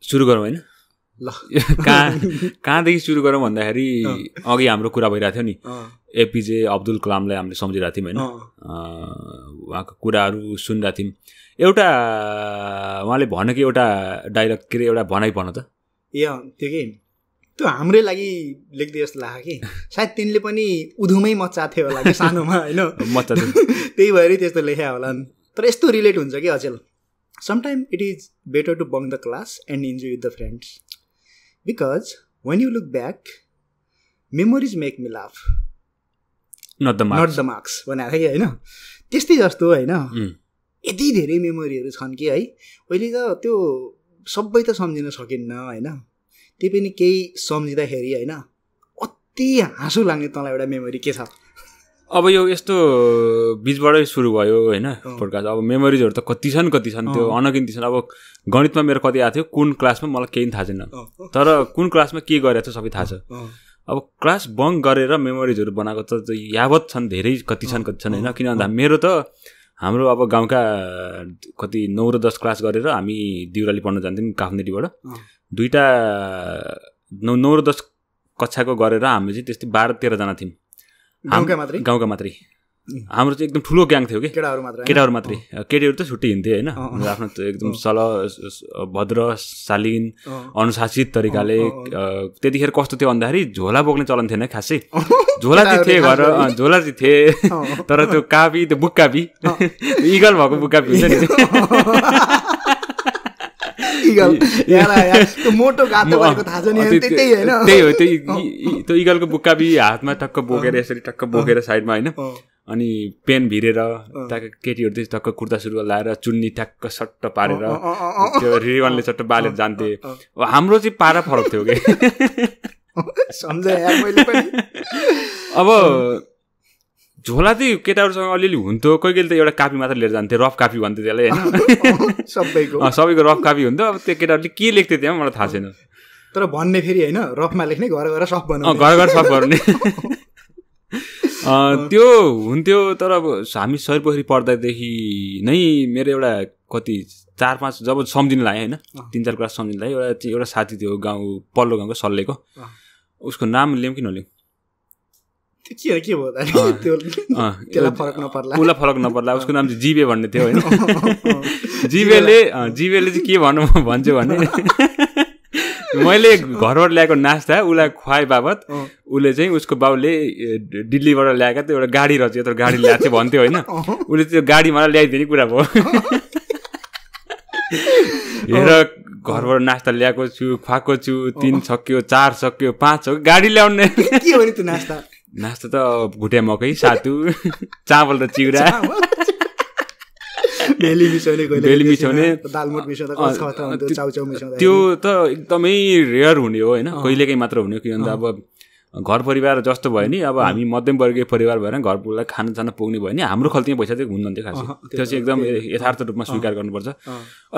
सुरु गरौँ हैन ल कहाँदेखि सुरु गरौँ भन्दाखेरि अघि हाम्रो कुरा भइरहेको थियो नि एपीजे अब्दुल कलामलाई हामीले सम्झिरहेको थियौँ हैन उहाँको कुराहरू सुनिरहेको थियौँ एउटा उहाँले भनेको एउटा डाइलग के अरे एउटा भनाइ भन त त्यो के त्यो हाम्रै लागि लेख्दै जस्तो लाग्यो कि सायद तिनले पनि उधुमै मच्चा थियो होला कि सानोमा होइन मच्चा त्यही भएर त्यस्तो लेख्या होला तर यस्तो रिलेट हुन्छ कि अचेल sometime it is better to bunk the class and enjoy with the friends because when you look back memories make me laugh not the marks भनेको कि होइन त्यस्तै जस्तो होइन यति धेरै मेमोरीहरू छन् कि है अहिले त त्यो सबै त सम्झिन सकिन्न होइन त्यही पनि केही सम्झिँदाखेरि होइन अति हाँसो लाग्ने तँलाई एउटा मेमोरी के छ अब यो यस्तो बिचबाटै सुरु भयो होइन पोडकास्ट अब मेमोरिजहरू त कति छन् त्यो अनगिन्ती छन् अब गणितमा मेरो कति आएको थियो कुन क्लासमा मलाई केही थाहा छैन तर कुन क्लासमा के गरेको छ सबै थाहा छ अब क्लास बङ्क गरेर मेमोरिजहरू बनाएको त यावत छन् धेरै कति छन् होइन किन भन्दा मेरो त हाम्रो अब गाउँका कति 9 र 10 क्लास गरेर हामी दिउराली पढ्न जान्थ्यौँ काफनेरीबाट दुईवटा 9 र 10 कक्षाको गरेर हामी चाहिँ त्यस्तै 12-13 जना थियौँ गाउँका मात्रै हाम्रो चाहिँ एकदम ठुलो ग्याङ थियो कि केटाहरू मात्रै केटीहरू त छुट्टी हिँड्थे होइन आफ्नो एकदम भद्र शालीन अनुशासित तरिकाले त्यतिखेर कस्तो थियो भन्दाखेरि झोला बोक्ने चलन थिएन खासै झोला चाहिँ थिए घर झोला चाहिँ थिए तर त्यो कापी त्यो बुक कापी इगल भएको बुक कापी हुन्छ नि त्यही हो त्यो इगलको बुक कापी हातमा टक्क बोकेर यसरी टक्क बोकेर साइडमा होइन अनि पेन भिरेर केटीहरू चाहिँ टक्क कुर्ता सुरुवाल लाएर चुन्नी ठ्याक्क सट्ट पारेर त्यो रिबनले सट्ट बालेर जान्थे हाम्रो चाहिँ पारा फरक थियो कि अब झोला चाहिँ केटाहरूसँग अलिअलि हुन्थ्यो कोही कोही त एउटा कापी मात्र लिएर जान्थे रफ कापी भन्थ्यो त्यसलाई होइन सबैको रफ कापी हुन्थ्यो अब त्यो केटाहरूले के लेख्थ्यो त्यहाँ मलाई थाहा छैन तर भन्ने फेरि होइन रफमा लेख्ने घर घर सफ गर्ने त्यो हुन्थ्यो तर अब हामी सयरपोखरी पढ्दादेखि नै मेरो एउटा कति 4-5 जब सम्झिन लाग्यो होइन 3-4 क्लास सम्झिन लाग्यो एउटा साथी थियो गाउँ पल्लो गाउँको सल्लेको उसको नाम लिउँ कि नलिउँ उसलाई फरक नपर्ला उसको नाम चाहिँ जीवे भन्ने थियो होइन जीवेले चाहिँ के भन्छु भने मैले घरबाट ल्याएको नास्ता उसलाई खुवाए बाबत उसले चाहिँ उसको बाउले दिल्लीबाट ल्याएका त्यो एउटा गाडी रहेछ यत्रो गाडी ल्याएको थियो भन्थ्यो होइन उसले त्यो गाडी मलाई ल्याइदिने कुरा भयो हेर घरबाट नास्ता ल्याएको छु खुवाएको छु 3 सक्यो 4 सक्यो 5 सक्यो गाडी ल्याउने नास्ता त भुटिया मकै सातु चावल र चिउरा बेली मिसाउने त्यो त एकदमै रेयर हुने हो होइन कहिलेकाहीँ मात्र हुने कि अन्त अब घर परिवार जस्तो भयो नि अब हामी मध्यमवर्गीय परिवार भएर घरलाई खाना पुग्ने भयो नि हाम्रो खल्तीमा पैसा चाहिँ हुनुहुन्थ्यो खास त्यो चाहिँ एकदम यथार्थ रूपमा स्वीकार गर्नुपर्छ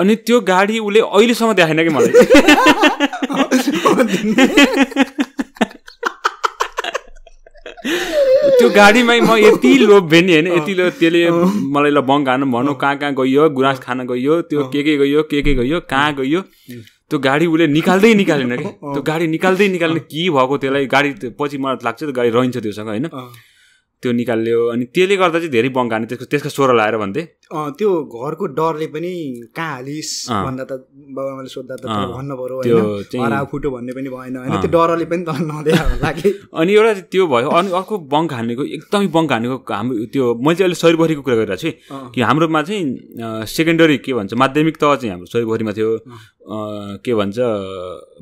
अनि त्यो गाडी उसले अहिलेसम्म देखाएन कि मलाई त्यो गाडीमा म यति लोभे नि होइन यति त्यसले मलाई ल बङ्क हान भनौँ कहाँ गइयो गुराँस खान गइयो त्यो के गइयो कहाँ गइयो त्यो गाडी उसले निकालेन कि त्यो गाडी निकाल्ने के भएको त्यसलाई गाडी पछि मलाई लाग्छ त्यो गाडी रहन्छ त्योसँग होइन त्यो निकाल्यो अनि त्यसले गर्दा चाहिँ धेरै बङ्क हाने त्यसको स्वर लाएर भन्थे त्यो घरको डरले पनि कहाँ हालिस् भन्दा त बाबाआमाले सोद्धा त भन्नु पर्यो हरा फुटो भन्ने पनि भएन होइन त्यो डरले पनि त नदिया होला कि अनि एउटा त्यो भयो अनि अर्को बङ्क हानेको एकदमै बङ्क हानेको हाम्रो त्यो मैले चाहिँ अहिले सयरपोखरीको कुरा गरिरहेको छु कि हाम्रोमा चाहिँ सेकेन्डरी के भन्छ माध्यमिक त चाहिँ हाम्रो सयरपोखरीमा थियो के भन्छ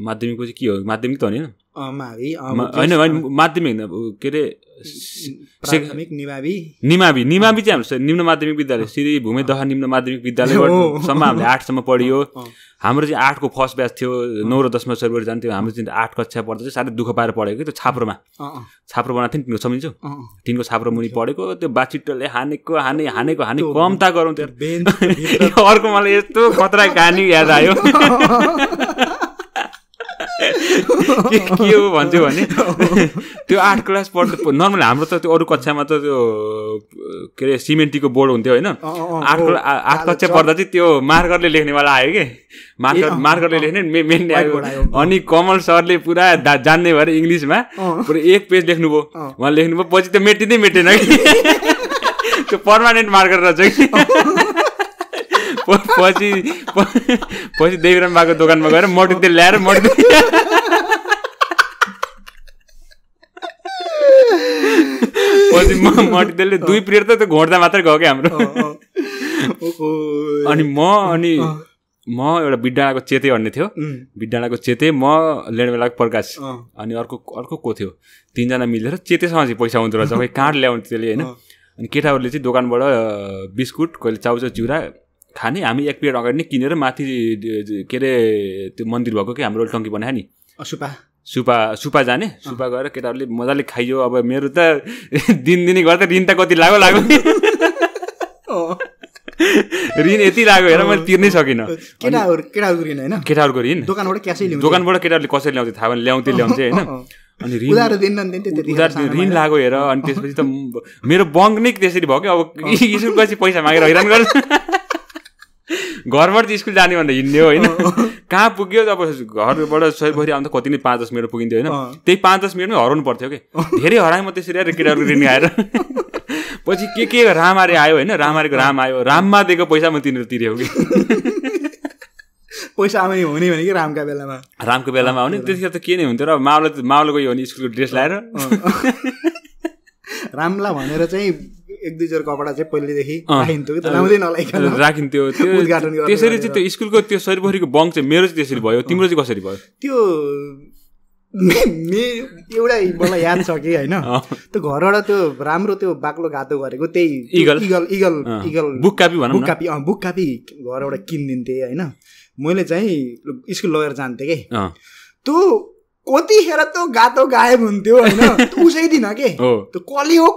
माध्यमिकको चाहिँ के हो माध्यमिक त हो नि होइन माध्यमिक के अरे निमावि चाहिँ हाम्रो निम्न माध्यमिक विद्यालय श्री भूमे दहा निम्न माध्यमिक विद्यालयसम्म हामीले 8 सम्म पढियो हाम्रो चाहिँ 8 को फर्स्ट ब्याच थियो 9 र 10 मा सयरपोखरी जान्थ्यो हाम्रो चाहिँ 8 कक्षा पढ्दा चाहिँ साह्रै दुःख पाएर पढेको त्यो छाप्रोमा छाप्रो बनाएको थियो नि सम्झिन्छौ तिनको छाप्रो मुनि पढेको त्यो बाचिटोले हानेको कमता गरौँ त्यो अर्को मलाई यस्तो खतरा कहानी याद आयो के हो भन्छु भने त्यो 8 क्लास पढ्दा नर्मली हाम्रो त त्यो अरू कक्षामा त त्यो के अरे सिमेन्टीको बोर्ड हुन्थ्यो होइन 8 कक्षा पढ्दा चाहिँ त्यो मार्करले लेख्नेवाला आयो कि मार्करले लेख्ने मेन आयो अनि कमल सरले पुरा जान्ने भएर इङ्ग्लिसमा पुरा 1 पेज लेख्नुभयो उहाँ लेख्नुभयो पछि त मेटेन कि त्यो पर्मानेन्ट मार्कर रहेछ पछि देवीराम बाको दोकानमा गएर मट्टी ल्याएर पछि मट्टी तेलले 2 पिरियड त त्यो घोड्दा मात्रै गयो क्या हाम्रो अनि म एउटा बिडाँडाको चेते भन्ने थियो बिडाँडाको चेते म लेडबेलाको प्रकाश अनि अर्को को थियो 3 जना मिलेर चेतेसँग चाहिँ पैसा आउँदो रहेछ खै काँड ल्याउँथ्यो त्यसले होइन अनि केटाहरूले चाहिँ दोकानबाट बिस्कुट कहिले चाउचाउ चिउरा खाने हामी 1 पिरियड अगाडि नै किनेर माथि के अरे त्यो मन्दिर भएको कि हाम्रो टङ्की बनायो नि सुपा जाने सुपा गएर केटाहरूले मजाले खाइयो अब मेरो त दिनदिनै गर्दा ऋण त कति लाग्यो ऋण यति लाग्यो हेर मैले तिर्नै सकिनँ केटाहरूको ऋण दोकानबाट केटाहरूले कसरी ल्याउँथ्यो थाहा भने ल्याउँथे होइन अनि ऋण लाग्यो हेर अनि त्यसपछि त मेरो बङ्क नै त्यसरी भयो कि अब स्कुलपछि पैसा मागेर हैरान गर्छ घरबाट स्कुल जाने भनेर हिँड्ने हो होइन कहाँ पुग्यो अब घरबाट सयभरि आउँदा कति नै 5-10 मिनट पुगिन्थ्यो होइन त्यही 5-10 मिनटमै हराउनु पर्थ्यो कि धेरै हराएँ म त्यसरी आएर केटाहरूको ऋण खाएर पछि के रामारे आयो होइन रामारेको राम आयो राममा दिएको पैसा म तिरेको कि पैसा आउने हुने भनेको रामको बेलामा आउने त्यतिखेर त के नै हुन्थ्यो र माउले गयो भने स्कुलको ड्रेस लगाएर रामला भनेर चाहिँ 1-2 जोर कपडा चाहिँ पहिलेदेखि राखिन्थ्यो कि लाउँदै नलाइकन राखिन्थ्यो त्यसरी चाहिँ त्यो स्कुलको त्यो सयभरिको बङ्क चाहिँ मेरो चाहिँ त्यसरी भयो तिम्रो चाहिँ कसरी भयो त्यो एउटा मलाई याद छ कि होइन त्यो घरबाट त्यो राम्रो त्यो बाक्लो गातो गरेको त्यही इगल बुक कापी घरबाट किनिदिन्थेँ होइन मैले चाहिँ स्कुल लगेर जान्थेँ कि त्यो कतिखेर त्यो गातो गायब हुन्थ्यो होइन उसैदिन के त्यो कले हो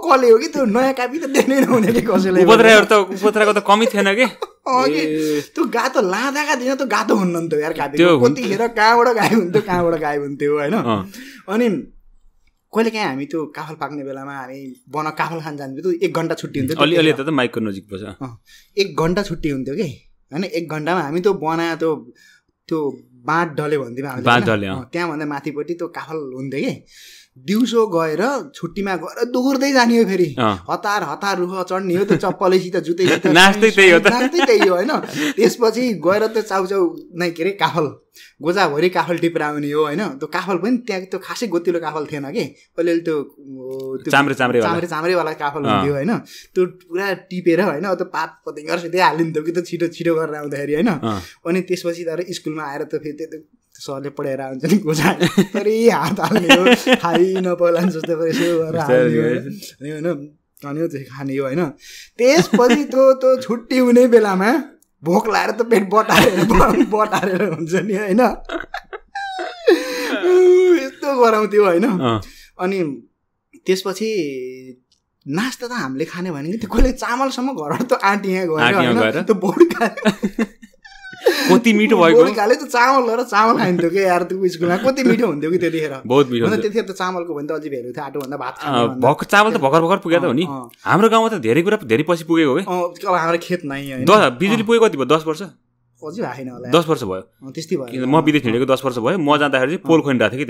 कि त्यो नयाँ कापी त देख्नै नहुने कि कसैले उपद्राको त कमी थिएन कि त्यो गातो लाँदाका दिन त्यो गातो हुन्न नि त यार कापी कतिखेर कहाँबाट गायब हुन्थ्यो होइन अनि कहिले काहीँ हामी त्यो काफल पाक्ने बेलामा हामी काफल खान जान्थ्यो त्यो 1 घन्टा छुट्टी हुन्थ्यो अलि त माइकको नजिक बस 1 घन्टा छुट्टी हुन्थ्यो कि होइन 1 घन्टामा हामी त्यो बनायो त्यो बाँट डले भन्थ्यौँ त्यहाँभन्दा माथिपट्टि त्यो काफल हुन्थ्यो कि दिउँसो गएर छुट्टीमा गएर दोहोर्दै जाने हो फेरि हतार रुख चढ्ने हो त्यो चप्पलैसित जुतैसित नाच्दै त्यही हो होइन त्यसपछि गएर त्यो चाउचाउ नै के अरे काफल गोजाभरि काफल टिपेर आउने हो होइन त्यो काफल पनि त्यहाँ त्यो खासै गोतिलो काफल थिएन कि अलिअलि त्यो चाम्रेवाला काफल हुन्थ्यो होइन त्यो पुरा टिपेर होइन त्यो पात पतिङ्गर सिधै हालिन्थ्यो कि त्यो छिटो गरेर आउँदाखेरि होइन अनि त्यसपछि तर स्कुलमा आएर त फेरि त्यो सरले पढाएर आउँछ नि गोजा फेरि हात हाल्ने हो खाइ नपलान् जस्तो यसो गरेर हाल्ने होइन अनि त्यो खाने हो होइन त्यसपछि त्यो छुट्टी हुने बेलामा भोक लाएर त पेट बटारेर हुन्छ नि होइन यस्तो गराउँथ्यो होइन अनि त्यसपछि नास्ता त हामीले खाने भने त्यो कहिले चामलसम्म घरबाट त आँटी यहाँ गएर त्यो बोर्ड खायो कति मिठो भएको खाले त चामल खाइन्थ्यो कि यार त्यो स्कुलमा कति मिठो हुन्थ्यो कि त्यतिखेर बहुत मिठो त्यतिखेर त चामलको भने त अझै भेल्यु थियो आटोभन्दा भात भर्खर चामल त भर्खर पुगेको त हो नि हाम्रो गाउँमा त धेरै कुरा धेरै पछि पुगेको हो कि अब हाम्रो खेत नै होइन बिजुली पुगेको कति भयो 10 वर्ष अझै आएन होला 10 वर्ष भयो त्यस्तै भयो म विदेश हिँडेको 10 वर्ष भयो म जाँदाखेरि चाहिँ पोल खनिरहेको थिएँ कि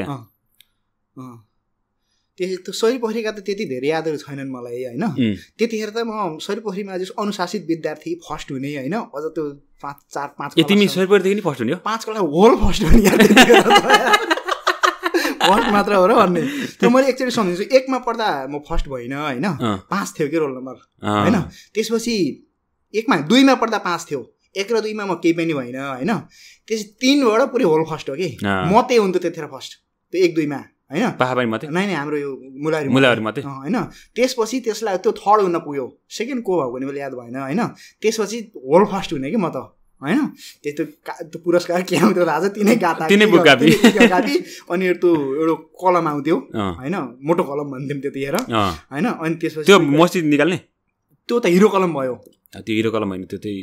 त्यहाँ त्यो सरीपोखरीका त त्यति धेरै यादहरू छैनन् मलाई होइन त्यतिखेर त म सरीपोखरीमा जस्तो अनुशासित विद्यार्थी फर्स्ट हुने होइन अझ त्यो 5 तिमी सरीपोखरीदेखि नि फर्स्ट हुने हो 5 कला होल फर्स्ट हुने फर्स्ट मात्र हो र भन्ने त्यो मैले एकचोटि सम्झिन्छु 1 मा पढ्दा म फर्स्ट भइनँ होइन 5 थियो कि रोल नम्बर होइन त्यसपछि 1 मा 2 मा पढ्दा 5 थियो 1 र 2 मा म केही पनि भइनँ होइन त्यस 3 बाट पुरै होल फर्स्ट हो कि म त्यही हुन्थ्यो त्यतिखेर फर्स्ट त्यो 1 2 मा होइन पाहाबारी मात्रै नै हाम्रो यो मुलावरी मात्रै होइन त्यसपछि त्यसलाई त्यो थर्ड हुन पुग्यो सेकेन्ड को भएको भने मैले याद भएन होइन त्यसपछि होल फर्स्ट हुने कि म त होइन त्यो पुरस्कार के आउँथ्यो राजा तिनै गाता बुक्कापी अनि त्यो एउटा कलम आउँथ्यो होइन मोटो कलम भन्थ्यौँ त्यतिखेर होइन अनि त्यसपछि त्यो मस्जिद निकाल्ने त्यो त हिरो कलम भयो त्यो हिरो कलम होइन त्यो त्यही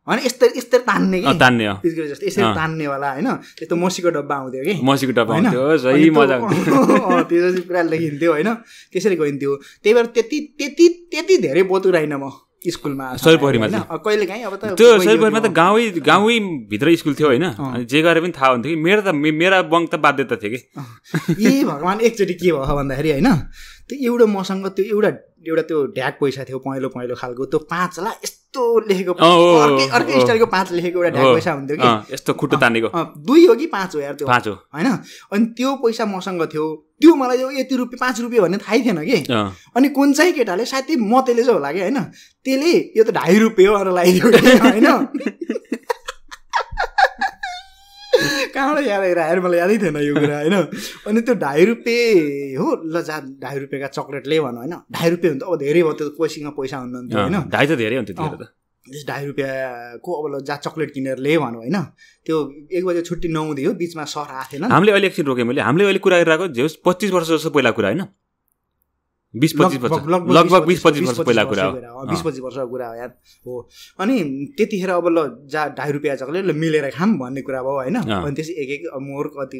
होइन यस्तै तान्ने कि तान्ने पिचकारी जस्तो यसरी तान्नेवाला होइन त्यस्तो मसीको डब्बा आउँथ्यो कि मसीको डब्बा आउँथ्यो सही मजा त्यो चाहिँ पुरा लेखिन्थ्यो होइन त्यसरी गइन्थ्यो त्यही भएर त्यति धेरै बतुराइन म स्कुलमा सयपहरीमा कहिले काहीँ अब त त्यो सयपहरीमा त गाउँ भित्र स्कुल थियो होइन जे गरे पनि थाहा हुन्थ्यो कि मेरा बङ्क त बाध्यता थियो कि ए भगवान् एकचोटि के भयो भन्दाखेरि होइन त्यो एउटा मसँग त्यो एउटा त्यो ढ्याक पैसा थियो पहेँलो खालको त्यो 5 ला यस्तो लेखेको अर्कै स्टाइलको 5 लेखेको एउटा ढ्याक पैसा हुन्थ्यो कि यस्तो खुट्टो तानेको 2 हो कि 5 हो यार त्यो 5 हो होइन अनि त्यो पैसा मसँग थियो त्यो मलाई यो यति रुपियाँ 5 रुपियाँ भन्ने थाहै थिएन कि अनि कुन चाहिँ केटाले साथै म त्यसले चाहिँ होला कि होइन त्यसले यो त 2.5 रुपियाँ हो भनेर लगाइदियो होइन कहाँबाट याद आइरहेको मलाई यादै थिएन यो कुरा होइन अनि त्यो 2.5 रुपियाँ हो ल जा 2.5 रुपियाँका चक्लेट ले भन होइन 2.5 रुपियाँ हुन्छ अब धेरै भयो त्यो कोहीसँग पैसा हुनुहुन्थ्यो होइन 2.5 त धेरै हुन्थ्यो त्यो त 2.5 रुपियाँको अब ल जा चक्लेट किनेर ले भन होइन त्यो 1 बजे छुट्टी नहुँदै हो बिचमा सर आएन हामीले अहिले एकछिन रोक्यौँ मैले हामीले अहिले कुरा गरिरहेको जेस 25 वर्ष जस्तो पहिला कुरा होइन 20-25 वर्ष लगभग 20-25 वर्ष पहिला कुरा हो 20-25 वर्षको कुरा हो यार हो अनि त्यतिखेर अब ल जा 2.5 रुपियाँ चक्लेट ल मिलेर खाम भन्ने कुरा भयो होइन अनि त्यसै एक मोहर कति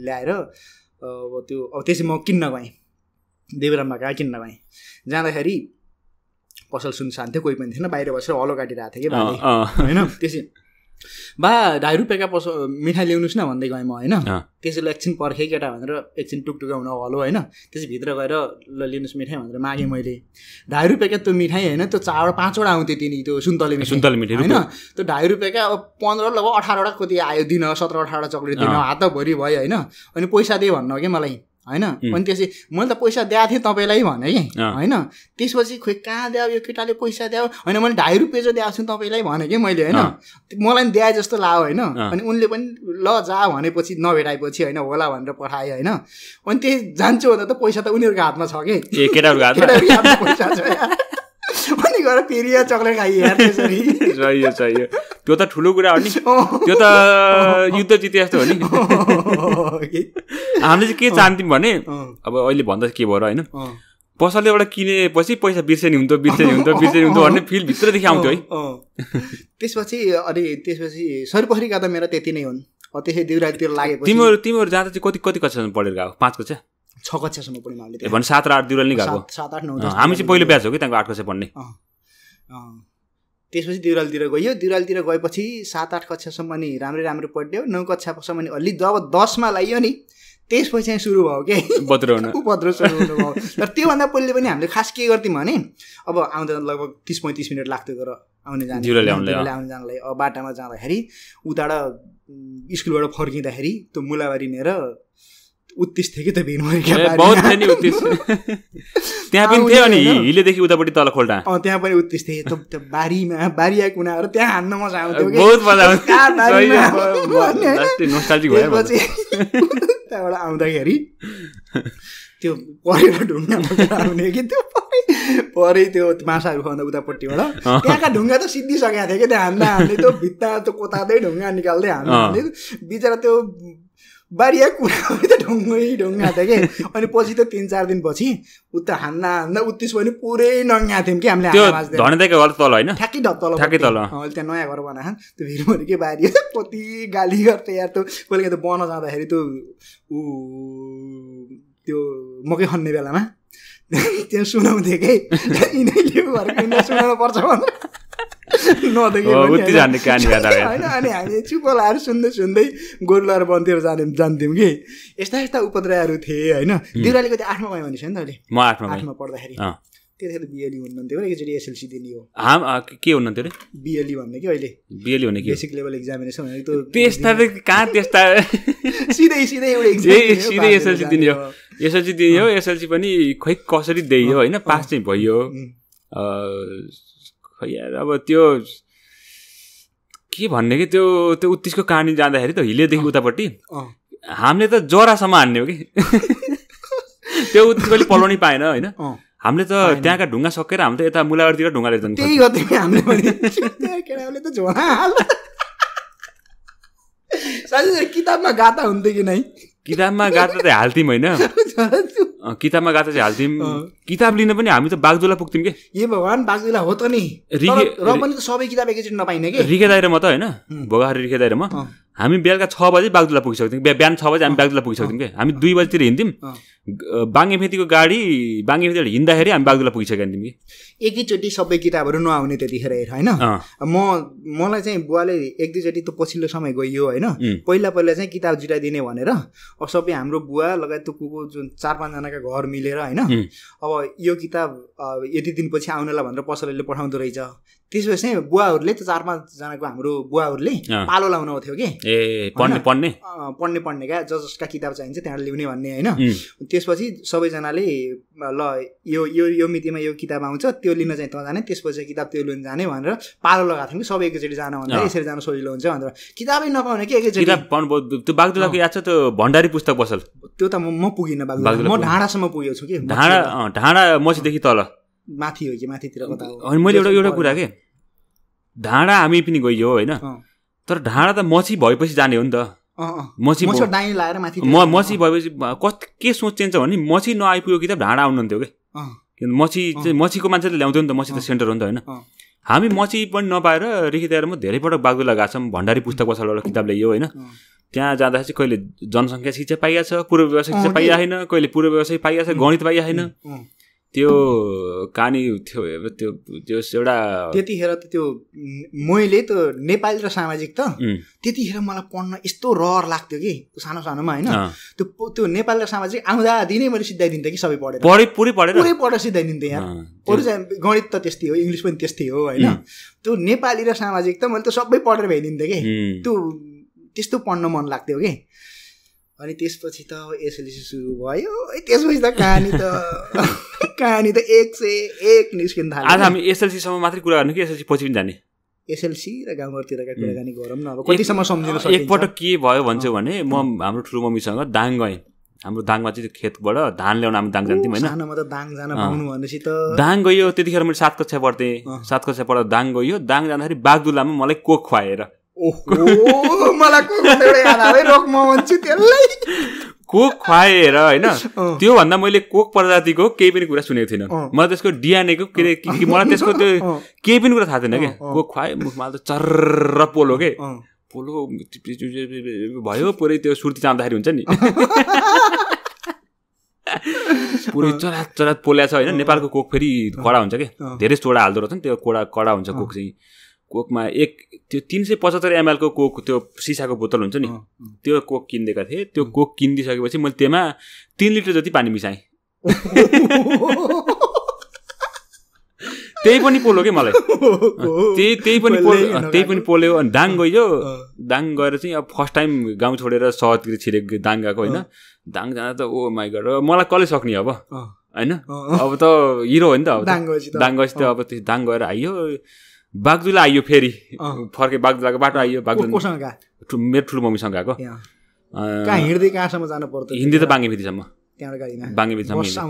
ल्याएर अब त्यो अब त्यसै म किन्न गएँ देवराममा गएँ किन्न गएँ जाँदाखेरि पसल सुनसान थियो कोही पनि थिएन बाहिर बसेर हलो काटिरहेको थियो कि होइन त्यसै 2.5 रुपियाँका मिठाई ल्याउनुहोस् न भन्दै गएँ म होइन त्यसैले एकछिन पर्खेँ केटा भनेर एकछिन टुकटुका हुन हलो होइन त्यसै भित्र गएर ल लिनुहोस् मिठाई भनेर मागेँ मैले 2.5 रुपियाँका त्यो मिठाई होइन त्यो 4-5वटा आउँथ्यो त्यो सुन्तले मिठाई होइन त्यो 2.5 रुपियाँका अब 15 लगभग 18वटा कति आयो दिन 17-18वटा चक्लेट दिन हातभरि भयो होइन अनि पैसा दे भन्नु कि मलाई होइन अनि त्यसै मैले त पैसा दिएको थिएँ तपाईँलाई भने कि होइन त्यसपछि खोइ कहाँ द्याऊ यो केटाले पैसा द्याऊ होइन मैले 2.5 रुपियाँ चाहिँ दिएको छु तपाईँलाई भने कि मैले होइन मलाई पनि द्याए जस्तो लाग्यो होइन अनि उनले पनि ल जा भनेपछि नभेटाएपछि होइन होला भनेर पठाएँ होइन अनि त्यही जान्छु भन्दा त पैसा त उनीहरूको हातमा छ कि केटाहरूको हातमा पैसा छ अनि गएर फेरि चक्लेट खाइए यार त्यसरी सही त्यो त ठुलो कुरा हो नि त्यो त युद्ध जिते जस्तो हो नि हामीले चाहिँ के चाहन्थ्यौँ भने अब अहिले भन्दा के भयो र होइन पसलले एउटा किनेपछि पैसा बिर्सेनी हुन्थ्यो भन्ने फिल भित्रदेखि आउँथ्यो है त्यसपछि सयपहरीका त मेरा त्यति नै हुन् त्यसै दिउरातिर लागेपछि तिमीहरू जाँदा चाहिँ कति कक्षासम्म पढेर गएको 5 कक्षा 6 कक्षासम्म पढ्यौँ हामीले भने 7 र 8 दिउराल नै गएको 7, 8, 9 हामी चाहिँ पहिलो ब्याच हो कि त्यहाँको 8 कक्षा पढ्ने त्यसपछि दिउरालतिर गयो दिउरालतिर गएपछि 7-8 कक्षासम्म नि राम्रो पढ्यो 9 कक्षासम्म नि अलि जब 10मा लाग्यो नि त्यसपछि चाहिँ सुरु भयो के उपद्रो सुरु हुनुभयो तर त्योभन्दा पहिले पनि हामीले खास के गर्थ्यौँ भने अब आउँदा लगभग 30-35 मिनट लाग्थ्यो गरेर आउने जानलाई अब बाटामा जाँदाखेरि उताबाट स्कुलबाट फर्किँदाखेरि त्यो मुलाबारी लिएर उत्तिस थियो कि त्यो भिरमरीका त्यहाँ पनि थियो नि हिलेदेखि उतापट्टि तल खोल्टा त्यहाँ पनि उत्तिस थिए त्यो बारीया कुनाहरू त्यहाँ हान्न मजा आउँथ्यो बहुत मजा आउँथ्यो त्यहाँबाट आउँदाखेरि त्यो परेर ढुङ्गा आउने कि त्यो परै त्यो माछाहरू खुवाउँदा उतापट्टिबाट त्यहाँका ढुङ्गा त सिद्धिसकेको थियो कि त्यहाँ हान्ने त्यो भित्ता त्यो कोतादै ढुङ्गा निकाल्दै हान्ने बिचरा त्यो बारीया कुरामा त ढुङ्गा थियो कि अनि पछि त 3-4 दिनपछि उता हान्दा उत्तिस पनि पुरै नङ्गा थियौँ कि हामीले ठ्याक्कै तल त्यहाँ नयाँ घर बनाएको त्यो भिरमरीकै बारी कति गाली गर्थ्यो यार त्यो कहिले त बन जाँदाखेरि त्यो मकै खन्ने बेलामा त्यहाँ सुनाउँथ्यो कि यिनीहरूले घर सुनाउनु पर्छ होइन अनि हामी चुप लाएर सुन्दै गोरु लगाएर वनतिर जान्थ्यौँ कि यस्ता उपद्रवहरू थिए होइन दिउरालीको त्यो 8मा भयो भनेपछि नि त अहिले म 8मा पढ्दाखेरि त्यतिखेर बिएलई हुनुहुन्थ्यो र एकचोटि एसएलसी दिने हो के हुनुहुन्थ्यो अरे बिएलई भन्ने कि अहिले बिएलई भने बेसिक लेभल एक्जामिनेसन भनेको त्यस्ता सिधै एउटा सिधै एसएलसी दिने हो एसएलसी पनि खोइ कसरी दियो होइन पास चाहिँ भयो यार अब त्यो के भन्ने कि त्यो उत्तिसको कहानी जाँदाखेरि त हिलेदेखि उतापट्टि हामीले त जरासम्म हान्ने हो कि त्यो उत्तिसकोले पलाउनै पाएन होइन हामीले त त्यहाँका ढुङ्गा सकेर हामी त यता मुलाबारीतिर ढुङ्गा लिएर जान्छ त्यही गर्थ्यौँ हामीले पनि केटाहरूले त झोला साँच्चै किताबमा गाता हुन्थ्यो कि नै किताबमा गाता चाहिँ हाल्थ्यौँ होइन, किताबमा गाता चाहिँ हाल्थ्यौँ। किताब लिन पनि हामी त बागदुला पुग्थ्यौँ के। ए भगवान्, बागदुला हो त नि। र पनि त सबै किताब एकैचोटि नपाइने के। रिखेदाएर म त होइन, भोगाहारी रिखेदाएर म हामी बेलुका 6 बजे बागदुला पुगिसक्थ्यौँ। बिहान 6 बजे हामी बागदुला पुगिसक्थ्यौँ क्या। हामी 2 बजीतिर हिँड्थ्यौँ, बाङ्गेफेदीको गाडी बाङ्गेफेदीबाट हिँड्दाखेरि हामी बागदुला पुगिसकेका थियौँ कि। एकैचोटि सबै किताबहरू नआउने त्यतिखेर हेर होइन। मलाई चाहिँ बुवाले 1-2 चोटि त पछिल्लो समय गइयो होइन। पहिला चाहिँ किताब जुटाइदिने भनेर अब सबै हाम्रो बुवा लगायत को जुन 4-5 जनाका घर मिलेर होइन, अब यो किताब यति दिनपछि आउनलाई भनेर पसलले पठाउँदो रहेछ। त्यसपछि चाहिँ बुवाहरूले त 4-5 जनाको हाम्रो बुवाहरूले पालो लाउन आउँथ्यो कि। पढ्ने क्या, जसका किताब चाहिन्छ त्यहाँबाट ल्याउने भन्ने होइन। त्यसपछि सबैजनाले ल यो मितिमा यो किताब आउँछ, त्यो लिन चाहिँ तँ जाने, त्यसपछि किताब त्यो लिन जाने भनेर पालो लगाएको थियौँ कि। सबै एकैचोटि जान भन्दा यसरी जान सजिलो हुन्छ भनेर किताबै नपाउने कि एकैचोटि। किताब पाउनु त्यो बागदुलाको याद छ त्यो भण्डारी पुस्तक पसल, त्यो त म पुगिनँ बागदुला, म ढाँडासम्म पुगेको छु कि। ढाँडा मसीदेखि तल माथि हो कि माथितिर कता हो। अनि मैले एउटा कुरा के, ढाँडा हामी पनि गइयो होइन, तर ढाँडा त मसी भएपछि जाने हो नि त। मसी भएपछि कस्तो के सोच चेन्ज छ भने मसी नआइपुग्यो कि त ढाँडा आउनुहुन्थ्यो कि। मसी चाहिँ मसीको मान्छेले ल्याउँथ्यो नि त, मसी त सेन्टर हो नि त होइन। हामी मसी पनि नपाएर रिखिदाएर म धेरै पटक बागदुला गएको छौँ। भण्डारी पुस्तक पसलबाट किताब ल्याइयो होइन। त्यहाँ जाँदाखेरि चाहिँ कहिले जनसङ्ख्या शिक्षा पाइएको छ, पूर्व व्यवसाय शिक्षा पाइएको छैन, कहिले पूर्व व्यवसाय पाइएको छ, गणित पाइएको छैन। त्यो कहानी थियो त्यो एउटा त्यतिखेर त त्यो मैले त नेपाली र सामाजिक त त्यतिखेर मलाई पढ्न यस्तो रहर लाग्थ्यो कि सानो सानोमा होइन। त्यो नेपाली र सामाजिक आउँदा दिनै मैले सिधाइदिन्थेँ कि सबै पुरै पढेर सिधाइदिन्थेँ यहाँ। अरू चाहिँ गणित त त्यस्तै हो, इङ्ग्लिस पनि त्यस्तै हो होइन। त्यो नेपाली र सामाजिक त मैले त सबै पढेर भ्याइदिन्थेँ कि। त्यो त्यस्तो पढ्न मन लाग्थ्यो कि। अनि त्यसपछि त एसएलसी सुरु भयो। त्यसपछि त कहानी त 101 निस्किन थाल्यो। आज हामी एसएलसीसम्म मात्रै कुरा गर्ने कि एसएलसी पछि पनि जाने? एसएलसी र गाउँघरतिरका कुराकानी गरौँ न। अब कतिसम्म सम्झिन सकिन्छ? एकपटक के भयो भन्छु भने म हाम्रो ठुलो मम्मीसँग दाङ गएँ। हाम्रो दाङमा चाहिँ खेतबाट धान ल्याउन हामी दाङ जान्थ्यौँ होइन। सानोमा त दाङ जान पाउनु भनेपछि त दाङ गयो। त्यतिखेर मैले 7 कक्षा पढ्थेँ। 7 कक्षा पढ्दा दाङ गयो। दाङ जाँदाखेरि बागदुलामा मलाई कोक खुवाएर, मलाई कोक खुवाएर होइन। त्योभन्दा मैले कोक प्रजातिको केही पनि कुरा सुनेको थिइनँ। मलाई त्यसको डिएनएको मलाई त्यसको त्यो केही पनि कुरा थाहा थिएन क्या। कोक खुवाएँ, मुखमा त चर्र पोलो के पोलो भयो। पुरै त्यो सुर्ती चाम्दाखेरि हुन्छ नि, पुरै चरात पोल्या छ होइन। नेपालको कोक फेरि कडा हुन्छ क्या, धेरै सोडा हाल्दो रहेछ नि, त्यो कडा हुन्छ कोक चाहिँ। कोकमा त्यो 375 ml को कोक, त्यो सिसाको बोतल हुन्छ नि, त्यो कोक किनिदिएका थिएँ। त्यो कोक किनिदिइसकेपछि मैले त्यसमा 3 लिटर जति पानी मिसाएँ। त्यही पनि पोलो के मलाई, त्यही पनि पोल्यो। अनि दाङ गयो। दाङ गएर चाहिँ अब फर्स्ट टाइम गाउँ छोडेर सहरतिर छिरेको दाङ गएको होइन। दाङ जाँदा त ओ माई गड, मलाई कसले सक्ने अब होइन। अब त हिरो हो नि त। अब दाङ गएपछि त अब त्यो दाङ गएर आइयो, बागदुला आइयो, फेरि फर्के बागदुलाको बाटो आइयो। बागदुला मेरो ठुलो मम्मीसँग गएको। हिँड्दै कहाँसम्म जानु पर्थ्यो? हिँड्दै त बाङ्गेफेदीसम्म।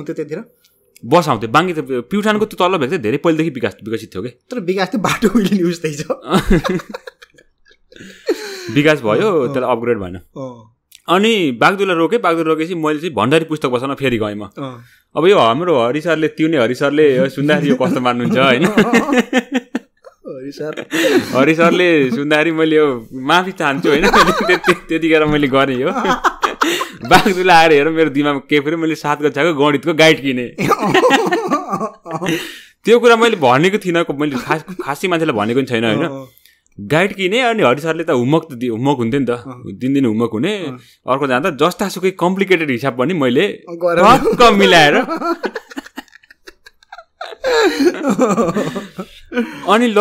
त्यतिखेर बस आउँथ्यो। बाङ्गे त प्युठानको त्यो तल्लो भेग चाहिँ धेरै पहिलेदेखि विकसित थियो कि। तर विकास त बाटो उहिले नि उस्तै छ। विकास भयो, त्यसलाई अपग्रेड भएन। अनि बागदुला रोकेपछि मैले चाहिँ भण्डारी पुस्तक पसलमा फेरि गएँ म। अब यो हाम्रो हरि सरले सुन्दाखेरि यो कस्तो मान्नुहुन्छ होइन। हरि सरले सुन्दाखेरि मैले यो माफी चाहन्छु होइन। त्यतिखेर मैले गरेँ यो। बागदुला आएर हेर मेरो दिमागमा के फेरि मैले 7 कक्षाको गणितको गाइड किनेँ। त्यो कुरा मैले भनेको थिइनँ, मैले खासै मान्छेलाई भनेको पनि छैन होइन। गाइड किनेँ। अनि हरि सरले त होमवर्क हुन्थ्यो नि त, दिन होमवर्क हुने। अर्को जाँदा जस्तासुकै कम्प्लिकेटेड हिसाब पनि मैले टक्क मिलाएर अनि ल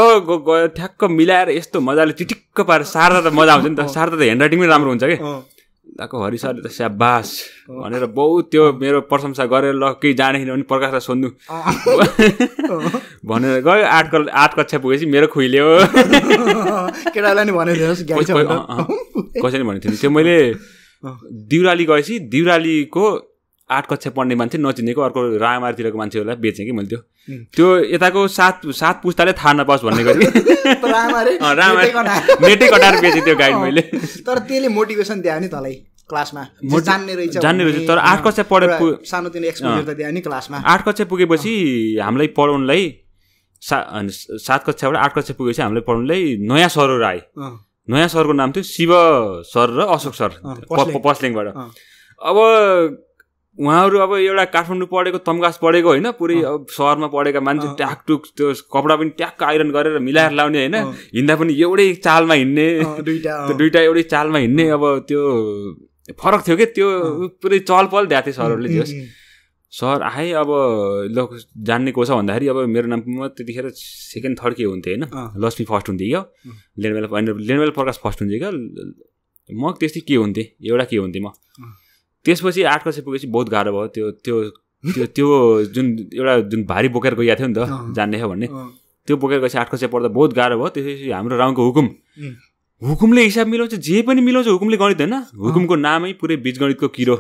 ठ्याक्क मिलाएर यस्तो मजाले चिटिक्क पारेर सार्दा त मजा आउँछ नि त। सार्दा त ह्यान्ड राइटिङ पनि राम्रो हुन्छ कि। दाको हरि सरले त स्याबास भनेर बहुत त्यो मेरो प्रशंसा गरेर ल केही जानेन भने प्रकाशलाई सोध्नु भनेर गयो। 8 कक्षा पुगेपछि मेरो खुइल्यो। केटालाई नि भनेको कसैले भनेको थिएन। त्यो मैले दिउराली गएपछि दिउरालीको 8 कक्षा पढ्ने मान्छे नचिनेको अर्को रामारतिरको मान्छेहरूलाई बेचेँ कि मैले। त्यो यताको सात पुस्ताले थाहा नपाओस् भन्ने गरी मेटै कटाएर बेचेँ त्यो गाइड मैले। तर त्यसले मोटिभेसन दियो नि तँलाई क्लासमा जान्ने रहेछ तर 8 कक्षा पढे सानोतिनो एक्सपोजर त दिए नि क्लासमा 8 कक्षा पुगेपछि हामीलाई पढाउनलाई 7 कक्षाबाट 8 कक्षा पुगेपछि हामीलाई पढाउनलाई नयाँ सरहरू आए नयाँ सरको नाम थियो शिव सर र अशोक सर पस्लेङबाट अब उहाँहरू अब एउटा काठमाडौँ पढेको तम्घास पढेको होइन पुरै अब सहरमा पढेका मान्छे ट्याकटुक त्यो कपडा पनि ट्याक्क आइरन गरेर मिलाएर लाउने होइन हिँड्दा पनि एउटै चालमा हिँड्ने दुईटा एउटै चालमा हिँड्ने अब त्यो फरक थियो कि त्यो पुरै चलपल दिएको थियो सरहरूले जे सर आए अब ल जान्ने को छ भन्दाखेरि अब मेरो नाममा त्यतिखेर सेकेन्ड थर्ड के हुन्थ्यो होइन लक्ष्मी फर्स्ट हुन्थ्यो क्या लेनवेल प्रकाश फर्स्ट हुन्थ्यो क्या म त्यस्तै के हुन्थेँ एउटा के हुन्थेँ म त्यसपछि 8 कक्षा पुगेपछि बहुत गाह्रो भयो त्यो त्यो त्यो त्यो जुन एउटा जुन भारी बोकेर गइएको थियो नि त जान्ने हो भन्ने त्यो बोकेर गएपछि 8 कक्षा पढ्दा बहुत गाह्रो भयो। त्यसपछि हाम्रो राउन्डको हुकुमले हिसाब मिलाउँछ जे पनि मिलाउँछ हुकुमले गणित होइन हुकुमको नामै पुरै बीजगणितको किरो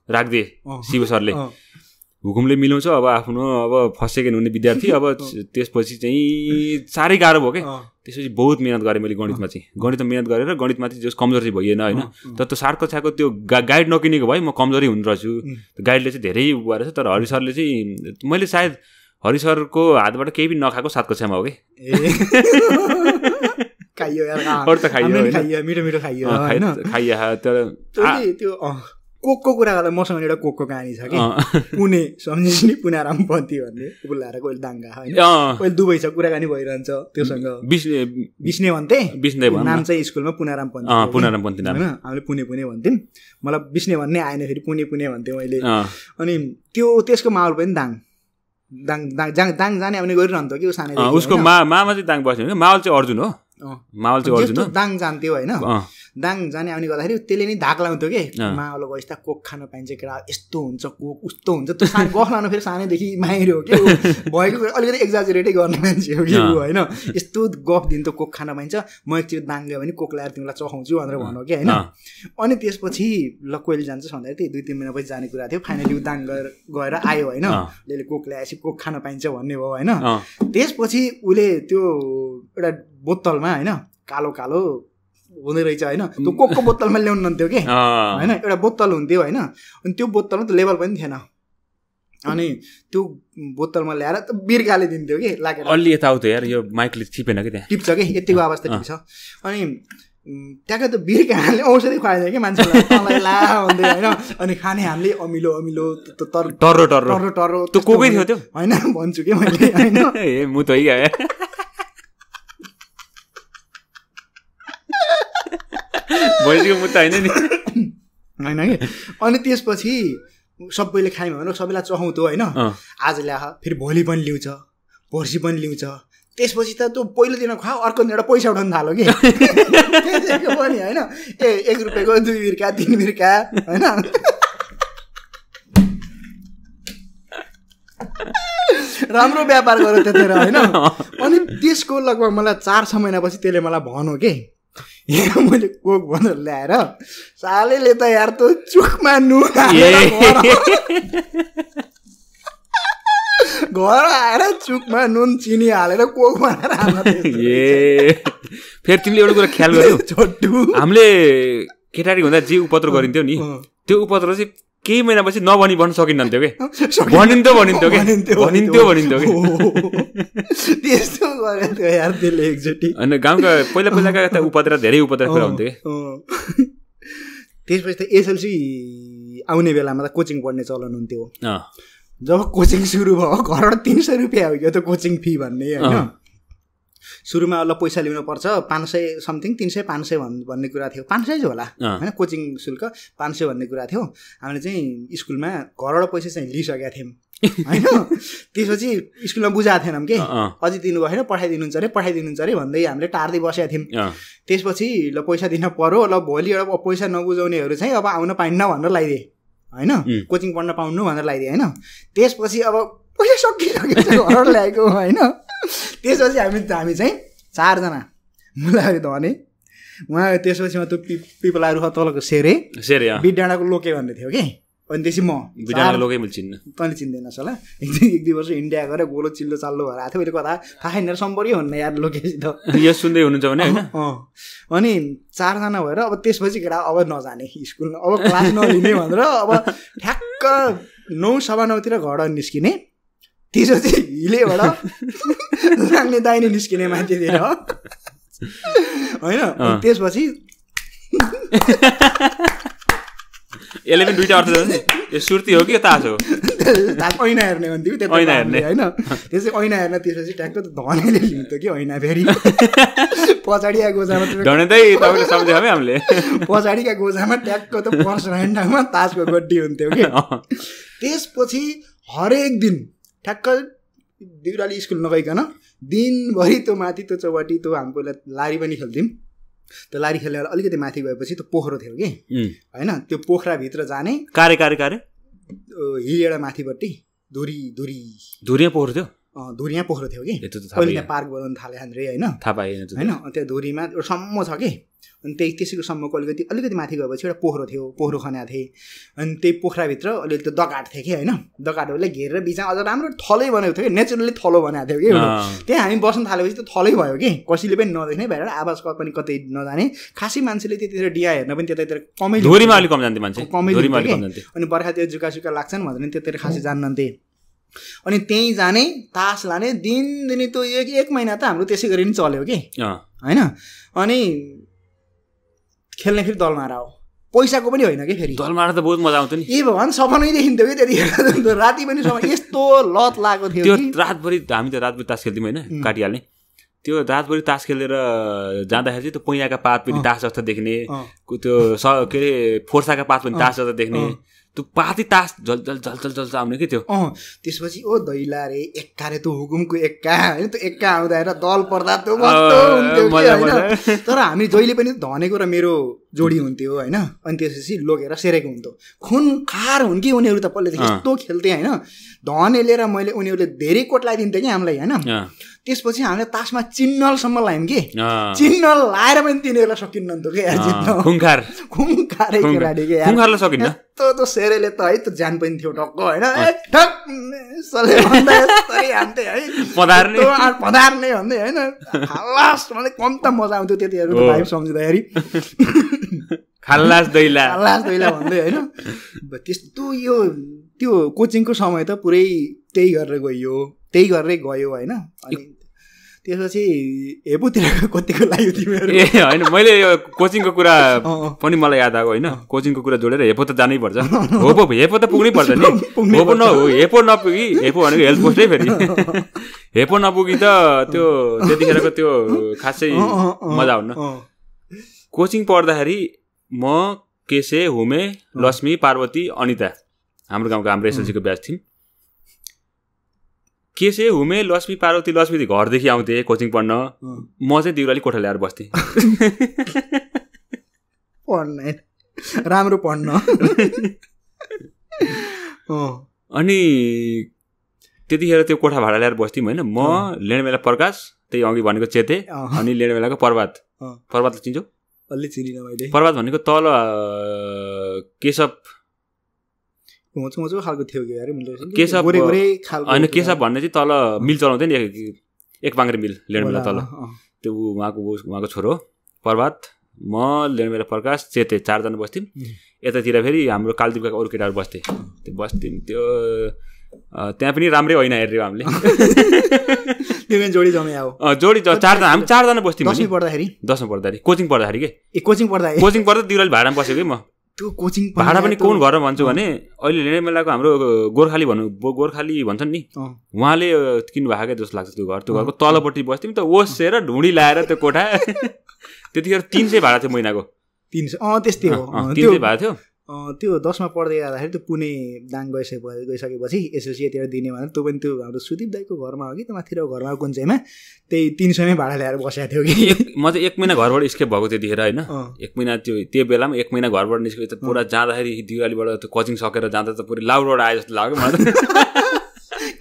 राखिदिए शिव सरले हुकुमले मिलाउँछ अब आफ्नो अब फर्स्ट सेकेन्ड हुने विद्यार्थी अब त्यसपछि चाहिँ साह्रै गाह्रो भयो क्या त्यसपछि बहुत मिहिनेत गरेँ मैले गणितमा चाहिँ गणितमा मिहिनेत गरेर गणितमा चाहिँ जस कमजोर चाहिँ भइएन होइन तर त्यो 7 कक्षाको त्यो गाइड नकिनेको भए म कमजोरी हुनु रहेछु गाइडले चाहिँ धेरै भएर छ तर हरि सरले चाहिँ मैले सायद हरि सरको हातबाट केही पनि नखाएको 7 कक्षामा हो कि खाइयो मिठो मिठो खाइयो तर त्यो कोकको कुरा गर्दा मसँग एउटा कोकको कहानी छ कि पुणे सम्झिस नि पुनारामपन्थी भन्ने बोलाएर कहिले दाङ्गा होइन कहिले दुबई छ कुराकानी भइरहन्छ त्योसँग विष्णे भन्थे नाम चाहिँ स्कुलमा पुनारामपन्थी नाम होइन हामीले पुणे भन्थ्यौँ मलाई विष्णे भन्ने आएन फेरि पुणे भन्थेँ मैले अनि त्यो त्यसको माहौल पनि दाङ जाने आउने गरिरहन्थ्यो कि सानो उसको मामा चाहिँ दाङ बस्यो माहौल चाहिँ अर्जुन हो दाङ जान्थ्यो होइन दाङ जाने आउने गर्दाखेरि त्यसले नि धाक लाउँथ्यो कि माओलो गएपछि त कोक खान पाइन्छ केटा यस्तो हुन्छ कोक उस्तो हुन्छ त्यो सानो गफ लानु फेरि सानैदेखि माहिर हो कि भएको अलिकति एक्जाजरेटै गर्ने मान्छे हो कि होइन यस्तो गफ दिन त कोक खान पाइन्छ म एकचोटि दाङ गयो भने कोक ल्याएर तिमीलाई चखाउँछु भनेर भन्नु कि होइन अनि त्यसपछि ल कहिले जान्छस् भन्दाखेरि त्यही 2-3 महिनापछि जाने कुरा थियो फाइनली दाङ गएर आयो होइन उसले कोक ल्याएपछि कोक खान पाइन्छ भन्ने भयो होइन त्यसपछि उसले त्यो एउटा बोतलमा होइन कालो कालो हुँदै रहेछ होइन त्यो कोकको बोतलमा ल्याउनु नन्थ्यो कि होइन एउटा बोतल हुन्थ्यो होइन अनि त्यो बोतलमा त लेभल पनि थिएन अनि त्यो बोतलमा ल्याएर त बिर्काले दिन्थ्यो कि लागेर अलि यताउति यार यो माइकले चिपेन कि त्यहाँ टिप्छ कि यतिको आवाज त टिप्छ अनि ट्याक्कै त बिर्काले औषधि खुवाइदियो कि मान्छेलाई तँलाई ला भन्दै होइन अनि खाने हामीले अमिलो टर्रो त्यो कोकै थियो त्यो होइन भन्छु कि मैले होइन ए मु त है भोलिको मुद्दा होइन नि होइन कि अनि त्यसपछि सबैले खायौँ भने सबैलाई चखाउँथ्यो होइन आज ल्याह फेरि भोलि पनि ल्याउँछ पर्सि पनि ल्याउँछ त्यसपछि त त्यो पहिलो दिन खुवा अर्को दिन एउटा पैसा उठाउनु थाल्यो कि पनि होइन 1 रुपियाँको 2 बिर्का 3 बिर्का होइन राम्रो व्यापार गर्यो त्यतिखेर होइन अनि त्यसको लगभग मलाई 4-6 महिनापछि त्यसले मलाई भन्यो कि मैले कोक भनेर ल्याएर सालेले त यार त चुकमा नुन घर आएर चुकमा नुन चिनी हालेर कोक बनाएर फेरि तिमीले एउटा कुरा ख्याल गर्यौ छोटु हामीले केटारी हुँदा जे उपद्रो गरिन्थ्यो नि त्यो उपद्रो चाहिँ केही महिनापछि नभनी भन्न सकिन्थ्यो कि भनिन्थ्यो कि त्यस्तो गरेको यार त्यसले एकचोटि होइन गाउँका पहिलाका उपद्रो धेरै उपद्रो कुरा हुन्थ्यो कि त्यसपछि त एसएलसी आउने बेलामा त कोचिङ पढ्ने चलन हुन्थ्यो जब कोचिङ सुरु भयो घरबाट 300 रुपियाँ हो त्यो कोचिङ फी भन्ने होइन सुरुमा ल पैसा लिनु पर्छ 500 समथिङ 300-500 भन्ने कुरा थियो 500 होला होइन कोचिङ शुल्क 500 भन्ने कुरा थियो हामीले चाहिँ स्कुलमा घरबाट पैसा चाहिँ लिइसकेका थियौँ होइन त्यसपछि स्कुलमा बुझाएको थिएनौँ कि अझै दिनु भएन पठाइदिनुहुन्छ अरे भन्दै हामीले टार्दै बसेका थियौँ त्यसपछि ल पैसा दिन पर्यो ल भोलि एउटा पैसा नबुझाउनेहरू चाहिँ अब आउन पाइन्न भनेर लगाइदिए होइन कोचिङ पढ्न पाउनु भनेर लगाइदिए होइन त्यसपछि अब पैसा सकिसकेको घर ल्याएको होइन त्यसपछि हामी चाहिँ 4 जना मुलाहरू धने उहाँ त्यसपछि त्यो पिपलाहरू तलको सेरे बिड डाँडाको लोके भन्ने थियो कि अनि त्यसपछि म बिडाको लोकै मैले चिन्न तैँले चिन्दैनस् होला 1-2 वर्ष इन्डिया गएर गोलो चिल्लो चाल्लो भएर आएको थियो मैले कथा थाहा छैन सम्पर्कै हुन्न यार लोकेसित यो सुन्दै हुनुहुन्छ भने होइन अनि 4 जना भएर अब त्यसपछि केटा अब नजाने स्कुल अब क्लास नलिने भनेर अब ठ्याक्क 9:15 तिर घरबाट निस्किने त्यसपछि हिलेबाट लाग्ने दाहिने निस्किने मान्छेतिर होइन त्यसपछि 11 दुईटा अर्थ यो सुर्ती हो कि तास हो ऐना हेर्ने भन्थ्यो त्यो ऐना हेर्ने होइन त्यसै ऐना हेर्न त्यसपछि ट्याक्क त धनेले लिन्थ्यो कि ऐना फेरि पछाडिका गोजामा धनेदै तपाईँले सम्झ्यो है हामीले पछाडिका गोजामा ट्याक्क त फर्स्ट ह्यान्डमा तासको गड्डी हुन्थ्यो कि त्यसपछि हरेक दिन ठ्याक्क दिउराली स्कुल नगइकन दिनभरि त्यो माथि त्यो चौबाटी त्यो हाम्रो लारी पनि खेल्थ्यौँ त्यो लारी खेलेर अलिकति माथि गएपछि त्यो पोखरो थियो कि होइन त्यो पोखराभित्र जाने कारे हिलेर माथिपट्टि धुरिया पोखरो थियो धुरिया पोखरो थियो कि अहिले त्यहाँ पार्क बनाउनु थाले हान्रे होइन थाहा पाएन होइन त्यो धुरीमा एउटा सम्म छ कि अनि त्यसैको सम्मको अलिकति माथि गएपछि एउटा पोखरो थियो पोखरो खन्या थिएँ अनि त्यही पोखराभित्र अलिअलि त्यो दगाट थियो कि होइन दगाटहरूले घेरेर बिचमा अझ राम्रो थलै बनाएको थियो कि नेचुरली थलो बनाएको थियो कि त्यहाँ हामी बस्न थालेपछि त्यो थलै भयो कि कसैले पनि नदेख्ने भएर आवाज पनि कतै नजाने खासै मान्छेले त्यतिखेर डिया हेर्न पनि त्यतातिर कमै अनि बर्खातिर जुकासुका लाग्छन् भनेर त्यतिर खासै जान्नन्थे अनि त्यहीँ जाने तास लाने दिनदिनै त्यो एक महिना त हाम्रो त्यसै गरी नि चल्यो कि होइन अनि खेल्ने फेरि दलमारा हो पैसाको पनि होइन कि फेरि दलमारा त बहुत मजा आउँथ्यो नि ए भगवान् सपनै देखिन्थ्यो कि त्यतिखेर राति पनि यस्तो लत लागेको थियो त्यो रातभरि हामी त रातभरि तास खेल्थ्यौँ होइन काटिहाल्ने त्यो रातभरि तास खेलेर जाँदाखेरि चाहिँ त्यो पैयाका पात पनि तास जस्तो देख्ने त्यो के अरे फोर्साका पात पनि तास जस्तो देख्ने त्यो पाती तास झल आउने कि त्यो त्यसपछि ओ दैला रे एक्का रे त्यो हुकुमको एक्का होइन त्यो एक्का आउँदा हेर दल पर्दा त्यो कस्तो हुन्थ्यो तर हामी जहिले पनि धनेको र मेरो जोडी हुन्थ्यो होइन अनि त्यसपछि लोगेर सेरेको हुन्थ्यो खुन खार हुन् कि उनीहरू त पहिला यस्तो खेल्थे होइन धने लिएर मैले उनीहरूले धेरै कोट लगाइदिन्थ्यो कि हामीलाई होइन त्यसपछि हामीले तासमा चिन्नलसम्म लायौँ कि चिन्नल लाएर पनि तिनीहरूलाई सकिन्नन्थ्यो कि सकिन्न त्यो सेरेले त है त्यो ज्यान पनि थियो टक्क होइन पधार्ने भन्दै होइन लास्ट मलाई कम त मजा आउँथ्यो त्यतिखेर भाइ सम्झिँदाखेरि खल्लास दैला भन्दै होइन त्यस्तो यो त्यो कोचिङको समय त पुरै त्यही गरेर गयो होइन अनि त्यसपछि हेपुतिर कतिको लाग्यो तिमीहरू ए होइन मैले यो कोचिङको कुरा पनि मलाई याद आएको होइन कोचिङको कुरा जोडेर हेपो त जानै पर्छ हेपो त पुग्नै पर्छ नि हेपो नपुगी हेपो भनेको हेल्थ पोस्टै फेरि हेपो नपुगी त त्यो त्यतिखेरको त्यो खासै मजा हुन्न कोचिङ पढ्दाखेरि म केसे हुमे लक्ष्मी पार्वती अनिता हाम्रो गाउँको हाम्रो एसएलसीको ब्याच थियौँ केसे हुमे लक्ष्मी पार्वती लक्ष्मी घरदेखि आउँथे कोचिङ पढ्न म चाहिँ दिउराली कोठा ल्याएर बस्थेँ पढ्न राम्रो पढ्न अनि त्यतिखेर त्यो कोठा भाडा ल्याएर बस्थ्यौँ होइन म लेणमेला प्रकाश त्यही अघि भनेको चेते अनि लेणमेलाको पर्वत चिन्छौ अलि चिनिन मैले पर्वत भनेको तल केशव खालको थियो कि केशव होइन केशव भन्ने चाहिँ तल मिल चलाउँथ्यो नि एक पाङ्रे मिल लेणमेला तल त्यो उहाँको छोरो पर्वत म लेणमेला प्रकाश चेते 4 जना बस्थ्यौँ यतातिर फेरि हाम्रो कालदीपका अरू केटाहरू बस्थ्यौँ त्यो त्यहाँ पनि राम्रै होइन हेऱ्यो हामीले जोडी जम्या हो जोडी 4 जना हामी 4 जना बस्थ्यौँ 10मा पढ्दाखेरि कोचिङ पढ्दाखेरि के कोचिङ पढ्दा दिउराली भाडामा बसेको कि म त्यो कोचिङ भाडा पनि कुन घरमा भन्छु भने अहिले लेणमेलाको हाम्रो गोर्खाली भन्छन् नि उहाँले किन्नु भएको क्या जस्तो लाग्छ त्यो घरको तलपट्टि बस्थ्यौँ त ओसेर ढुँडी लाएर त्यो कोठा त्यतिखेर 300 भाडा थियो महिनाको 300 त्यस्तै हो 300 भाडा थियो त्यो 10मा पढ्दै जाँदाखेरि त्यो पुणे दाङ गइसकेपछि एसएलसी यतिखेर दिने भनेर त्यो पनि त्यो हाम्रो सुदीप दाईको घरमा हो कि त्यो माथि घरमा कुन चाहिँमा त्यही 300मै भाडा ल्याएर बसेको थियो कि म चाहिँ 1 महिना घरबाट स्केप भएको त्यतिखेर होइन 1 महिना त्यो बेलामा 1 महिना घरबाट निस्केको त पुरा जाँदाखेरि दिवालीबाट त्यो कोचिङ सकेर जाँदा त पुरै लाउडबाट आए जस्तो लाग्यो मलाई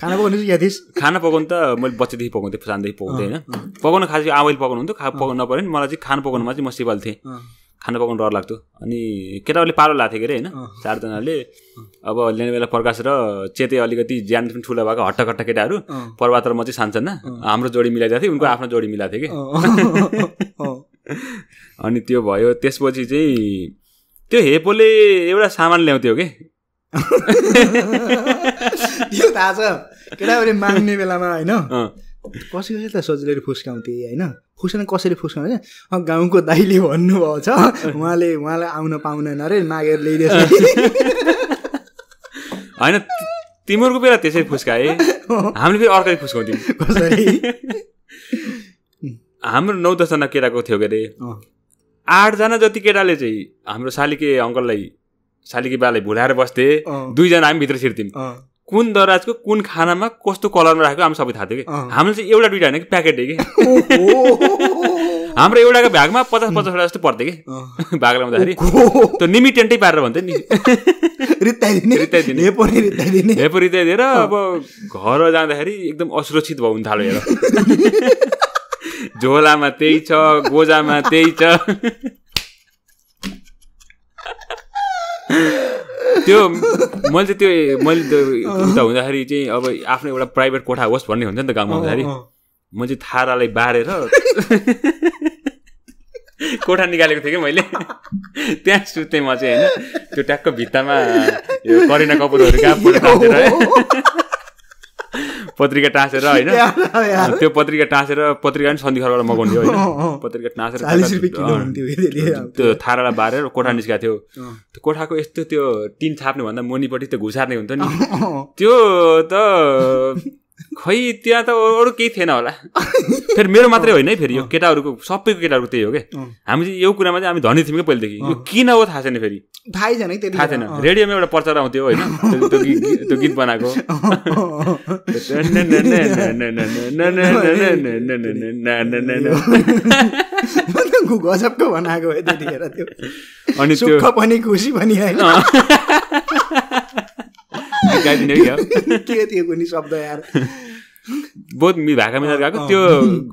खाना पकाउनु चाहिँ याद खाना पकाउनु त मैले बच्चादेखि सानदेखि पकाउँथेँ होइन पकाउनु खासै आमाले पकाउनु हुन्थ्यो पकाउनु नपऱ्यो नि मलाई चाहिँ खाना पकाउनुमा चाहिँ म सिपाल थिएँ खाना पकाउनु डर लाग्थ्यो अनि केटाहरूले पालो लाग्थ्यो के अरे होइन 4 जनाले अब ल्याउने बेला प्रकाश र चेते अलिकति ज्यान पनि ठुलो भएको हट्टाकट्टा केटाहरू पर्वत र म चाहिँ सानसाना हाम्रो जोडी मिलाइदिएको थियो उनको आफ्नो जोडी मिलाएको थियो कि अनि त्यो भयो त्यसपछि चाहिँ त्यो हेपोले एउटा सामान ल्याउँथ्यो के त्यो थाहा छ केटाहरूले माग्ने बेलामा होइन कसरी त सजिलै फुस्काउँथे होइन फुस्काउन कसरी फुस्काउने गाउँको दाइले भन्नुभएको छ उहाँलाई आउन पाउँदैन अरे मागेर ल्याइदिएछ होइन तिमीहरूको बेला त्यसरी फुस्काए हामीले फेरि अर्कै फुस्काउँथ्यौँ कसरी हाम्रो 9-10 जना केटाको थियो के अरे 8 जना जति केटाले चाहिँ हाम्रो शालिके अङ्कललाई शालिके बालाई भुलाएर बस्थे 2 जना हामी भित्र छिर्थ्यौँ कुन दराजको कुन खानामा कस्तो कलरमा राखेको हामी सबै थाहा थियो कि हामीले चाहिँ एउटा दुइटा होइन कि प्याकेट कि हाम्रो एउटाको भ्यागमा 50-50 जस्तो पर्थ्यो कि भाग ल्याउँदाखेरि त्यो निमी टेन्टै पारेर भन्थ्यो नि रित्ताइदिएर अब घर जाँदाखेरि एकदम असुरक्षित भयो हुन थाल्यो हेर झोलामा त्यही छ गोजामा त्यही छ त्यो मैले त्यो हुँदाखेरि चाहिँ अब आफ्नो एउटा प्राइभेट कोठा होस् भन्ने हुन्छ नि त गाउँमा हुँदाखेरि म चाहिँ थारालाई बारेर कोठा निकालेको थिएँ कि मैले त्यहाँ सुतेँ म चाहिँ होइन त्यो ट्याक्क भित्तामा यो करिना कपुरहरू कहाँ पत्रिका टाँसेर होइन त्यो पत्रिका टाँसेर पत्रिका पनि सन्धिखरबाट मगाउने होइन पत्रिका टाँसेर त्यो थारालाई बारेर कोठा निस्काएको थियो त्यो कोठाको यस्तो त्यो टिन छाप्ने भन्दा मुनिपट्टि त्यो घुसार्ने हुन्छ नि त्यो त खै त्यहाँ त अरू केही थिएन होला फेरि मेरो मात्रै होइन है फेरि यो केटाहरूको सबैको केटाहरूको त्यही हो क्या हामी चाहिँ यो कुरामा चाहिँ हामी धनी थियौँ कि पहिलेदेखि यो किन हो थाहा छैन फेरि थाहै छैन थाहा छैन रेडियोमा एउटा प्रचार आउँथ्यो होइन त्यो गीत बनाएको गजबको बनाएको है त्यतिखेर त्यो अनि सुख पनि खुसी पनि होइन के थियो कुनै शब्द यार बहुत भाका मिलाएर गएको त्यो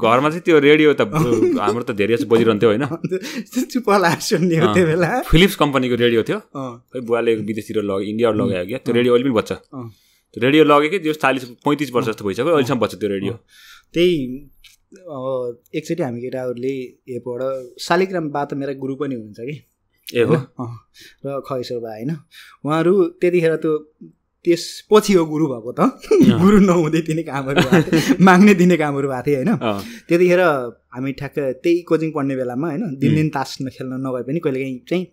घरमा चाहिँ त्यो रेडियो त हाम्रो त धेरै जस्तो बजिरहन्थ्यो होइन फिलिप्स कम्पनीको रेडियो थियो खै बुवाले विदेशतिर लग्यो इन्डियाबाट लगायो क्या त्यो रेडियो अहिले पनि बच्छ त्यो रेडियो लगेको त्यो 40-35 वर्ष जस्तो भइसक्यो अहिलेसम्म बच्छ त्यो रेडियो त्यही एकचोटि हामी केटाहरूले एबाट शालिग्राम बा त मेरा गुरु पनि हुनुहुन्छ कि ए हो र खैसर बा होइन उहाँहरू त्यतिखेर त्यो त्यसपछि हो गुरु भएको त गुरु नहुँदै दिने कामहरू माग्ने दिने कामहरू भएको थियो होइन त्यतिखेर हामी ठ्याक्क त्यही कोचिङ पढ्ने बेलामा होइन दिन तास खेल्न नगए पनि कहिलेकाहीँ चाहिँ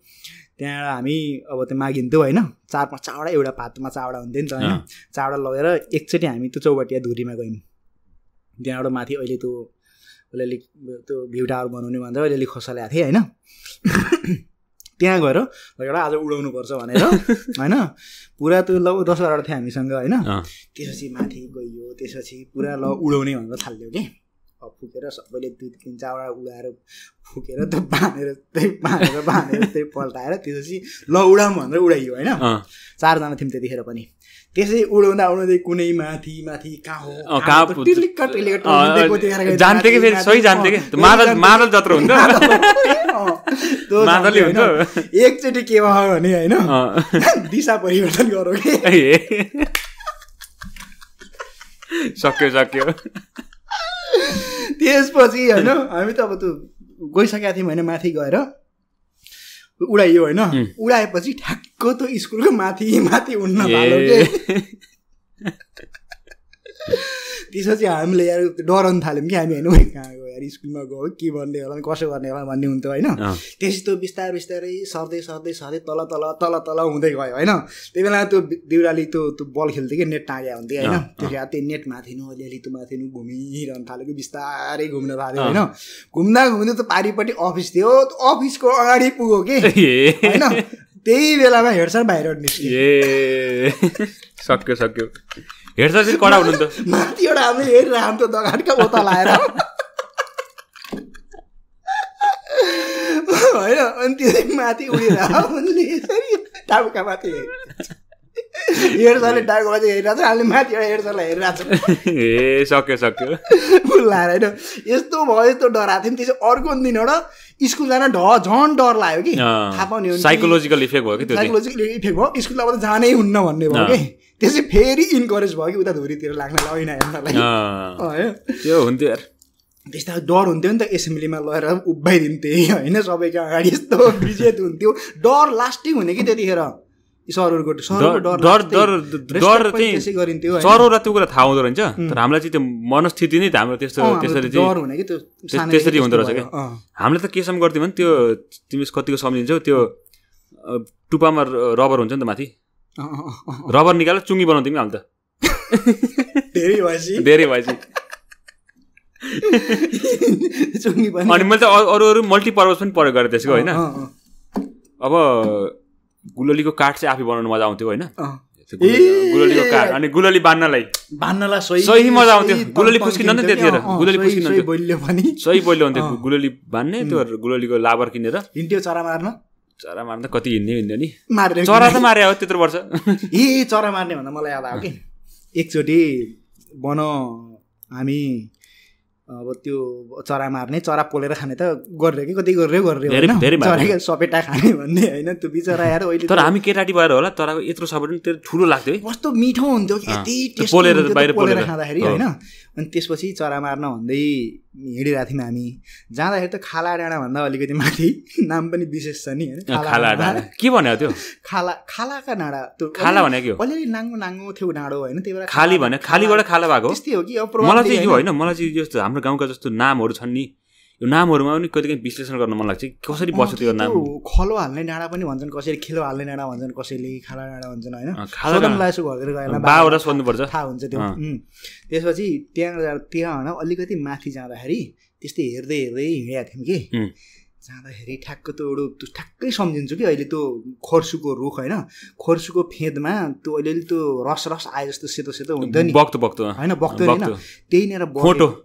त्यहाँबाट हामी अब त्यो मागिन्थ्यो होइन 4-5 चावडा एउटा पातमा चावडा हुन्थ्यो नि त होइन चावडा लगेर एकचोटि हामी त्यो चौबटिया धुरीमा गयौँ त्यहाँबाट माथि अहिले त्यो अलिअलि त्यो भ्यू टावर बनाउने भनेर अलिअलि खोसा ल्याएको थिएँ होइन त्यहाँ गएर एउटा आज उडाउनुपर्छ भनेर होइन पुरा त्यो ल 10-12 थियो हामीसँग होइन त्यसपछि माथि गइयो त्यसपछि पुरा ल उडाउने भनेर थाल्यो कि अब फुकेर सबैले 2-3 चावडा उडाएर फुकेर त्यो बाँधेर त्यही पल्टाएर त्यसपछि ल उडाउँ भनेर उडाइयो होइन 4 जना थियौँ त्यतिखेर पनि त्यसै उडाउँदै कुनै माथि कहाँ हो जान्थे कि फेरि सही जान्थे कि मादल जत्रो हुन्छ एकचोटि के भयो भने होइन दिशा परिवर्तन गरौँ कि सक्यो त्यसपछि होइन हामी त अब त्यो गइसकेका थियौँ होइन माथि गएर उडाइयो होइन उडाएपछि ठ्याक्क त्यो स्कुलको माथि उड्न थाल्यो के त्यसपछि हामीले यार डराउनु थाल्यौँ कि हामी होइन कहाँ गयो यार स्कुलमा गयो के भन्ने होला कसो गर्ने होला भन्ने हुन्थ्यो होइन त्यसपछि त्यो बिस्तारै सर्दै तल हुँदै गयो होइन त्यही बेला त्यो देउराली त्यो बल खेल्थ्यो कि नेट टाँग्या हुन्थ्यो होइन त्यसपछि त्यो नेट माथिनु अलिअलि त्यो माथिनु घुमिरहनु थाल्यो कि बिस्तारै घुम्न थाल्यो होइन घुम्दा त्यो पारिपट्टि अफिस थियो अफिसको अगाडि पुग्यो कि होइन त्यही बेलामा हेड सर बाहिर निस्क्यो सक्यो हेड सर चाहिँ कडा हुनुहुन्थ्यो माथिबाट हामीले हेरिरहन्थ्यो दगाडका ओता लाएर होइन अनि त्यो माथि उडेर टाउका माथि हेर्छले डाको अझै हेरिरहेको छ, हामीले माथि एउटा हेर्छलाई हेरिरहेको छ। ए सक्यो फुल्लाएर होइन यस्तो भयो, यस्तो डराएको थियो नि। त्यसै अर्को दिन एउटा स्कुल जान झन् डर लाग्यो कि, थाहा पाउने हो साइकोलोजिकल इफेक्ट भयो कि त्यो, साइकोलोजिकल इफेक्ट भयो। स्कुल अब त जानै हुन्न भन्ने भयो कि, त्यसै फेरि इन्करेज भयो कि उता धुरीतिर लाग्नलाई होइन हेर्नलाई। त्यो हुन्थ्यो यार, त्यस्तो डर हुन्थ्यो नि त। एसेम्ब्लीमा लगेर उभ्याइदिन्थे होइन सबैको अगाडि, यस्तो विजेत हुन्थ्यो। डर लास्टिङ हुने कि त्यतिखेर सरहरूको डर चाहिँ चरो र त्यो कुरा थाहा हुँदो रहेछ। तर हामीलाई चाहिँ त्यो मनस्थिति नै हाम्रो त्यसरी डर हुने कि त्यो त्यसरी हुँदो रहेछ क्या। हामीले त केसम्म गर्थ्यौँ भने त्यो तिमी कतिको सम्झिन्छौ, त्यो टुप्पामा रबर हुन्छ नि त माथि, रबर निकालेर चुङ्गी बनाउँथ्यौँ कि हामी त। धेरै भएपछि अनि मैले त अरू मल्टिपर्पज पनि प्रयोग गरेँ त्यसको होइन। अब गुललीको काठ चाहिँ आफै बनाउनु मजा आउँथ्यो होइन, गुललीको काठ। अनि गुलली बान्नलाई सही मजा आउँथ्यो। गुलली फुस्किन्न नि त्यतिखेर, गुलली फुस्किन्न सही बोल्यो हुन्थ्यो। गुलली बान्ने त्यो गुललीको लाबर किनेर हिँड्थ्यो चरा मार्न त कति हिँड्यो नि, चरा त मारे हो त्यत्रो वर्ष। चरा मार्ने भन्दा मलाई याद आयो कि एकचोटि हामी अब त्यो चरा मार्ने, चरा पोलेर खाने त गरेर कि कति गरेर चराको सपेटा खाने भन्ने होइन त्यो बिचरा यार। अहिले तर हामी केटाटी भएर होला, चराको यत्रो सपेटा त्यो ठुलो लाग्थ्यो है, कस्तो मिठो हुन्थ्यो कि, यति टेस्टी पोलेर खाँदाखेरि होइन। अनि त्यसपछि चरा मार्न भन्दै हिँडिरहेको थियौँ हामी। जाँदाखेरि त खाला डाँडा भन्दा अलिकति माथि, नाम पनि विशेष छ नि होइन, खाला डाँडा। के भन्यो त्यो? खालाका डाँडा। त्यो खाला भने के हो? अलिअलि नाङ्गो थियो डाँडो होइन, त्यही भएर खाली भने खालीबाट खाला भएको त्यस्तै हो कि। अब मलाई चाहिँ यो होइन, मलाई चाहिँ जस्तो हाम्रो गाउँका जस्तो नामहरू छन् नि, यो नामहरूमा पनि कहिले विश्लेषण गर्न मन लाग्छ। कसरी बस्छ त्यो नाम? खलो हाल्ने डाँडा पनि भन्छन् कसैले, खेलो हाल्ने डाँडा भन्छन् कसैले, खाला डाँडा भन्छन् होइन। सोधमलाई यसो घरतिर गएर बावटा सोध्नुपर्छ, थाहा हुन्छ त्यो। त्यसपछि त्यहाँ होइन अलिकति माथि जाँदाखेरि त्यस्तै हेर्दै हिँडेका थियौँ कि, जाँदाखेरि ठ्याक्क त्यो एउटा ठ्याक्कै सम्झिन्छु कि अहिले त्यो खर्सुको रुख होइन, खर्सुको फेदमा त्यो अलिअलि त्यो रस आए जस्तो सेतो हुँदैन नि, बक्तो होइन त्यहीँनिर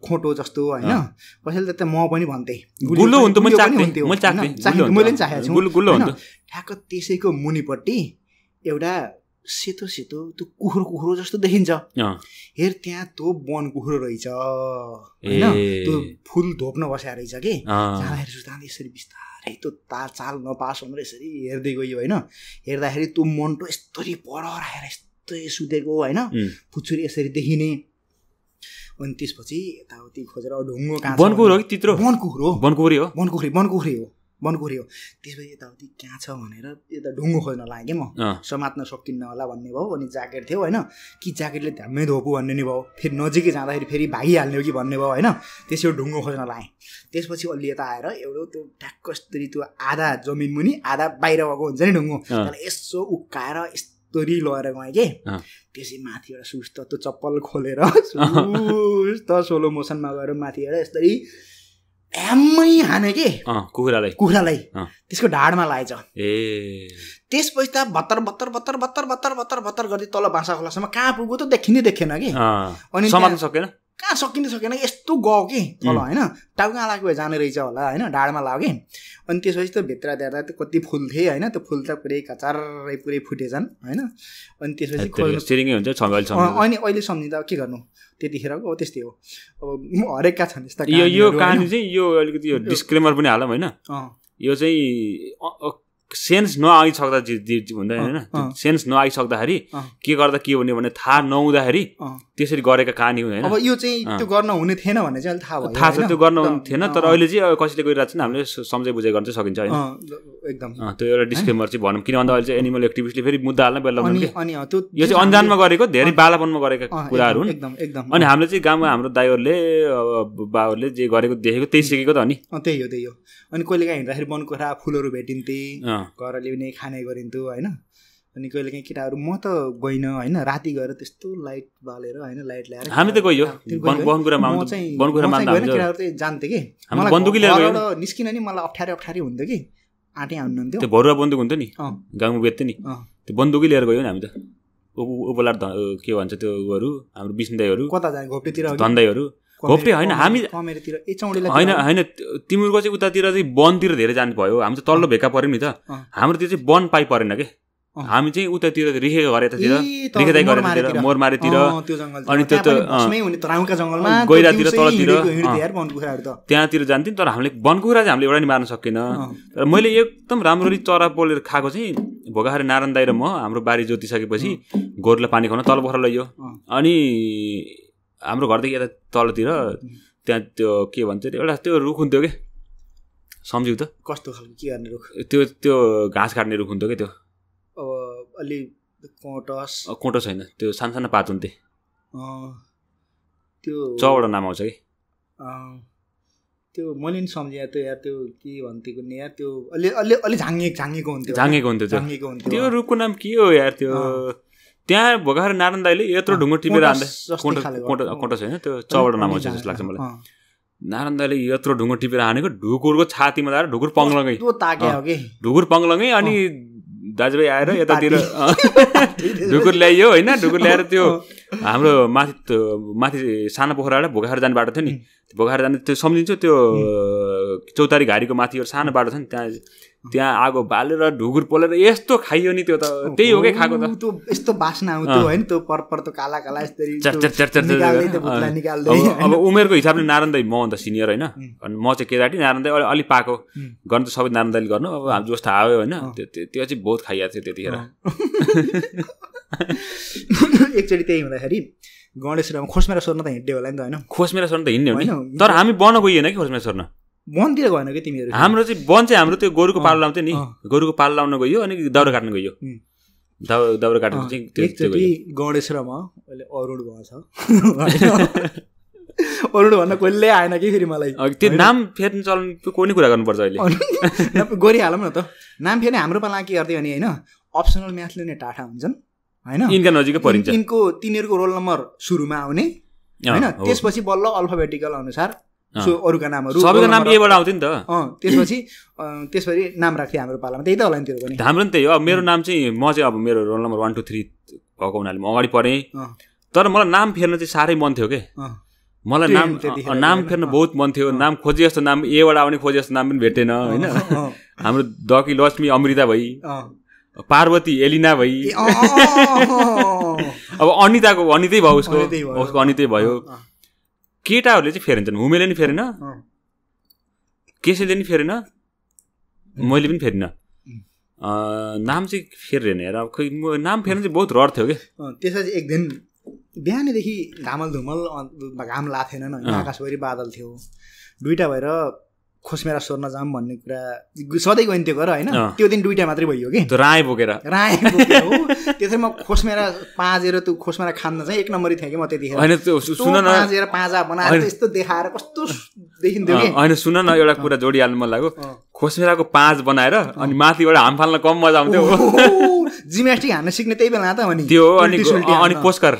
खोटो जस्तो होइन। कसैले त म पनि भन्थे गुल्लो हुन्थ्यो, मैले पनि चाखेको छु। ठ्याक्क त्यसैको मुनिपट्टि एउटा सेतो त्यो कुखुरो जस्तो देखिन्छ। हेर त्यहाँ त्यो वन कुखुरो रहेछ होइन, त्यो फुल धोप्न बसेको रहेछ कि। जाँदाखेरि सुताँदै यसरी बिस्तारै त्यो चाल नपास भनेर यसरी हेर्दै गयो होइन। हेर्दाखेरि त्यो मन्टो यस्तरी पर राखेर यस्तै सुतेको होइन, पुच्छुरी यसरी देखिने। अनि त्यसपछि यताउति खोजेर ढुङ्गो कहाँ वनकुखुरो हो कि तित्रो? वनकुखुरी हो। त्यसपछि यताउति कहाँ छ भनेर यता ढुङ्गो खोज्न लागेँ म, समात्न सकिन्न होला भन्ने भयो। अनि ज्याकेट थियो होइन, कि ज्याकेटले ध्याम्मै धोपु भन्ने नि भयो। फेरि नजिकै जाँदाखेरि फेरि भागिहाल्ने हो कि भन्ने भयो होइन। त्यसो ढुङ्गो खोज्न लागेँ। त्यसपछि अलि यता आएर एउटा त्यो ट्याक्क यस्तरी त्यो आधा जमिन मुनि आधा बाहिर भएको हुन्छ नि ढुङ्गो, त्यसलाई यसो उक्काएर यस्तरी लगेर गएँ कि। त्यसै माथि एउटा सुस्त त्यो चप्पल खोलेर सुस्त स्लो मोसनमा गएर माथि एउटा यस्तरी ह्याम्मै हाने के कुखुरालाई त्यसको ढाडमा लागेछ। त्यसपछि त भत्तर गर्दै तल भाषा खोलासम्म कहाँ पुग्यो त देखिँदैन कि। अनि समात्न सकेन, कहाँ सकिन यस्तो गयो कि तल होइन। टाउका लागेको भए जाने रहेछ होला होइन, ढाडमा लाग्यो कि। अनि त्यसपछि त भित्र देख्दा त कति फुल थिए होइन, त्यो फुल त पुरै कचारै पुरै फुटेछन् होइन। अनि त्यसपछि अनि अहिले सम्झिँदा के गर्नु, त्यतिखेरको त्यस्तै हो। अब हरेकका छन् यस्ता। यो कहानी चाहिँ यो अलिकति यो डिस्क्लेमर पनि हालौँ होइन, यो चाहिँ सेन्स नआइसक्दा हुँदैन होइन। सेन्स नआइसक्दाखेरि के गर्दा के हुने भने थाहा नहुँदाखेरि त्यसरी गरेका कहानी हुँदैन। अब यो चाहिँ त्यो गर्न हुने थिएन भन्ने चाहिँ अहिले थाहा छ, त्यो गर्न हुने थिएन। तर अहिले चाहिँ कसैले गरिरहेको छ नि, हामीले सम्झाइ बुझाइ गर्न चाहिँ सकिन्छ होइन। एकदम त्यो एउटा डिस्क्लेमर चाहिँ भनौँ, किन भन्दा अहिले चाहिँ एनिमल एक्टिभिस्टले फेरि मुद्दा हाल्न बेला यो चाहिँ अन्जानमा गरेको धेरै बालापनमा गरेका कुराहरू हुन्। अनि हामीले चाहिँ गाउँमा हाम्रो दाइहरूले बाउहरूले जे गरेको देखेको त्यही सिकेको त हो नि। त्यही हो। अनि कहिलेकाहीँ हिँड्दाखेरि वनकुखुरा फुलहरू भेटिन्थे, घर ल्याउने खाने गरिन्थ्यो होइन। अनि कहिलेकाहीँ केटाहरू म त गइनँ होइन, राति गएर त्यस्तो लाइट बालेर होइन, लाइट ल्याएर हामी त गयो केटाहरू चाहिँ जान्थे कि। मलाई निस्किन नि मलाई अप्ठ्यारो हुन्थ्यो कि, आँटे हान्नुहुन्थ्यो। त्यो भरुवा बन्दुक हुन्थ्यो नि गाउँमा बेच्थ्यो नि, त्यो बन्दुकै लिएर गयो नि हामी त। उपलाट के भन्छ त्यो उहरू हाम्रो बिस्दाईहरू कता जाने, घोप्टेतिर धन्दाईहरू घोप्टे होइन हामी होइन तिमीहरूको चाहिँ उतातिर चाहिँ वनतिर धेरै जानु भयो। हामी चाहिँ तल्लो भेका पऱ्यौँ नि त, हाम्रो त्यो चाहिँ वन पाइ परेन के। हामी चाहिँ उतातिर रिखे घर यतातिर रिखेदाई घर यतातिर मोरमारीतिर अनि त्यो गैरातिर तलतिर त्यहाँतिर जान्थ्यौँ तर हामीले बनकुखुरा चाहिँ हामीले एउटा नि मार्न सकेन। तर मैले एकदम राम्ररी चरा पोलेर खाएको चाहिँ भोगाखारे नारायण दाइ र म हाम्रो बारी जोतिसकेपछि गोरुलाई पानी खुवाउन तल पोखरा लैयो। अनि हाम्रो घरदेखि यता तलतिर त्यहाँ त्यो के भन्छ एउटा त्यो रुख हुन्थ्यो क्या सम्झिउ त कस्तो खालको के गर्ने रुख त्यो घाँस काट्ने रुख हुन्थ्यो क्या त्यो अलि कोटस होइन त्यो सानो सानो पात हुन्थे त्यो चौवटा नाम आउँछ कि त्यो मैले नि सम्झेँ त्यो यार त्यो के भन्थ्यो नि यार त्यो अलि झाङ्गेको हुन्थ्यो त्यो रुखको नाम के हो यार त्यो त्यहाँ भोगाखारे नारायण दाइले यत्रो ढुङ्गो टिपेर हान्दै कोटस होइन त्यो चौवटा नाम आउँछ जस्तो लाग्छ मलाई। नारायण दाइले यत्रो ढुङ्गो टिपेर हानेको ढुकुरको छातीमा आएर ढुकुर पङ्गलङै अनि दाजुभाइ आएर यतातिर ढुकुर ल्याइयो होइन ढुकुर ल्याएर त्यो हाम्रो माथि सानो पोखराबाट भोगाखारे जाने बाटो थियो नि भोगाखारे जाने त्यो सम्झिन्छु त्यो चौतारी घारीको माथि एउटा सानो बाटो छ नि त्यहाँ आगो बालेर ढुकुर पोलेर यस्तो खाइयो नि त्यो त त्यही हो क्या खाएको त त्यो यस्तो बास्ना आउँथ्यो होइन त्यो पर त्यो काला काला अब उमेरको हिसाबले नारायण दाइ मभन्दा सिनियर होइन अनि म चाहिँ केटाटी नारायण दाइ अलिक पाएको गर्नु त सबै नारायण दाइले गर्नु अब हामी जस्तो आयो होइन त्यो चाहिँ बहुत खाइएको थियो त्यतिखेर। एकचोटि त्यही हुँदाखेरि गणेशमा खोस्मेरा सोर्न त हिँड्यो होला नि त होइन खोस्मेरा सोर्न त हिँड्ने हो नि तर हामी वन गइएन कि खोस्मेरा सोर्न वनतिर गएन कि तिमीहरू हाम्रो चाहिँ वन चाहिँ हाम्रो त्यो गोरुको पालो लाउँथ्यो नि गोरुको पालो लाउन गयो अनि दाउरा काट्न गयो दाउरा काट्नु चाहिँ एकचोटि गणेश र म अहिले अरुण भएछ अरुण भन्न कहिले आएन कि फेरि मलाई त्यो नाम फेर्नु चल्नु कोही नै कुरा गर्नुपर्छ अहिले गरिहालौँ न त नाम फेर्ने हाम्रो पाला के गर्थ्यो भने होइन अप्सनल म्याथ लिने टाटा हुन्छन् होइन यिनका नजिकै परिन्छ तिनीहरूको रोल नम्बर सुरुमा आउने होइन त्यसपछि बल्ल अल्फाबेटिकल अनुसार अरूका नामहरू सबैको नाम एबाट आउँथ्यो नि त त्यसपछि नाम राख्थ्यो हाम्रो पालामा त्यही त होला नि त्यो पनि हाम्रो नि त्यही हो। अब मेरो नाम चाहिँ म चाहिँ अब मेरो रोल नम्बर 1 2 3 भएको हुनाले म अगाडि परेँ तर मलाई नाम फेर्न चाहिँ साह्रै मन थियो के मलाई नाम फेर्न बहुत मन थियो। नाम खोजे जस्तो नाम एबाट आउने खोजे जस्तो नाम पनि भेटेन होइन हाम्रो दकी लक्ष्मी अमृता भई पार्वती एलिना भई अब अनितै भयो उसको अनितै भयो। केटाहरूले चाहिँ फेरिन्छन् हुमेले नि फेरेन केसीले नि फेरेन मैले पनि फेरिनँ नाम चाहिँ फेरेन हेर खै नाम फेर्न चाहिँ बहुत रहर थियो कि त्यसपछि एक दिन बिहानैदेखि घामल धुमल घाम लाथेन होइन आकाशभरि बादल थियो दुईटा भएर खोस्मेरा सोर्न जाऊँ भन्ने कुरा सधैँ गइन्थ्यो गर होइन त्यो दिन दुईटा मात्रै भइयो कि राय बोकेर हो त्यसरी म खोस्मेरा पाँजेर त्यो खोस्मेरा खान्न चाहिँ एक नम्बरी थिएँ कि म त्यतिखेर पाँजेर पाँजा बनाएर यस्तो देखाएर कस्तो देखिन्थ्यो कि होइन सुन न एउटा कुरा जोडिहाल्नु मन लाग्यो खोस्मेराको पाँच बनाएर अनि माथिबाट हाम फाल्न कम मजा आउँथ्यो जिम्नास्टिक हान्न सिक्ने त्यही बेला त भने त्यो अनि पोस्कर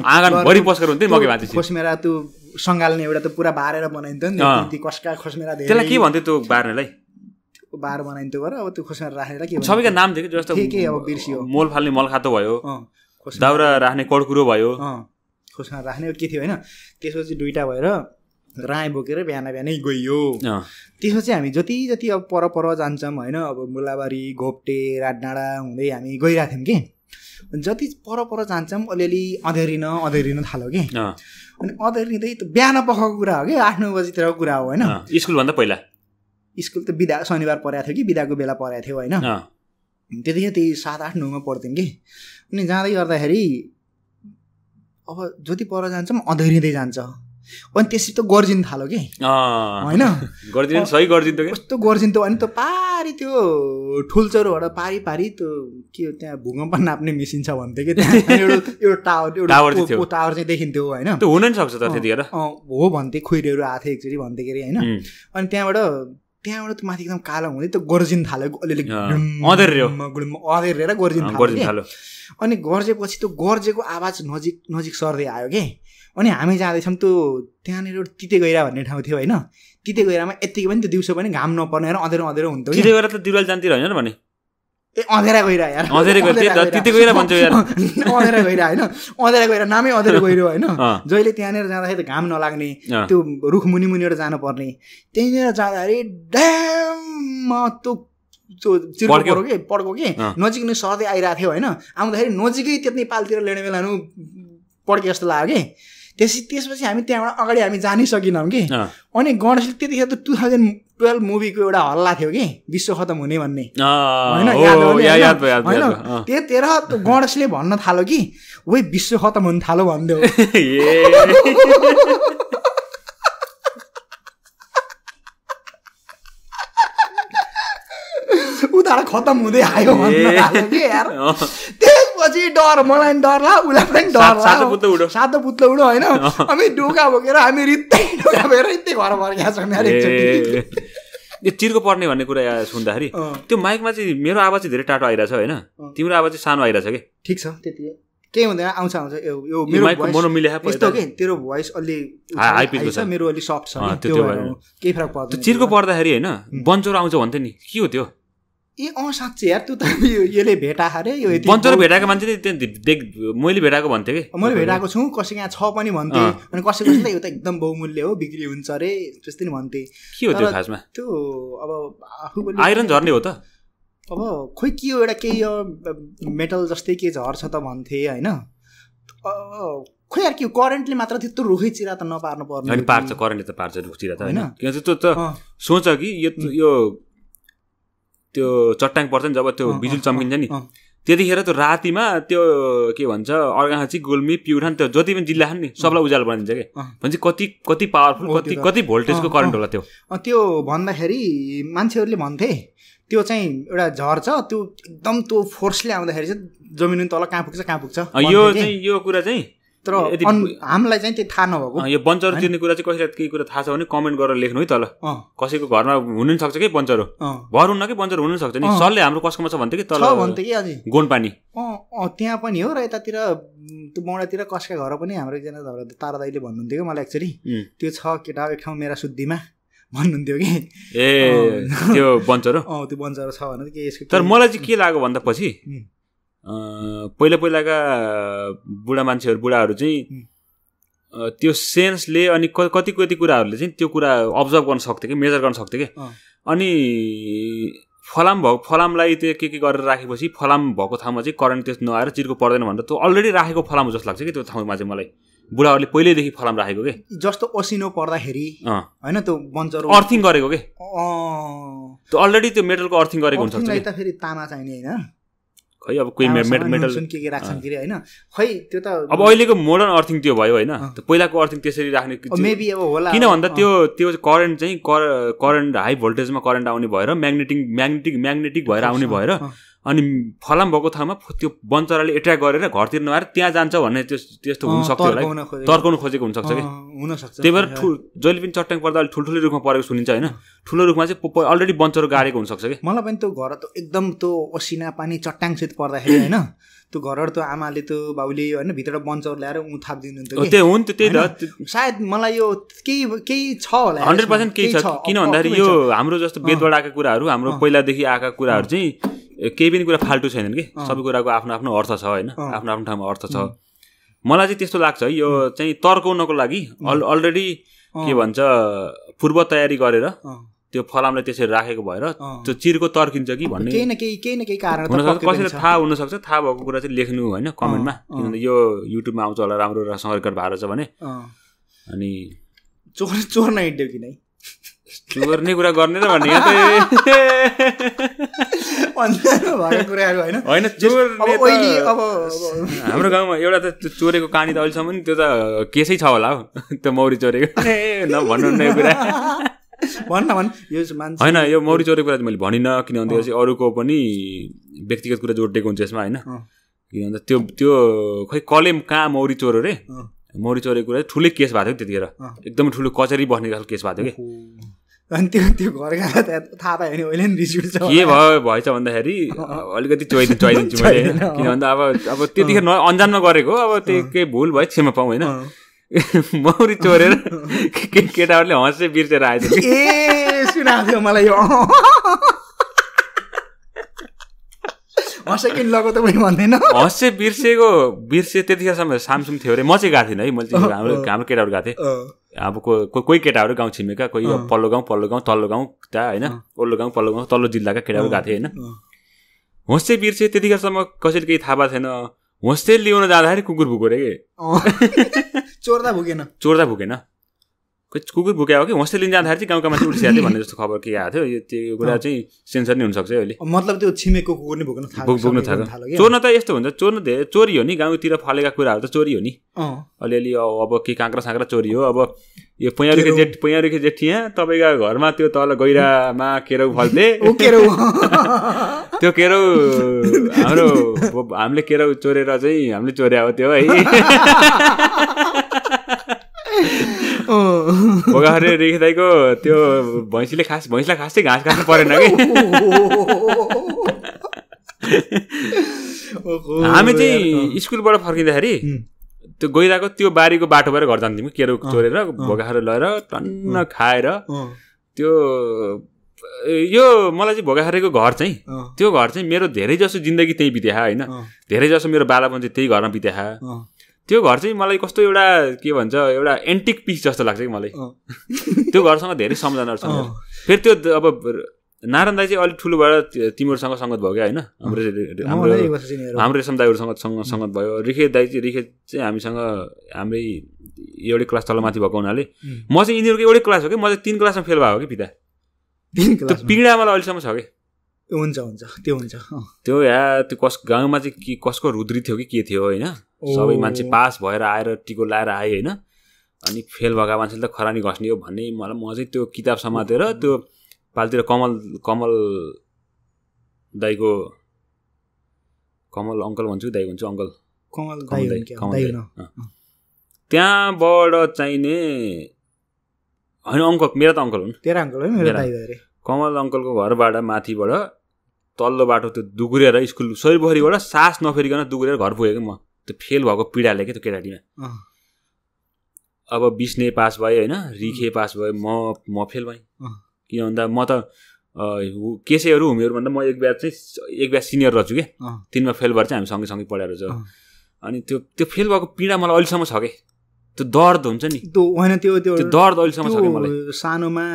आँगनभरि पोस्कर हुन्थ्यो मकै माथि खोस्मेरा त्यो सँगाल्ने एउटा त पुरा बारेर बनाइन्थ्यो नि त्यो कसका खोस्मेरा धेरै त्यसलाई के भन्थ्यो त्यो बार्नेलाई बार बनाइन्थ्यो गर अब त्यो खोस्मेरा राखेर के सबैका नाम थियो कि जस्तो के अब बिर्सियो मोल फाल्ने मलखातो भयो दाउरा राख्ने कडकुरो भयो खोस्मेरा राख्ने के थियो होइन त्यसपछि दुईटा भएर राई बोकेर बिहान बिहानै गइयो। त्यसपछि हामी जति जति अब पर जान्छौँ होइन अब मुलाबारी घोप्टे राजडाँडा हुँदै हामी गइरहेको थियौँ कि जति पर जान्छौँ अलिअलि अँधेरिन थाल्यो कि अनि अँधेरिँदै त बिहान पखको कुरा हो कि 8-9 बजीतिरको कुरा हो होइन स्कुलभन्दा पहिला स्कुल त बिदा शनिबार परेको थियो कि बिदाको बेला परेको थियो होइन त्यतिखेर त्यही 7-8-9मा पढ्थ्यौँ कि अनि जाँदै गर्दाखेरि अब जति पर जान्छौँ अँधेरिँदै जान्छ अनि त्यसरी त गर्जिन थाल्यो कि होइन कस्तो गर्जिन्थ्यो अनि त पारी त्यो ठुल्चोरोबाट पारी त्यो के त्यहाँ भूकम्प नाप्ने मेसिन छ भन्थ्यो कि त्यहाँ एउटा टावर चाहिँ देखिन्थ्यो होइन त्यो हुन नि सक्छ त त्यतिखेर हो भन्थे खोइरेहरू आएको थियो एकचोटि भन्थे के अरे होइन अनि त्यहाँबाट त्यो माथि एकदम कालो हुँदै त्यो गर्जिन थाल्यो अलिअलि अँधेरेर गर्जिन थाल्यो अनि गर्जेपछि त्यो गर्जेको आवाज नजिक सर्दै आयो कि अनि हामी जाँदैछौँ त्यो त्यहाँनिर एउटा तिते गैरा भन्ने ठाउँ थियो होइन तिते गैरामा यत्तिकै पनि त्यो दिउँसो पनि घाम नपर्ने र अँधेरो हुन्थ्यो तिते गैरा त दिवाल जान्तिर होइन भने ए अँधेरा गैरा यार तिते गैरा भन्छ यार अँधेरा गैरा होइन अँधेरा गैरा नामै अँधेरो गैरो होइन जहिले त्यहाँनिर जाँदाखेरि त घाम नलाग्ने त्यो रुख मुनिबाट जानुपर्ने त्यहीँनिर जाँदाखेरि ड्याममा त्यो त्यो चिर्को पड्को के नजिक नै सर्दै आइरहेको थियो होइन आउँदाखेरि नजिकै त्यति पालतिर ल्याउने बेला पड्के जस्तो लाग्यो कि त्यसपछि हामी त्यहाँबाट अगाडि हामी जानै सकेनौँ कि अनि गणेशले त्यतिखेर त 2012 मुभीको एउटा हल्ला थियो कि विश्व खतम हुने भन्ने होइन त्यतिखेर गणेशले भन्न थाल्यो कि ओइ विश्व खतम हुन थाल्यो भन्दै उताबाट खतम हुँदै आयो भन्न थाल्यो कि यार त्यसपछि डर मलाई डर लाग्यो उसलाई पनि डर लाग्यो सातो पुत्लो उडो होइन हामी ढोका बोकेर हामी रित्तै ढोका बोकेर रित्तै घर फर्केका छौँ यार यो चिर्को पर्ने भन्ने कुरा सुन्दाखेरि त्यो माइकमा चाहिँ मेरो आवाज चाहिँ धेरै टाटो आइरहेछ होइन तिम्रो आवाज चाहिँ सानो आइरहेछ कि ठिक छ त्यति केही हुँदैन आउँछ यो मेरो यस्तो के तेरो भोइस अलि हाई पिच छ मेरो अलि सफ्ट छ त्यो केही फरक पर्दैन चिर्को पर्दाखेरि होइन बन्चरो आउँछ भन्थ्यो नि के हो त्यो साँच्चै यार तँ त यसले भेटा अरे यो बन्चरो भेटाएको मान्छे मैले भेटाएको भन्थेँ कि मैले भेटाएको छु कसैको यहाँ छ पनि भन्थे अनि कसैको चाहिँ यो त एकदम बहुमूल्य हो बिक्री हुन्छ अरे त्यस्तै नि भन्थे के हो त्यो खासमा त्यो अब आफू आइरन झर्ने हो त अब खोइ के हो एउटा केही मेटल जस्तै के झर्छ त भन्थे होइन खोइ यार के करेन्टले मात्र त्यत्रो रुखै चिरा त नपार्नु पर्ने अनि पार्छ करेन्टले त पार्छ रुख चिरा त होइन किनकि त्यो त सोच कि यो त्यो चट्टाङ पर्छ नि जब त्यो बिजुली चम्किन्छ नि त्यतिखेर त्यो रातिमा त्यो के भन्छ अर्घाखाँची गुल्मी प्युठान त्यो जति पनि जिल्ला छन् नि सबलाई उज्यालो बनाइदिन्छ कि भनेपछि कति पावरफुल कति भोल्टेजको करेन्ट होला त्यो भन्दाखेरि मान्छेहरूले भन्थे त्यो चाहिँ एउटा झर्छ त्यो एकदम त्यो फोर्सले आउँदाखेरि चाहिँ जमिन तल कहाँ पुग्छ यो कुरा चाहिँ तर हामीलाई चाहिँ त्यो थाहा नभएको यो बन्चरो चिर्ने कुरा चाहिँ कसैलाई केही कुरा थाहा छ भने कमेन्ट गरेर लेख्नु है तल कसैको घरमा हुनु नि सक्छ कि बन्चरो भर हुन्न कि बन्चरो हुनु सक्छ नि सरले हाम्रो कसकोमा छ भन्थ्यो कि तल भन्थ्यो कि अझै गोनपानी त्यहाँ पनि हो र यतातिर त्यो बौडातिर कसका घर पनि हाम्रो एकजना तारा दाइले भन्नुहुन्थ्यो कि मलाई एक्चुअली त्यो छ केटा एक ठाउँ मेरा शुद्धिमा भन्नुहुन्थ्यो कि त्यो बन्चरो त्यो बन्चरो छ भने के यसको तर मलाई चाहिँ के लाग्यो भन्दा पछि पहिलाका बुढाहरू चाहिँ त्यो सेन्सले अनि कति कुराहरूले चाहिँ त्यो कुरा अब्जर्भ गर्न सक्थ्यो कि मेजर गर्न सक्थ्यो कि अनि फलामलाई त्यो के गरेर राखेपछि फलाम भएको ठाउँमा चाहिँ करेन्ट त्यस्तो नआएर चिर्को पर्दैन भनेर त्यो अलरेडी राखेको फलाम जस्तो लाग्छ कि त्यो ठाउँमा चाहिँ मलाई बुढाहरूले पहिल्यैदेखि फलाम राखेको के जस्तो ओसिनो पर्दाखेरि होइन त्यो बन्चरो अर्थिङ गरेको के त्यो अलरेडी त्यो मेटलको अर्थिङ गरेको हुन्छ फेरि तामा चाहिने होइन खै अब कोही मेटल के राख्छन् कि होइन खै त्यो त अब अहिलेको मोडर्न अर्थिङ त्यो भयो होइन पहिलाको अर्थिङ त्यसरी राख्ने मेबी अब होला किन भन्दा त्यो करेन्ट चाहिँ करेन्ट हाई भोल्टेजमा करेन्ट आउने भएर म्याग्नेटिक भएर आउने भएर अनि फलाम भएको ठाउँमा त्यो बन्चराले एट्र्याक गरेर घरतिर नआएर त्यहाँ जान्छ भन्ने त्यस्तो हुनसक्छ होला तर्काउनु खोजेको हुनसक्छ कि हुनसक्छ त्यही भएर जहिले पनि चट्टाङ पर्दा अलिक ठुल्ठुलो रुखमा परेको सुनिन्छ होइन ठुलो रुखमा चाहिँ अलरेडी बन्चरो गाडेको हुनसक्छ कि मलाई पनि त्यो घर त एकदम त्यो ओसिना पानी चट्टाङसित पर्दाखेरि होइन त्यो घरहरू त्यो आमाले त्यो बाउले होइन भित्र बन्चर ल्याएर थापिदिनुहुन्थ्यो त्यो हुन् त्यही त सायद मलाई यो केही छ होला 100% केही छ किन भन्दाखेरि यो हाम्रो जस्तो बेदबाट आएका कुराहरू हाम्रो पहिलादेखि आएका कुराहरू चाहिँ केही पनि कुरा फाल्टु छैनन् कि सबै कुराको आफ्नो आफ्नो अर्थ छ होइन आफ्नो आफ्नो ठाउँमा अर्थ छ मलाई चाहिँ त्यस्तो लाग्छ यो चाहिँ तर्काउनको लागि अलरेडी के भन्छ पूर्व तयारी गरेर त्यो फलामलाई त्यसरी राखेको भएर त्यो चिरको तर्किन्छ कि भन्ने केही न केही कारण कसैलाई थाहा हुनसक्छ थाहा भएको कुरा चाहिँ लेख्नु होइन कमेन्टमा किनभने यो युट्युबमा आउँछ होला राम्रो सङ्कट भएर छ भने अनि चोर नै हिँड्यो कि नै चोर्ने कुरा गर्ने र भन्ने हाम्रो गाउँमा एउटा त चोरेको कहानी त अहिलेसम्म नि त्यो त केसै छ होला हौ त्यो मौरी चोरेको नभन्नु न यो कुरा होइन यो मौरी चोरेको कुरा चाहिँ मैले भनिनँ किन भन्दाखेरि चाहिँ अरूको पनि व्यक्तिगत कुरा जोडिएको हुन्छ यसमा होइन किन भन्दा त्यो खै कसले कहाँ मौरी चोरो रे मौरी चोरेको कुरा ठुलै केस भएको थियो त्यतिखेर एकदमै ठुलो कचेरी बस्ने खालको केस भएको थियो कि अनि त्यो घर गएको थाहा पायो भने अहिले नि रिस उठ्छ के भएछ भन्दाखेरि अलिकति चोइदिन्छु मैले किन भन्दा अब त्यतिखेर अन्जानमा गरेको अब त्यो केही भुल भयो क्षमा पाऊँ होइन मौरी चोरेर केटाहरूले हँसे बिर्सेर आएछ ए सुनाएको थियो मलाई यो हँसे किन लगो त मैले भन्दैन हँसे बिर्से त्यतिखेरसम्म सामसुङ थियो अरे म चाहिँ गएको थिइनँ है मैले चाहिँ हाम्रो केटाहरू गएको थिएँ अब कोही केटाहरू गाउँ छिमेका कोही पल्लो गाउँ तल्लो गाउँ होइन ओल्लो गाउँ पल्लो गाउँ तल्लो जिल्लाका केटाहरू गएको थिए होइन होस्टे बिर्से त्यतिखेरसम्म कसैले केही थाहा भएको छैन होस्टे ल्याउन जाँदाखेरि कुकुर भुक्यो अरे कि चोर्दा भुकेन कुकुर भुक्या हो कि होस्टे लिन जाँदाखेरि चाहिँ गाउँका मान्छे उल्सिया थियो भन्ने जस्तो खबर के आएको थियो त्यो कुरा चाहिँ सेन्सर नै हुनसक्छ अहिले मतलब त्यो छिमेकको कुकुर नै भुक्न थाल्यो चोर्न त यस्तो हुन्छ चोर्न धेरै चोरी हो नि गाउँतिर फलेका कुराहरू त चोरी हो नि अलिअलि अब के काँक्रा साँक्रा चोरी हो अब यो पैयारुखे जेठिया तपाईँका घरमा त्यो तल गैरामा केरौ फल्थे त्यो केरौ हामीले केरौ चोरेर चाहिँ हामीले चोर्या हो त्यो है भोगाहरे रेखेदाईको त्यो भैँसीलाई खासै घाँस काट्नु परेन कि हामी चाहिँ स्कुलबाट फर्किँदाखेरि त्यो गइरहेको त्यो बारीको बाटो भएर घर जान्थ्यौँ केरो चोरेर भोगाहरू लगेर टन्न खाएर त्यो यो मलाई चाहिँ भोगाखरेको घर चाहिँ त्यो घर चाहिँ मेरो धेरै जसो जिन्दगी त्यही बित्या होइन धेरै जसो मेरो बालापन चाहिँ त्यही घरमा बित्या त्यो घर चाहिँ मलाई कस्तो एउटा के भन्छ एउटा एन्टिक पिस जस्तो लाग्छ कि मलाई त्यो घरसँग धेरै सम्झनाहरू छ फेरि त्यो अब नारायण दाई चाहिँ अलिक ठुलो भएर तिमीहरूसँग सङ्गत भयो क्या होइन हाम्रो रेशम दाईहरूसँग सङ्गत भयो रिखे दाई चाहिँ हामीसँग हाम्रै एउटै क्लास तलमाथि भएको हुनाले म चाहिँ यिनीहरूको एउटै क्लास हो कि म चाहिँ 3 क्लासमा फेल भएको कि पिता त्यो पीडा मलाई अहिलेसम्म छ कि हुन्छ त्यो त्यो गाउँमा चाहिँ कसको रुद्री थियो कि के थियो होइन सबै मान्छे पास भएर आएर टिको लाएर आए होइन अनि फेल भएका मान्छेले त खरानी घस्ने हो भन्ने मलाई म चाहिँ त्यो किताब समातेर त्यो पालतिर कमल दाईको कमल अङ्कल भन्छु दाई भन्छु अङ्कल त्यहाँबाट चाहिने होइन अङ्कल मेरो त अङ्कल हुन् कमल अङ्कलको घरबाट माथिबाट तल्लो बाटो त्यो दुगुरेर स्कुल सयपोखरीबाट सास नफेरिकन दुगुरेर घर पुगेको म त्यो फेल भएको पीडाले क्या त्यो केटाटीमा अब बिस्ने पास भएँ होइन रिखे पास भएँ म फेल भएँ किन भन्दा म त केसेहरू हुमेहरू भन्दा म एक ब्याच सिनियर रहेछु कि 3मा फेल भएर चाहिँ हामी सँगै पढाएर रहेछ अनि त्यो फेल भएको पीडा मलाई अहिलेसम्म छ कि त्यो दर्द हुन्छ नि त्यो दर्द अहिलेसम्म छ कि मलाई सानोमा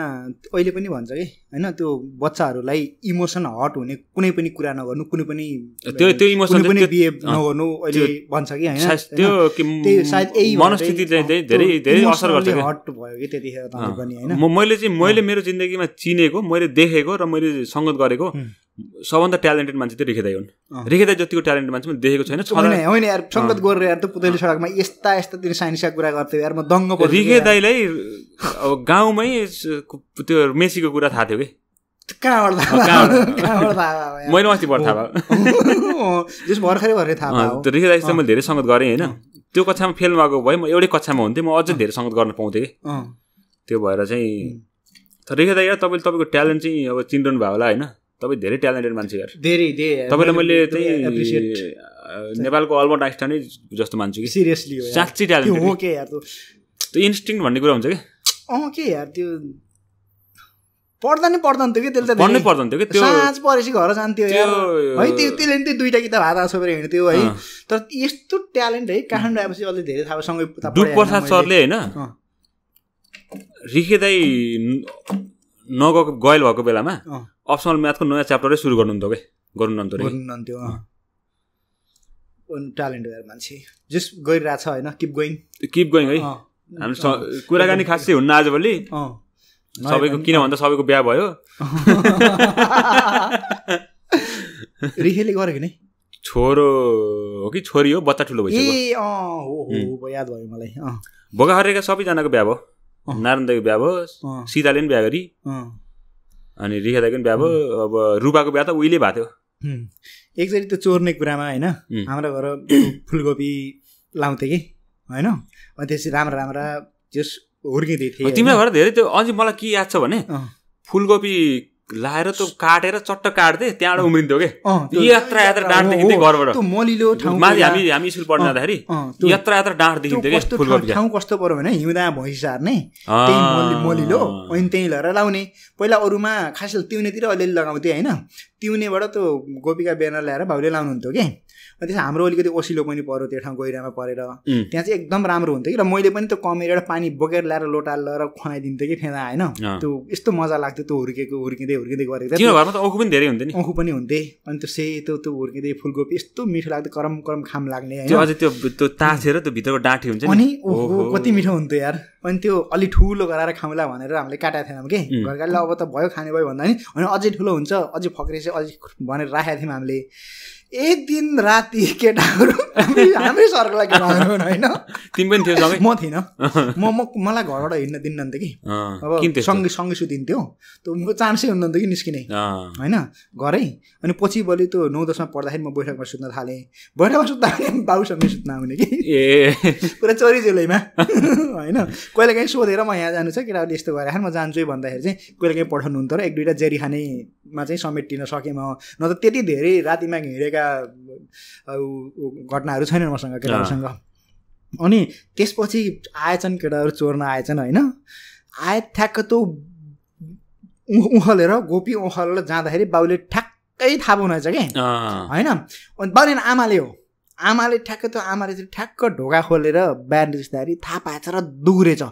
अहिले पनि भन्छ कि होइन त्यो बच्चाहरूलाई इमोसन हट हुने कुनै पनि कुरा नगर्नु कुनै पनि त्यो इमोसन पनि बिहेभ नगर्नु अहिले भन्छ कि होइन त्यो सायद यही मनस्थिति चाहिँ धेरै असर गर्छ हट भयो कि त्यतिखेर पनि होइन मैले मेरो जिन्दगीमा चिनेको मैले देखेको र मैले सङ्गत गरेको सबभन्दा ट्यालेन्टेड मान्छे चाहिँ रिखे दाई हुन् रिखे दाई जतिको ट्यालेन्टेड मान्छे मैले देखेको छैन होइन यार सङ्गत गरेर यार त पुतली सडकमा यस्ता तिनी साइन्सका कुरा गर्थ्यो यार म दङ्ग पर्थेँ रिखे दाईलाई अब गाउँमै त्यो मेसीको कुरा थाहा थियो कि मैले अस्ति थाहा भयो भर्खरै थाहा भयो त्यो रिखे दाईसित मैले धेरै सङ्गत गरेँ होइन त्यो कक्षामा फेल भएको भए म एउटै कक्षामा हुन्थेँ म अझै धेरै सङ्गत गर्न पाउँथेँ कि त्यो भएर चाहिँ रिखे दाई यार तपाईँको ट्यालेन्ट चाहिँ अब चिन्डनु भयो होला होइन तपाईँ धेरै ट्यालेन्टेड मान्छे यार तपाईँलाई मैले चाहिँ नेपालको अल्बर्ट आइन्स्टाइन जस्तो मान्छु कि सिरियसली साँच्चै ट्यालेन्टेड हो के यार त्यो इन्स्टिङ भन्ने कुरा हुन्छ कि के यार त्यो पढ्दैन थियो कि त्यसले त पढ्नै पर्दैन थियो कि त्यो साँझ परेपछि घर जान्थ्यो यार है त्यसले नि 2टा किताब हात छोपेर हिँड्थ्यो है तर यस्तो ट्यालेन्ट है काठमाडौँ आएपछि अलि धेरै थाहा सँगै डुप प्रसाद सरले होइन रिखे दाई गयल भएको बेलामा अप्सनल म्याथको नयाँ च्याप्टरै सुरु गर्नुहुन्थ्यो ट्यालेन्ट यार मान्छे जस गरिरहेछ होइन किप गोइङ है हामी कुराकानी खासै हुन्न आजभोलि सबैको किन भन्दा सबैको बिहा भयो रिखेले गरे कि नै छोरो हो कि छोरी हो बच्चा ठुलो भइसक्यो याद भयो मलाई भोगाखरेका सबैजनाको बिहा भयो नारायण दाईको बिहा भयो सीताले पनि बिहा गरी अनि रिखे दाईको पनि बिहा भयो अब रूपाको बिहा त उहिले भएको थियो एकचोटि त्यो चोर्ने कुरामा होइन हाम्रो घर फुलकोपी लाउँथे कि होइन अनि त्यसपछि राम्रा जस हुर्किँदै थिएँ तिम्रो घर धेरै त्यो अझै मलाई के याद छ भने फुलकोपी लाएर त्यो काटेर चट्ट काट्दै त्यहाँबाट उम्रिन्थ्यो कि यात्रा डाँट देखिन्थ्यो घरबाट मलिलो ठाउँ हामी स्कुल पढ्न जाँदाखेरि यात्रा डाँट देखिन्थ्यो कि फुलकोपी ठाउँ कस्तो पऱ्यो भने हिउँदा भैँसी सार्ने त्यही मलिलो अनि त्यहीँ लिएर लाउने पहिला अरूमा खास तिउनेतिर अलिअलि लगाउँथेँ होइन तिउनेबाट त्यो गोपिका ब्यानर ल्याएर बाउले लाउनुहुन्थ्यो कि अनि त्यसमा हाम्रो अलिकति ओसिलो पनि पऱ्यो त्यो ठाउँ गहिरामा परेर त्यहाँ चाहिँ एकदम राम्रो हुन्थ्यो कि र मैले पनि त्यो कमेर पानी बोकेर ल्याएर लोटा ल्याएर खुवाइदिन्थेँ कि फेदा होइन त्यो यस्तो मजा लाग्थ्यो त्यो हुर्किँदै गरेको घरमा त औखु पनि धेरै हुन्थ्यो नि औखु पनि हुन्थे अनि त्यो सेतो त्यो हुर्किँदै फुलकोपी यस्तो मिठो लाग्थ्यो करम करम खाम लाग्ने अझै त्यो ताछेर त्यो भित्रको डाँठी हुन्छ अनि ओहो कति मिठो हुन्थ्यो यार अनि त्यो अलि ठुलो गराएर खाउँला भनेर हामीले काटेको थिएनौँ कि घरकाले अब त भयो खाने भयो भन्दा नि होइन अझै ठुलो हुन्छ अझै फक्रेछ अझै भनेर राखेको थियौँ हामीले एक दिन राति केटाहरू हाम्रै सरको लागि होइन तिमी पनि थियो म थिइनँ मलाई घरबाट हिँड्न दिन्नन्थ्यो कि अब सँगै सुतिन्थ्यो त्यो चान्सै हुन्थ्यो कि निस्किने होइन घरै अनि पछि भोलि त्यो 9-10मा पढ्दाखेरि म बैठकमा सुत्न थालेँ बैठकमा सुत्दा पनि बाउसँगै सुत्न आउने कि पुरा चोरी चेलैमा होइन कहिले काहीँ सोधेर म यहाँ जानु छ केटाहरूले यस्तो गरेर म जान्छु है भन्दाखेरि चाहिँ कहिले काहीँ पठाउनु हुन्थ्यो र 1-2टा जेरी खानेमा चाहिँ समेटिन सकेँ म न त त्यति धेरै रातिमा हिँडेका घटनाहरू छैनन् मसँग केटाहरूसँग अनि त्यसपछि आएछन् केटाहरू चोर्न आएछन् होइन आए ठ्याक्क त्यो उखलेर गोपी उखलेर जाँदाखेरि बाउले ठ्याक्कै थाहा पाउनेछ कि होइन अनि बाउले आमाले हो आमाले ठ्याक्क त्यो आमाले चाहिँ ठ्याक्क ढोका खोलेर बिहान रिस्दाखेरि थाहा पाएछ र दुग्रेछ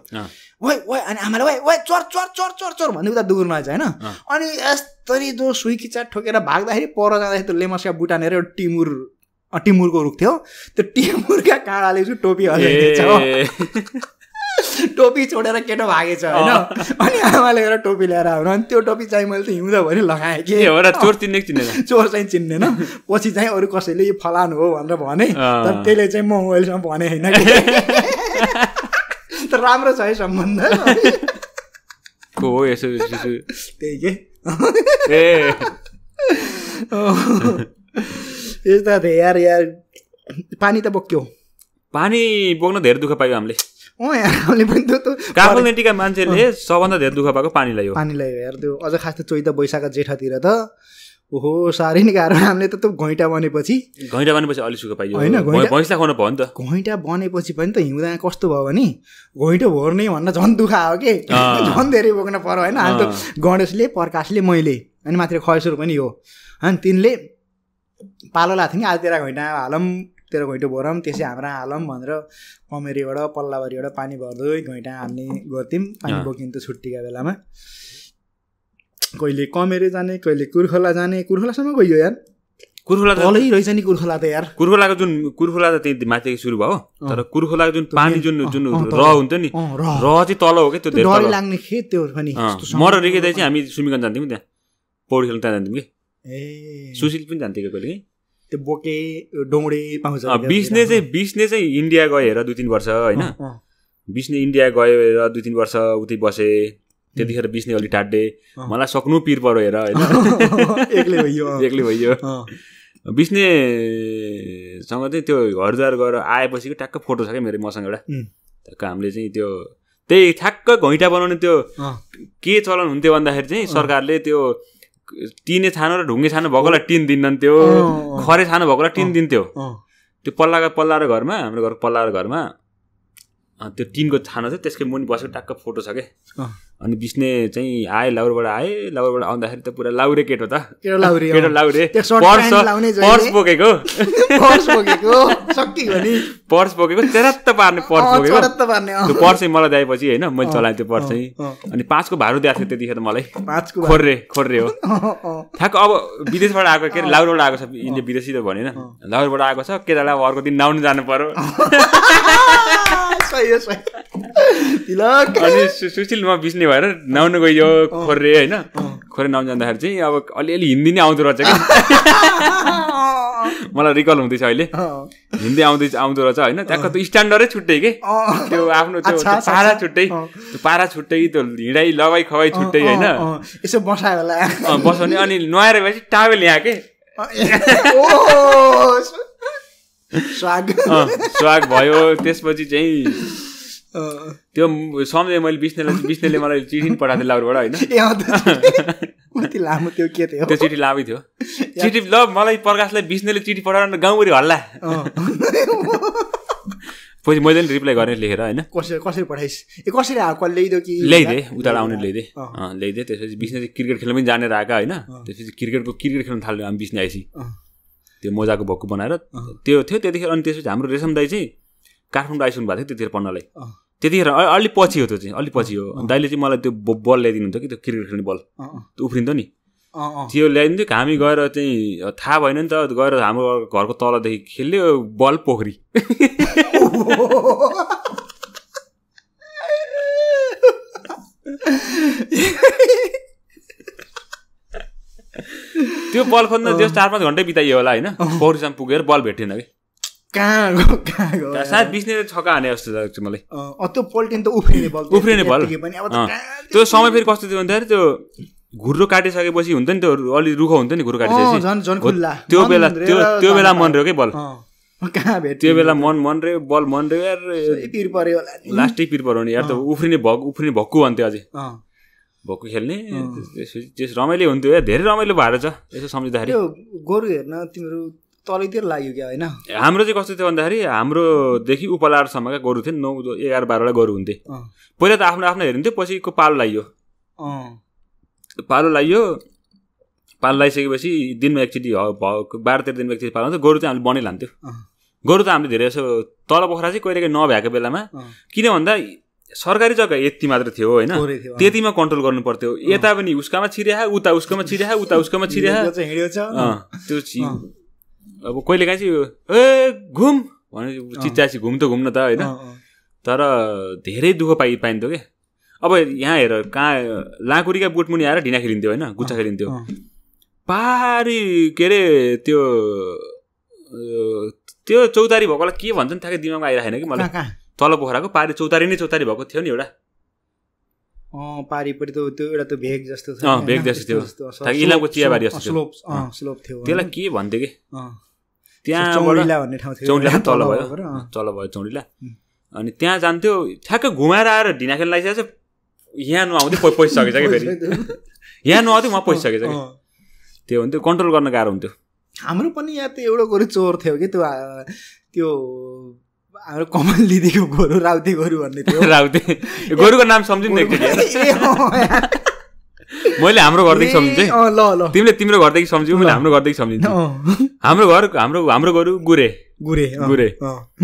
वाइ वाइ अनि आमाले वाइ वाइ चोर चोर चोर चोर चोर भन्दै उता दुग्नु रहेछ होइन अनि यस्तरी जो सुई खिचा ठोकेर भाग्दाखेरि पर जाँदाखेरि त्यो लेमसका बुटानेर टिमुरको रुख थियो त्यो टिमुरका काँडाले चाहिँ टोपी हल्लाइदिएछ टोपी छोडेर केटो भागेछ होइन अनि आमाले गएर टोपी ल्याएर आउनु अनि त्यो टोपी चाहिँ मैले त हिउँदोभरि लगाएँ कि चोर चिन्दैन चोर चाहिँ चिन्दैन पछि चाहिँ अरू कसैले यो फलानु हो भनेर भने तर त्यसले चाहिँ म अहिलेसम्म भने होइन तर राम्रो छ है सम्बन्ध हो यसो त्यही के यस्ता थिए यार पानी त बोक्यो पानी बोक्न धेरै दुःख पायो हामीले हामीले पनि त्यो काबुल नेटीका मान्छेले सबभन्दा धेरै दुःख पाएको पानीलाई यार त्यो अझ खास त चैत वैशाख जेठतिर त ओहो साह्रै नै गाह्रो हामीले त त्यो घैँटा बनेपछि अलि सुख पाइयो होइन भैँसलाई खुवाउनु भयो नि त घैँटा बनेपछि पनि त हिउँदा कस्तो भयो भने घैँटो भोर्ने भन्न झन् दुःख आयो कि झन् धेरै बोक्न पर्यो होइन हामी त गणेशले प्रकाशले मैले अनि माथि खयसहरू पनि हो होइन तिनले पालो लाग्थ्यो नि आज तेरा घैँटा हालौँ तेरो घैँटो भरौँ त्यसै हाम्रा हालौँ भनेर कमेरीबाट पल्लाबारीबाट पानी भर्दै घैँटा हाल्ने गर्थ्यौँ पानी बोकिन्थ्यो छुट्टीका बेलामा कहिले कमेरे जाने कहिले कुर्खोला जाने कुर्खोलासम्म गयो यार कुर्खोला तलै रहेछ नि कुर्खोला त यार कुर्खोला त त्यही माथि सुरु भयो तर कुर्खोलाको जुन पानी जुन र हुन्थ्यो नि र चाहिँ तल हो कि त्यो धेरै डर लाग्ने खेत त्यो पनि मर रिकेदै चाहिँ हामी स्विमिङ गर्न जान्थ्यौँ त्यहाँ पौडी खेल्न त्यहाँ जान्थ्यौँ कि सुशील पनि जान्थ्यो कहिले त्यो बोके डौडे पाउँछ बिस्ने चाहिँ इन्डिया गयो हेर 2-3 वर्ष होइन बिस्ने इन्डिया गयो हेर 2-3 वर्ष उतै बसे त्यतिखेर बिस्ने अलि टाढ्डे मलाई सक्नु पिर पऱ्यो हेर होइन एक्लै भइयो बिस्नेसँग चाहिँ त्यो हरिद्वार गएर आएपछि ट्याक्क फोटो छ क्या मेरो मसँग एउटा ट्याक्क हामीले चाहिँ त्यो त्यही ठ्याक्क घैँटा बनाउने त्यो के चलन हुन्थ्यो भन्दाखेरि चाहिँ सरकारले त्यो टिने छानो र ढुङ्गे छानो भएकोलाई टिन दिन्नन्थ्यो खरे छानो भएकोलाई टिन दिन्थ्यो त्यो पल्लाको घरमा हाम्रो घरको पल्लाको घरमा त्यो टिनको छानो चाहिँ त्यसकै मुनि बसेको ट्याक्क फोटो छ क्या अनि बिस्ने चाहिँ आए लाउरबाट आउँदाखेरि त पुरा लाउरे केटो त केटो लाउरे पर्स बोकेको पर्स बोकेको चेरात्त पार्ने पर्स बोकेको त्यो पर्स चाहिँ मलाई दिएपछि होइन मैले चलाएँ त्यो पर्स चाहिँ अनि 5 को भाडु दिएको थियो त्यतिखेर मलाई खोर्रे हो ठ्याक्क अब विदेशबाट आएको के अरे लाउरबाट आएको छ इन्डिया विदेशी त भनेन लाउरबाट आएको छ केटालाई अब अर्को दिन नाउनु जानु पर्यो अनि सुशीलमा बिस्ने भएर नाउनु गयो खोर्रे होइन खोरे नाउनु जाँदाखेरि चाहिँ अब अलिअलि हिन्दी नै आउँदो रहेछ क्या मलाई रिकल हुँदैछ अहिले हिन्दी आउँदो रहेछ होइन त्यहाँको त्यो स्ट्यान्डर्डै छुट्टै के त्यो आफ्नो त्यो पारा छुट्टै त्यो पारा छुट्टै त्यो हिँडाइ लगाइ खवाइ छुट्टै होइन यसो बसायो होला बसाउने अनि नुहाएर भएपछि टावेल यहाँ के स्वाग भयो त्यसपछि चाहिँ त्यो सम्झेँ मैले बिस्नेले मलाई चिठी पठाएको थियो लाउरबाट होइन त्यो चिठी लामै थियो चिठी ल मलाई प्रकाशलाई बिस्नेले चिठी पठाएर गाउँभरि हल्ला पछि मैले नि रिप्लाई गरेँ लेखेर होइन कसरी पठाइस् कसरी आएको ल्याइदियो कि ल्याइदिएँ उताबाट आउने ल्याइदिएँ त्यसपछि बिस्ने चाहिँ क्रिकेट खेल्न पनि जानेर आएका होइन त्यसपछि क्रिकेट खेल्न थाल्यो हामी बिस्ने आएपछि त्यो मोजाको भक्कु बनाएर त्यो थियो त्यतिखेर अनि त्यसपछि हाम्रो रेशम दाई चाहिँ काठमाडौँ आइसक्नु भएको थियो त्यतिखेर पढ्नलाई त्यतिखेर अलि पछि हो त्यो चाहिँ अलि पछि हो दाइले चाहिँ मलाई त्यो बल ल्याइदिनुहुन्थ्यो कि त्यो क्रिकेट खेल्ने बल त्यो उफ्रिन्थ्यो नि त्यो ल्याइदिन्थ्यो हामी गएर चाहिँ थाहा भएन नि त गएर हाम्रो घरको तलदेखि खेल्यो बल पोखरी त्यो बल खोज्न त्यो 4-5 घन्टा बिताइयो होला होइन पोखरीसम्म पुगेर बल भेटेन कि कहाँ सायद बिस्ने छक्का हाने जस्तो लाग्छ मलाई त्यो पल्टिन त उफ्रिने बल त्यो समय फेरि कस्तो थियो भन्दाखेरि त्यो घुर्रो काटिसकेपछि हुन्छ नि त्यो अलि रुखो हुन्छ नि घुर्रो काटिसकेपछि त्यो बेला मन रह्यो कि बल त्यो बेला मन रह्यो बल मन रह्यो लास्टै पिर पर्यो नि यार त उफ्रिने भक्कु भन्थ्यो अझै भक्कु खेल्ने त्यस रमाइलो हुन्थ्यो या धेरै रमाइलो भएर छ यसो सम्झिँदाखेरि गोरु हेर्न तिम्रो तलैतिर लाग्यो क्या होइन हाम्रो चाहिँ कस्तो थियो भन्दाखेरि हाम्रोदेखि उपलारसम्मका गोरु थिए 9-11-12वटा गोरु हुन्थे पहिला त आफ्नो आफ्नो हेरिन्थ्यो पछिको पालो लगाइसकेपछि दिनमा एकचोटि 12-13 दिनमा एकचोटि पालो गोरु चाहिँ हामीले बनाइलान्थ्यो गोरु त हामीले धेरै यसो तल पोखरा चाहिँ कहिलेकाहीँ नभएको बेलामा किन भन्दा सरकारी जग्गा यति मात्र थियो होइन त्यतिमा कन्ट्रोल गर्नु पर्थ्यो यता पनि उसकामा छिर्या उता उसकोमा छिर्या उता उसकोमा छिर्या त्यो अब कहिलेकाहीँ चाहिँ ए घुम भने चिच्चासी घुम त घुम्न त होइन तर धेरै दुःख पाइन्थ्यो कि अब यहाँ हेर कहाँ लाँकुरीका बुटमुनि आएर ढिना खेलिन्थ्यो होइन गुच्चा खेलिन्थ्यो पारी के अरे त्यो चौतारी भएकोलाई के भन्छ नि ठ्याक्कै दिमागमा आइरहेन कि मलाई तल पोखराको पारी चौतारी भएको थियो नि एउटा पारिपट्टि त त्यो एउटा त भेग जस्तो भेग जस्तो थियो इलामको चियाबारी जस्तो स्लोप थियो त्यसलाई के भन्थ्यो कि त्यहाँ चौडिला भन्ने ठाउँ थियो चौडिला तल भयो चौडिला अनि त्यहाँ जान्थ्यो ठ्याक्क घुमाएर आएर ढिना खेल्न लागिसकेको छ यहाँ नआउँदै पैसिसकेछ कि फेरि यहाँ नआउँदै उहाँ पैसिसकेछ कि त्यो हुन्थ्यो कन्ट्रोल गर्न गाह्रो हुन्थ्यो हाम्रो पनि यहाँ त एउटा गोरु चोर थियो कि त्यो हाम्रो कमल दिदीको गोरु राउते गोरु भन्ने थियो राउते गोरुको नाम सम्झिनु मैले हाम्रो घरदेखि सम्झिन्छु ल तिमीले तिम्रो घरदेखि सम्झ्यौ मैले हाम्रो घरदेखि सम्झिन्छु हाम्रो गोरु गुरे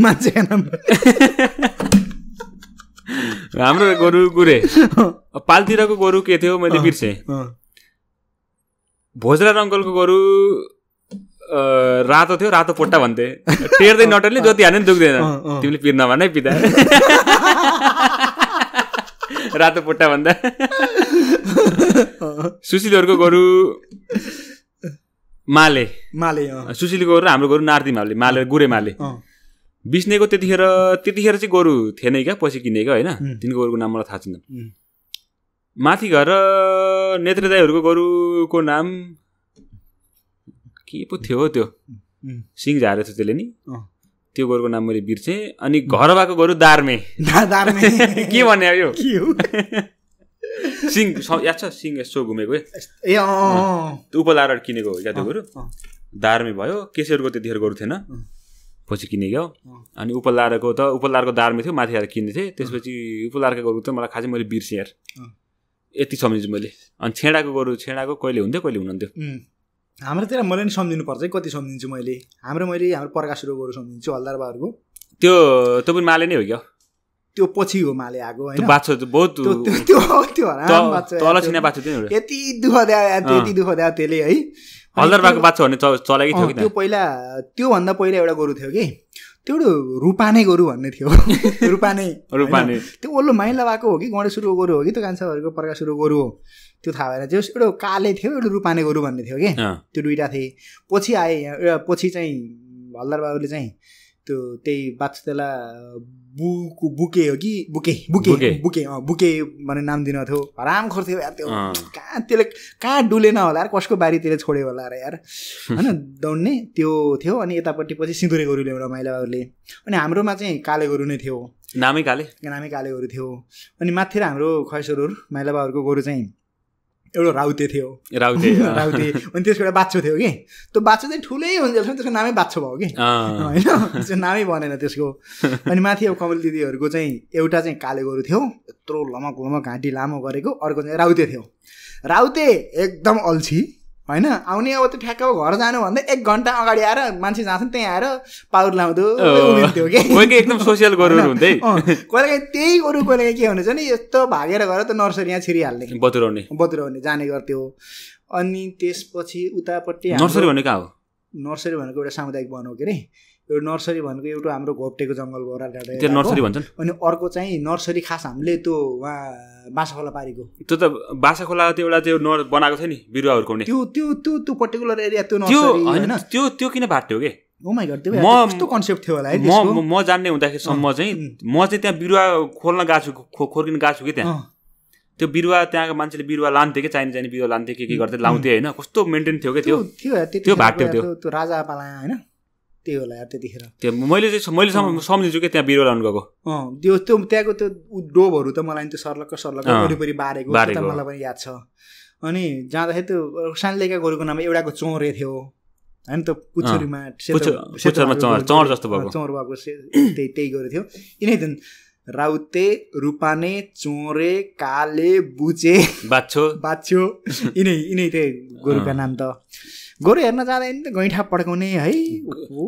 मान्छे हाम्रो गोरु गुरे पालतिरको गोरु के थियो मैले बिर्सेँ भोजराज अङ्कलको गोरु रातो थियो रातो पोट्टा भन्थे टेर्दै नटेर्ने जति हाने दुख्दैन तिमीले पिर नभनै पिता रातो पोट्टा भन्दा सुशीलहरूको गोरु माले सुशीलको गोरु हाम्रो गोरु नार्दी माले गुरे माले बिस्नेको त्यतिखेर चाहिँ गोरु थिएन क्या पछि किनेको होइन तिनको गोरुको नाम मलाई थाहा छैन माथि घर नेत्री दाईहरूको गोरुको नाम के पो थियो त्यो सिङ झारेको थियो त्यसले नि त्यो गोरुको नाम मैले बिर्सेँ अनि घरबाको गोरु दार्मे के भन्ने यो सिङ याद छ सिङ यसो घुमेको ए उपलार किनेको हो क्या त्यो गोरु दार्मे भयो केशरको त्यतिखेर गोरु थिएन पछि किनेको अनि उपलारको दार्मे थियो माथि आएर किन्ने थिएँ त्यसपछि उपलारको गोरु त मलाई खासै मैले बिर्सेँ यार यति सम्झिन्छु मैले अनि छेडाको गोरु कहिले हुन्थ्यो कहिले हुनुहुन्थ्यो हाम्रोतिर मैले नि सम्झिनु पर्छ कति सम्झिन्छु मैले हाम्रो प्रकाशको गोरु सम्झिन्छु हल्दार बाबुको त्यो पनि माले नै हो क्या त्यो पछि हो माले आएको होइन बाछो बहुत त्यो हराम बाछो तल छिना बाछो थियो यति दुःख द्या त्यसले है हल्दार बाबुको बाछो भन्ने चलेकै थियो कि त्योभन्दा पहिला एउटा गोरु थियो कि त्यो एउटा रूपाने गोरु भन्ने थियो रूपाने त्यो ओल्लो माइला भएको हो कि गणेशुरको गोरु हो कि त्यो कान्छाहरूको प्रकाशुरको गोरु हो त्यो थाहा भएन त्यो एउटा काले थियो एउटा रूपाने गोरु भन्ने थियो कि त्यो दुइटा थिए पछि आए पछि चाहिँ हल्दार बाबुले चाहिँ त्यो त्यही बाछुतेला बुके हो कि बुके भन्ने नाम दिनु थियो हराम खोर्थ्यो यार त्यो त्यसले कहाँ डुलेन होला यार कसको बारीतिर छोड्यो होला र यार होइन दौड्ने त्यो थियो अनि यतापट्टि पछि सिँदुरे गोरु ल्याउनु माइला बाबुले अनि हाम्रोमा चाहिँ काले गोरु नै थियो नामै काले गोरु थियो अनि माथि हाम्रो खैसरहरू माइला बाबुहरूको गोरु चाहिँ एउटा राउते थियो राउते अनि त्यसको एउटा बाछो थियो कि त्यो बाछो चाहिँ ठुलै हुन्छ त्यसको नामै बाछो भयो कि होइन त्यसको नामै बनेन त्यसको अनि माथि अब कमल दिदीहरूको चाहिँ एउटा चाहिँ काले गोरु थियो यत्रो लमक लमक घाँटी लामो गरेको अर्को चाहिँ राउते थियो राउते एकदम अल्छी होइन आउने अब त्यो ठ्याक्क घर जानु भन्दा 1 घन्टा अगाडि आएर मान्छे जान्छ त्यहीँ आएर पाउर लाउँदो उभिन्थ्यो कि एकदम सोसियल गोरुहरू हुँदै कहिलेकाहीँ त्यही गोरु कहिलेकाहीँ के हुन्छ नि यस्तो भागेर गएर त नर्सरी यहाँ छिरिहाल्ने बतुराउने जाने गर्थ्यो अनि त्यसपछि उतापट्टि नर्सरी भनेको कहाँ हो नर्सरी भनेको एउटा सामुदायिक वन हो के अरे एउटा नर्सरी भनेको एउटा हाम्रो घोप्टेको जङ्गल भयो त्यो नर्सरी भन्छन् अनि अर्को चाहिँ नर्सरी खास हामीले त्यो वहाँ बासाखोला पारीको त्यो त बासाखोला त्यो एउटा त्यो बनाएको छ नि बिरुवाहरूको त्यो त्यो त्यो त्यो पर्टिकुलर एरिया त्यो नर्सरी हैन त्यो किन बाट्यो के ओ माय गॉड त्यो कस्तो कन्सेप्ट थियो होला है म जान्ने हुँदाखेरिसम्म चाहिँ म चाहिँ त्यहाँ बिरुवा खोल्न गएको छु खोर्किन गएको छु कि त्यहाँ त्यो बिरुवा त्यहाँको मान्छेले बिरुवा लान्थे कि चाहिने बिरुवा लान्थे के गर्थे लाउँथे होइन कस्तो मेन्टेन थियो कि त्यो बाट्यो त्यो राजा पाला होइन त्यही होला यार त्यतिखेर त्यो मैले सम्झिन्छु कि त्यहाँ बिरुवा लाउनु गएको त्यो त्यहाँको त्यो डोबहरू त मलाई त्यो सर्लक्क वरिपरि बारेको मलाई पनि याद छ अनि जाँदाखेरि त्यो सानलेका गोरुको नाम एउटाको चोरे थियो होइन त्यो पुच्छरीमा चौर जस्तो भएको चौर भएको त्यही गोरु थियो यिनै दिन राउते रूपाने चोरे काले बुचे बाछो यिनै त्यही गोरुका नाम त गोरु हेर्न जाँदा नि त गैँठा पड्काउने है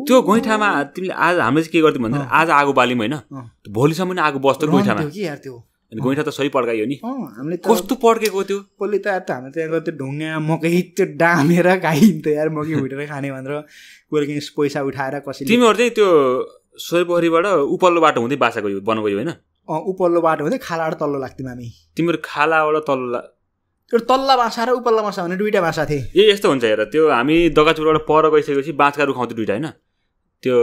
त्यो गैँठामा तिमीले आज हामीले चाहिँ के गर्थ्यौँ भन्दा आज आगो बाल्यौँ होइन भोलिसम्म नि आगो बस्छ गैँठामा अनि गैँठा त सही पड्कायो नि हामीले कस्तो पड्केको त्यो पहिले त हामी त्यहाँ गएर त्यो ढुङ्गा मकै त्यो डामेर खाइन्थ्यो यार मकै भुटेर खाने भनेर कहिले पैसा उठाएर कसैले तिमीहरू चाहिँ त्यो सोहीपोखरीबाट उपल्लो बाटो हुँदै बासा गयो बनाउयो होइन उपल्लो बाटो हुँदै खालाबाट तल्लो लाग्थ्यौँ हामी तिमीहरू खालाबाट तल्लो एउटा तल्ला बासा र उपल्ला बासा भने दुईवटा बासा थिए यस्तो हुन्छ हेर त्यो हामी दगाचुरबाट पर गइसकेपछि बाँचका रुखाउँथ्यो दुईवटा होइन त्यो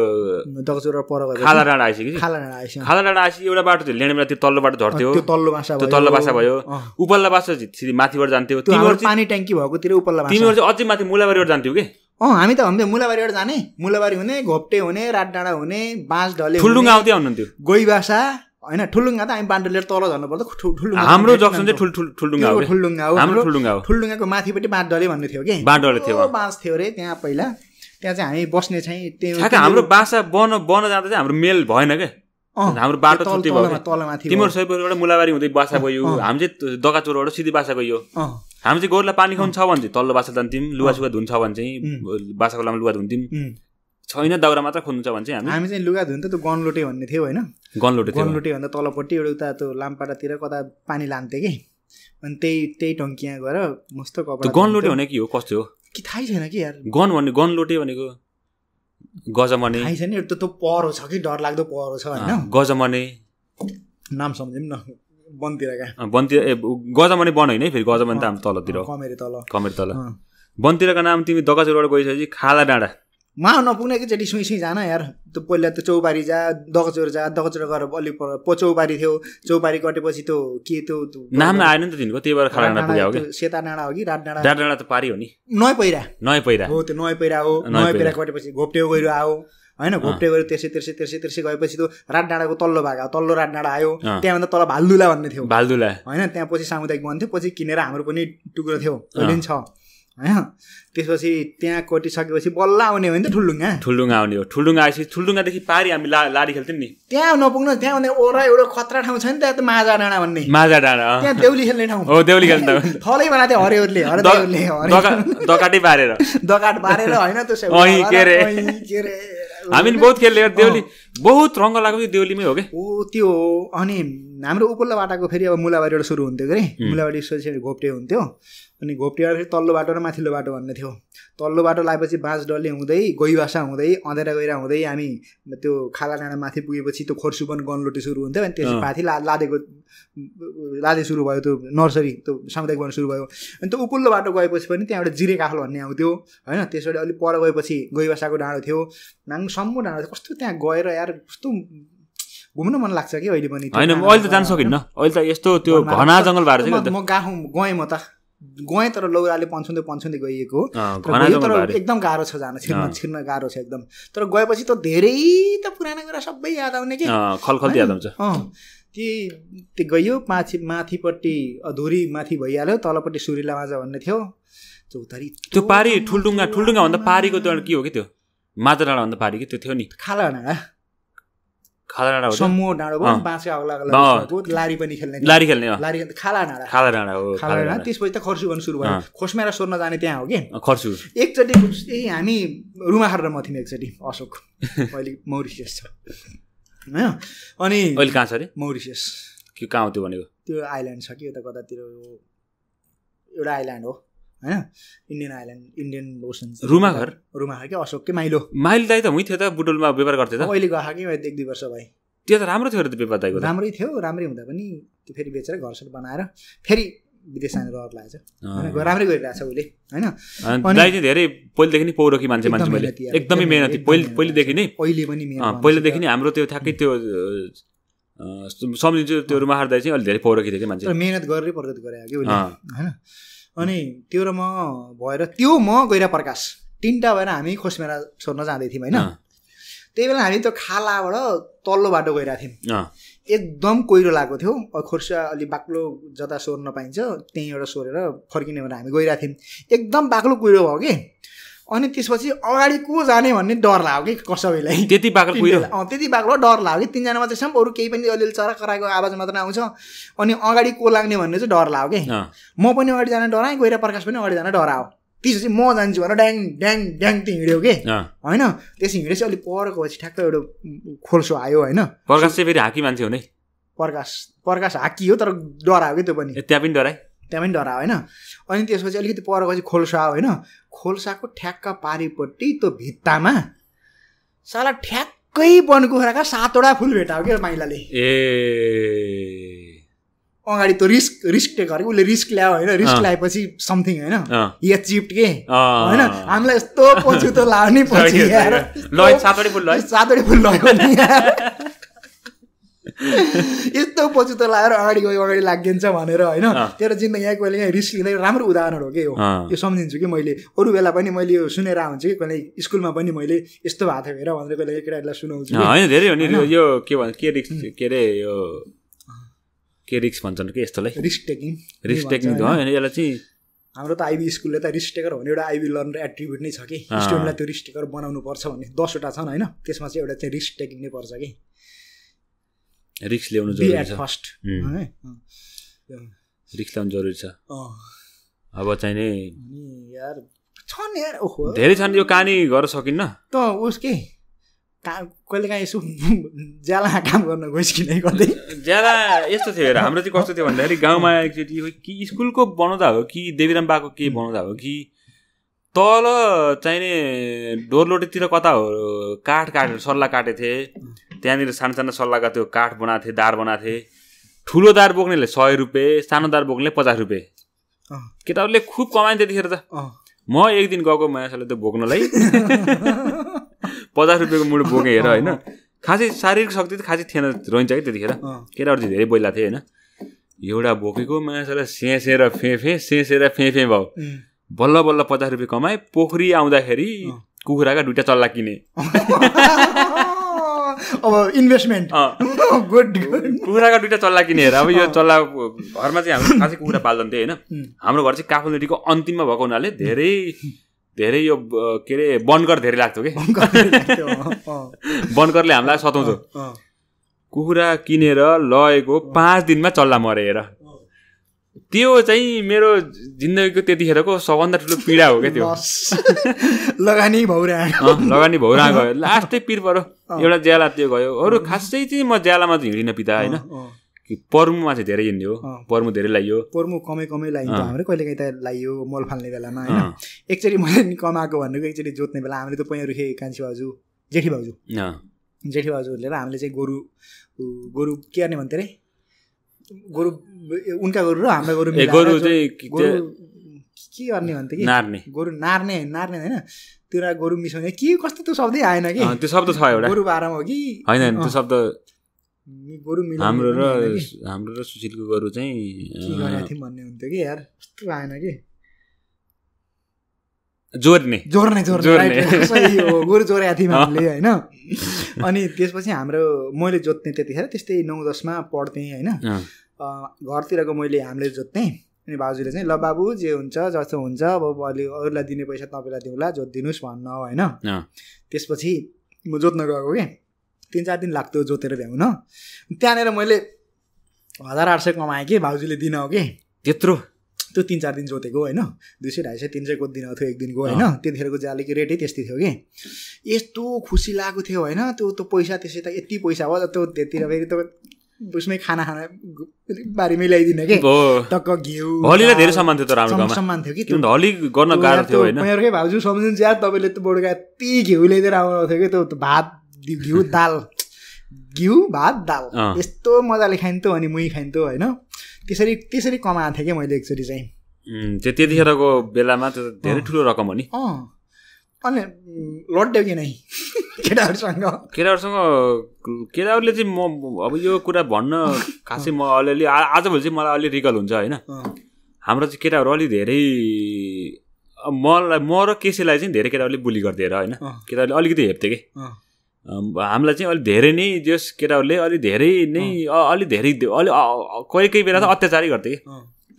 दगाचुरबाट पर गए खाला डाँडा आइसक्यो खाला डाँडा आइसक्यो एउटा बाटो थियो लेनेबाट त्यो तल्लो बाटो झर्थ्यो त्यो तल्लो बासा भयो उपल्ला बासा सिधै माथिबाट जान्थ्यो तिमीहरू पानी ट्याङ्की भएकोतिर उपल्ला बासा तिमीहरू चाहिँ अझै माथि मुलाबारीबाट जान्थ्यौ के हामी त मुलाबारीबाट जाने मुलाबारी हुने घोप्टे हुने रातडाँडा हुने बाँस ढले ठुल्डुङ्गा आउँदै आउनुहुन्थ्यो गोही बासा होइन ठुल्डुङ्गा त हामी बान्डो लिएर तल झर्नु पर्छ ठुल्डुङ्गा हाम्रो जक्सन चाहिँ ठुल्डुङ्गा हो हाम्रो ठुल्डुङ्गाको माथिपट्टि बाँडले भन्ने थियो कि बाँडले थियो बाँस थियो अरे त्यहाँ पहिला त्यहाँ चाहिँ हामी बस्ने चाहिँ त्यो हाम्रो बासा बन जाँदा चाहिँ हाम्रो मेल भएन क्या हाम्रो बाटो छुट्टी भयो तलमाथि तिम्रो सयबाट मुलाबारी हुँदै बासा गयो हामी चाहिँ दगाचोरबाट सिधै बासा गयो हामी चाहिँ गोरुलाई पानी खुवाउनु छ भने चाहिँ तल्लो बासा जान्थ्यौँ लुगा सुगा धुन्छ भने चाहिँ बासाको लामा लुगा धुन्थ्यौँ छैन दाउरा मात्र खोज्नु छ भने चाहिँ हामी चाहिँ लुगा धुन्थ्यो त्यो गनलोटे भन्ने थियो होइन गनलोटे भन्दा तलपट्टि एउटा उता त्यो लामपाटातिर कता पानी लान्थे कि अनि त्यही टङ्किया गएर मस्तो कपडा गनलोटे भने के हो कस्तो हो कि थाहै छैन कि यार गनलोटे भनेको गजमने थाहै छैन त्यो पहरो छ कि डरलाग्दो पहरो छ होइन गजमने नाम सम्झौँ न वनतिरका गजमने वन होइन है फेरि गजमने त हाम्रो तलतिर कमेर तल वनतिरका नाम तिमी दगाचोरबाट गइसकेपछि खाला डाँडा मा नपुग्ने एकचोटि सुई जान यार त्यो पहिला त्यो चौबारी जा दगचोर गएर अलिक चौबारी थियो चौबारी कटेपछि त्यो के त्यो नाम आएन नि त तिनको त्यही भएर खाला डाँडा पुग्यो कि सेता डाँडा हो कि रात डाँडा त पारी हो नि नयाँ पहिरा हो त्यो नयाँ पहिरा हो नयाँ पहिरा कटेपछि घोप्टे गएर आयो होइन घोप्टे गएर तेर्से गएपछि त्यो रात डाँडाको तल्लो भाग आयो तल्लो रात डाँडा आयो त्यहाँभन्दा तल भालदुला भन्ने थियो भालदुला होइन त्यहाँ पछि सामुदायिक वन थियो पछि किनेर हाम्रो पनि टुक्रो थियो अहिले पनि छ होइन त्यसपछि त्यहाँ कटिसकेपछि बल्ल आउने हो नि त ठुल्डुङ्गा आउने हो ठुल्डुङ्गा आएपछि ठुल्डुङ्गादेखि पारी हामी लाडी खेल्थ्यौँ नि त्यहाँ नपुग्नु त्यहाँ भने ओरा एउटा खतरा ठाउँ छ नि त्यहाँ त माझा डाँडा भन्ने त्यहाँ देउली खेल्ने ठाउँ हो देउली खेल्ने थलै बनाएको थियो हरेहरूले दकाटै बारेर होइन त्यो हामी बहुत खेल्ने देउली बहुत रङ्ग लाग्यो देउलीमै हो कि त्यो अनि हाम्रो उपल्लो बाटाको फेरि अब मुलाबारीबाट सुरु हुन्थ्यो कि मुलाबारी घोप्टे हुन्थ्यो अनि घोप्टेबाट फेरि तल्लो बाटो र माथिल्लो बाटो भन्ने थियो तल्लो बाटो लगाएपछि बाँस डल्ले हुँदै गइबासा हुँदै अँधेरा गहिरा हुँदै हामी त्यो खाला डाँडा माथि पुगेपछि त्यो खोर्सुबन गनलोटे सुरु हुन्थ्यो अनि त्यसपछि माथि लादे सुरु भयो त्यो नर्सरी त्यो सामुदायिक वन सुरु भयो अनि त्यो उपल्लो बाटो गएपछि पनि त्यहाँ एउटा जिरे काखल भन्ने आउँथ्यो होइन त्यसबाट अलिक पर गएपछि गइबासाको डाँडो थियो नाङसम्म डाँडो कस्तो त्यहाँ गएर यार कस्तो घुम्न मन लाग्छ कि अहिले पनि होइन अहिले त जान सकिन्न अहिले त यस्तो त्यो घना जङ्गल भएर चाहिँ म गएँ म त गएँ तर लौराले पन्छुँदै गइएको तर एकदम गाह्रो छ जान छिर्न गाह्रो छ एकदम तर गएपछि त धेरै त पुरानो कुरा सबै याद आउने कि खलखल याद आउँछ त्यो गयो माथिपट्टि धुरी माथि भइहाल्यो तलपट्टि सुरिला माझा भन्ने थियो चौतारी त्यो पारी ठुल्डुङ्गा भन्दा पारीको त्यो के हो कि त्यो माझा डाँडा भन्दा पारी कि त्यो थियो नि खाला डाँडा हो समूह डाँडो भयो बाँसको अग्ला लारी पनि खेल्ने लारी खाला डाँडा हो खाला डाँडा त्यसपछि त खर्सु गर्नु सुरु भयो खोस्मेर सोध्न जाने त्यहाँ हो कि खर्सु एकचोटि हामी रुमाखार र म थियौँ एकचोटि अशोक अहिले मौरिसियस छ होइन अनि अहिले कहाँ छ अरे मौरिसियस के कहाँ हो त्यो भनेको त्यो आइल्यान्ड छ कि यता कतातिर एउटा आइल्यान्ड हो होइन इन्डियन ओसन रुमाखार के अशोककै माइलो दाइ त हुँ थियो त बुटोलमा व्यापार गर्थ्यो त अहिले गएको कि 1-2 वर्ष भयो त्यो त राम्रो थियो त व्यापार दाइको राम्रै थियो राम्रै हुँदा पनि त्यो फेरि बेचेर घरसर बनाएर फेरि विदेश जाने रहर लागेको छ राम्रै गरिरहेको छ उसले होइन दाइ चाहिँ धेरै पहिलेदेखि नै पौरखी मान्छे मैले एकदमै मेहनती पहिलेदेखि नै पहिलेदेखि नै हाम्रो त्यो ठ्याक्कै त्यो सम्झिन्छु त्यो रुमाखार दाइ चाहिँ अलिक धेरै पौरखी थियो कि मान्छे मेहनत गरेरै प्रगति गरे कि उसले होइन अनि त्यो र म भएर त्यो म गैरा प्रकाश 3टा भएर हामी खोस्मेरा छोड्न जाँदै थियौँ होइन त्यही बेला हामी त्यो खालाबाट तल्लो बाटो गइरहेको थियौँ एकदम कोइरो लागेको थियो खोर्सा अलि बाक्लो जता सोर्न पाइन्छ त्यहीँबाट सोरेर फर्किने भनेर हामी गइरहेको थियौँ एकदम बाक्लो कुहिरो भयो कि अनि त्यसपछि अगाडि को जाने भन्ने डर लाग्यो कि कसैलाई त्यति बाक्लो कुहिरो त्यति बाक्लो डर लाग्यो कि 3जना मात्रै छौँ अरू केही पनि अलिअलि चरा कराएको आवाज मात्र आउँछ अनि अगाडि को लाग्ने भन्ने चाहिँ डर लाग्यो कि म पनि अगाडि जान डराएँ गैरा प्रकाश पनि अगाडि जान डरायो त्यसपछि म जान्छु भनेर ड्याङ ड्याङ ड्याङ त्यो हिँड्यो कि होइन त्यसै हिँडेपछि अलिक परको पछि ठ्याक्क एउटा खोल्सो आयो होइन प्रकाश चाहिँ फेरि हाकी मान्छे हो नै प्रकाश हाकी हो तर डरायो कि त्यो पनि त्यहाँ पनि डरायो होइन अनि त्यसपछि अलिकति परको पछि खोल्सा आयो होइन खोल्साको ठ्याक्क पारिपट्टि त्यो भित्तामा साला ठ्याक्कै बनकुखुराका 7वटा फुल भेटायो क्या माइलाले अगाडि त रिस्क टेक गरेको उसले रिस्क ल्यायो होइन रिस्क ल्याएपछि समथिङ होइन या चिप्ट के होइन हामीलाई यस्तो पछुतो लाग्ने पछि 7वटै फुल लयो यस्तो पछुतो लगाएर अगाडि लागिन्छ भनेर होइन तेरो जिन्दगी यहाँ कहिले रिस्क लिँदै राम्रो उदाहरण हो कि हो यो सम्झिन्छु कि मैले अरू बेला पनि मैले यो सुनेर आउँछु कि कहिले स्कुलमा पनि मैले यस्तो भएको थियो हेर भनेर कहिले केटाहरूलाई सुनाउँछु होइन धेरै हो नि यो के भन्छ के रिस्क के अरे यो के रिस्क भन्छन् कि यस्तोलाई रिस्क टेकिङ हो होइन यसलाई चाहिँ हाम्रो त आइबी स्कुलले त रिस्क टेकर भन्ने एउटा आइबी लर्नर एट्रिब्युट नै छ कि स्टुडेन्टलाई त्यो रिस्क टेकर बनाउनु पर्छ भन्ने 10वटा छन् होइन त्यसमा चाहिँ एउटा चाहिँ रिस्क टेकिङ नै पर्छ कि रिस्क ल्याउनु जरुरी छ फर्स्ट रिस्क ल्याउनु जरुरी छ अब चाहिँ नि यार छन् यार ओहो धेरै छन् यो कहानी गर्न सकिन्न त उसकै कहिले काहीँ यसो ज्याला काम गर्न गइस् कि नै कतै ज्याला यस्तो थियो हेर हाम्रो चाहिँ कस्तो थियो भन्दाखेरि गाउँमा एकचोटि कि स्कुलको बनाउँदा हो कि देवीराम बाको के बनाउँदा हो कि तल चाहिने डोरलोटेतिर कता हो काठ काटेर सल्लाह काटेको थिएँ त्यहाँनिर सानो सानो सल्लाहका त्यो काठ बनाएको थिएँ दार बनाएको थिएँ ठुलो दार बोक्नेले 100 रुपियाँ सानो दार बोक्नेले 50 रुपियाँ केटाहरूले खुब कमाइन त्यतिखेर त म एक दिन गएको मान्छेले त्यो बोक्नलाई 50 रुपियाँको मुडो बोकेँ हेर होइन खासै शारीरिक शक्ति त खासै थिएन रहन्छ कि त्यतिखेर केटाहरू चाहिँ धेरै बोइला थिए होइन एउटा बोकेको मान्छेलाई सेसेर फे भयो बल्ल बल्ल 50 रुपियाँ कमाएँ पोखरी आउँदाखेरि कुखुराका 2टा चल्ला किने अब इन्भेस्टमेन्ट गुड कुखुराका 2टा चल्ला किनेर अब यो चल्ला घरमा चाहिँ हाम्रो खासै कुखुरा पाल्दैन थियो होइन हाम्रो घर चाहिँ काफल नदीको अन्तिममा भएको हुनाले धेरै यो के अरे बनकर धेरै लाग्थ्यो कि बनकरले हामीलाई सताउँथ्यो कुखुरा किनेर लगेको 5 दिनमा चल्ला मरेर त्यो चाहिँ मेरो जिन्दगीको त्यतिखेरको सबभन्दा ठुलो पीडा हो क्या त्यो लगानी भौरा गयो लास्टै पिर पऱ्यो एउटा ज्याला त्यो गयो अरू खासै चाहिँ म ज्यालामा चाहिँ हिँडिन पिता होइन पर्मुमा चाहिँ धेरै हिँड्ने हो पर्मु धेरै लगाइयो पर्मु कमै लगाइन्छ हाम्रो कहिले काहीँ त लगाइयो मल फाल्ने बेलामा होइन एकचोटि मैले कमाएको भनेको एकचोटि जोत्ने बेला हामीले त पैँहरू खे कान्छी भाउजू जेठी भाउजूहरूले र हामीले चाहिँ गोरु के गर्ने भन्थ्यो अरे गोरु उनका गोरु र हाम्रा गोरु चाहिँ के गर्ने भन्थ्यो कि गोरु नार्ने होइन त्यो गोरु मिसाउने के कस्तो त्यो शब्दै आएन कि त्यो शब्द छ एउटा गोरु बाह्रमा हो कि होइन त्यो शब्द गोरु हाम्रो र सुशीलको गोरु चाहिँ के गरेको थियौँ भन्ने हुन्थ्यो कि यार कस्तो आएन कि जोर्ने गोरु जोरेको थियौँ हामीले होइन अनि त्यसपछि हाम्रो मैले जोत्ने त्यतिखेर त्यस्तै 9-10मा पढ्थेँ होइन। घरतिरको हामीले जोत्थेँ अनि बाबुजीले चाहिँ ल बाबु जे हुन्छ जस्तो हुन्छ अब अलि अरूलाई दिने पैसा तपाईँलाई दिउँला जोतिदिनुहोस् भन्न होइन। त्यसपछि म जोत्न गएको कि 3-4 दिन लाग्थ्यो जोतेर भ्याउन। त्यहाँनिर मैले 1800 कमाएँ कि बाबुजीले दिन हो कि त्यत्रो त्यो 3-4 दिन जोतेको होइन। 200-250-300 को दिन थियो एक दिनको होइन। त्यतिखेरको चाहिँ अलिक रेटै त्यस्तै थियो कि यस्तो खुसी लागेको थियो होइन। त्यो पैसा त्यसै त यति पैसा हो त्यो त्यतिर फेरि त उसमै खाना बारीमै ल्याइदिने कि टक्क घिउ हलीलाई धेरै सम्मान थियो। तर हाम्रो सम्मान थियो कि त्यो हली गर्न गाह्रो थियो होइन। मेरो भाउजू सम्झिन्छ यार तपाईँले त बडुका यति घिउ ल्याइदिएर आउनु थियो कि त्यो भात घिउ दाल घिउ भात दाल यस्तो मजाले खाइन्थ्यो अनि मुही खाइन्थ्यो होइन। त्यसरी कमाएको थिएँ कि मैले एकचोटि चाहिँ त्यतिखेरको बेलामा त्यो धेरै ठुलो रकम हो नि। अनि लड्यो कि नै केटाहरूसँग केटाहरूले चाहिँ म अब यो कुरा भन्न खासै म अलिअलि आजभोलि चाहिँ मलाई अलि रिकल हुन्छ होइन। हाम्रो चाहिँ केटाहरू अलि धेरै म र केसीलाई चाहिँ धेरै केटाहरूले बुली गरिदिएर होइन। केटाहरूले अलिकति हेप्थ्यो कि हामीलाई चाहिँ अलिक धेरै नै जस केटाहरूले अलि धेरै नै कोही बेला त अत्याचारै गर्थ्यो कि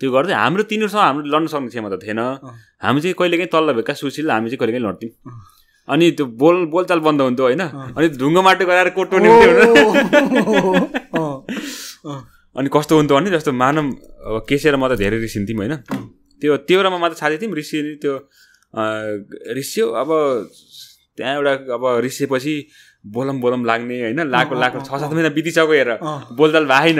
त्यो गर्दै हाम्रो तिनीहरूसँग हाम्रो लड्न सक्ने क्षमता थिएन। हामी चाहिँ कहिलेकाहीँ तल्ला भेक्का सुशील हामी चाहिँ कहिलेकाहीँ लड्थ्यौँ। अनि त्यो बोलचाल बन्द हुन्थ्यो होइन। अनि ढुङ्गा माटो गराएर कोटोनी अनि कस्तो हुन्थ्यो भने जस्तो मानव केसेर म त धेरै रिसिन्थ्यौँ होइन। त्यो बेलामा मात्र छाडी थियौँ रिसिने त्यो रिस्यो। अब त्यहाँ एउटा अब रिसिएपछि बोलम लाग्ने होइन। लाको 6-7 महिना बितिसक्यो हेर बोलचाल भएन।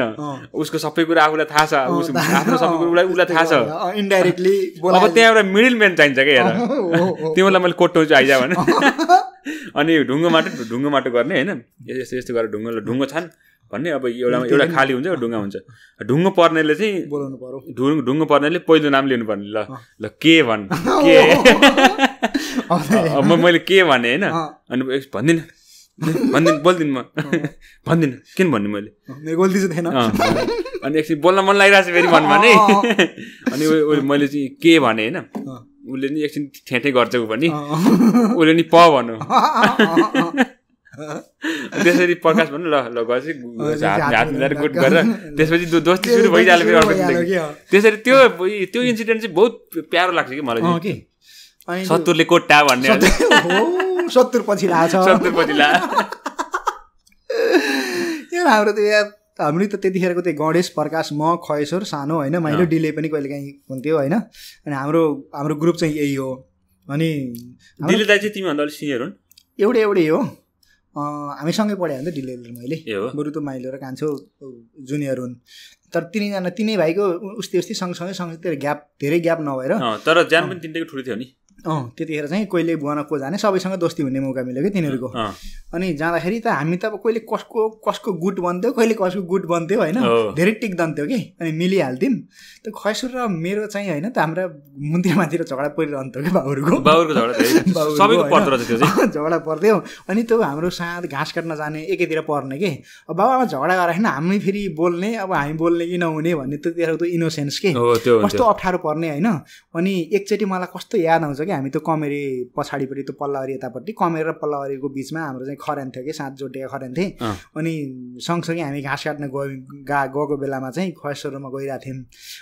उसको सबै कुरा आफूलाई थाहा छ। आफ्नो सबै कुरा उसलाई थाहा छ इन्डाइरेक्टली। अब त्यहाँ एउटा मिडल म्यान चाहिन्छ क्या हेर। तिमीलाई मैले कोट्टाउँछु आइजा भने। अनि ढुङ्गो माटो गर्ने होइन। यस्तो गरेर ढुङ्गो छान भन्ने। अब एउटा खाली हुन्छ ढुङ्गा हुन्छ। ढुङ्गो पर्नेले चाहिँ बोलाउनु पर्यो। ढुङ्गो पर्नेले पहिलो नाम लिनु पर्ने। ल के भन् के मैले के भने होइन। अनि बोल्दिनँ म भन्दिनँ किन भन्ने मैले गल्ती चाहिँ थिएन। अनि एकछिन बोल्न मन लागिरहेको छ फेरि मनमा नै। अनि मैले चाहिँ के भने होइन। उसले नि एकछिन ठेठै गर्छ ऊ पनि। उसले नि प भन्नु त्यसरी प्रकाश भन्नु ल गएपछि हात मिलाएर गुड गरेर त्यसपछि दोस्ती सुरु भइहाल्यो फेरि। त्यसरी त्यो इन्सिडेन्ट चाहिँ बहुत प्यारो लाग्छ कि मलाई। 70ले कोट्टा भन्ने 70 पछि हाम्रो त त्यतिखेरको त्यो गणेश प्रकाश म खयेश्वर सानो होइन। माइलो डिले पनि कहिलेकाहीँ हुन्थ्यो होइन। अनि हाम्रो ग्रुप चाहिँ यही हो। अनि डिले दाइ चाहिँ तिमीभन्दा अलिक सिनियर हुन्? एउटै हो। हामीसँगै पढायो भने त डिले मैले बरु त माइलो र कान्छो जुनियर हुन्। तर तिनै भाइको उस्तै सँगसँगै धेरै ग्याप नभएर तर जान पनि तिनटैको ठुलो थियो नि। त्यतिखेर चाहिँ कहिले बुवा को जाने सबैसँग दोस्ती हुने मौका मिल्यो कि तिनीहरूको। अनि जाँदाखेरि त हामी त अब कहिले कसको गुट बन्थ्यो कहिले कसको गुट बन्थ्यो होइन। धेरै टिक्दन्थ्यो कि अनि मिलिहाल्थ्यौँ। त्यो खयेश्वर र मेरो चाहिँ होइन त हाम्रा मुन्तिरमातिर झगडा परिरहन्थ्यो कि झगडा पर्थ्यो। अनि त्यो हाम्रो साथ घाँस काट्न जाने एकैतिर पर्ने कि अब बाबामा झगडा गरेर हामी फेरि बोल्ने अब हामी बोल्ने कि नहुने भन्ने त्यो इनोसेन्स के कस्तो अप्ठ्यारो पर्ने होइन। अनि एकचोटि मलाई कस्तो याद आउँछ कि हामी त्यो कमेरी पछाडिपट्टि त्यो पल्लावरी यतापट्टि कमेरी र पल्लावरीको बिचमा हाम्रो चाहिँ खरान थियो कि 7 जोटिया खरान थिएँ। अनि सँगसँगै हामी घाँस काट्न गएको बेलामा चाहिँ खयेश्वरमा गइरहेको थियौँ।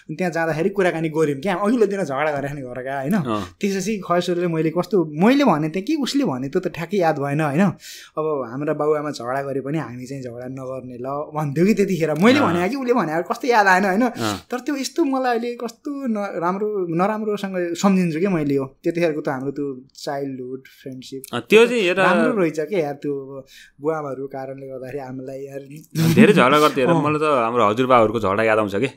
अनि त्यहाँ जाँदाखेरि कुराकानी गऱ्यौँ क्या अघिल्लो दिन झगडा गरेर घरका होइन। त्यसपछि खयेश्वरले मैले भने थिएँ कि उसले भने त्यो त ठ्याक्कै याद भएन होइन। अब हाम्रा बाबुआमा झगडा गरे पनि हामी चाहिँ झगडा नगर्ने ल भन्थ्यो कि त्यतिखेर मैले भने कि उसले भने कस्तो याद आएन होइन। तर त्यो यस्तो मलाई अहिले कस्तो नराम्रोसँग सम्झिन्छु कि मैले हो। त्यतिखेरको त हाम्रो त्यो चाइल्डहुड फ्रेन्डसिप त्यो चाहिँ राम्रो रहेछ क्या यार। त्यो बुवाहरूको कारणले गर्दाखेरि हामीलाई यार धेरै झगडा गर्थ्यो। मलाई त हाम्रो हजुरबाहरूको झगडा याद आउँछ कि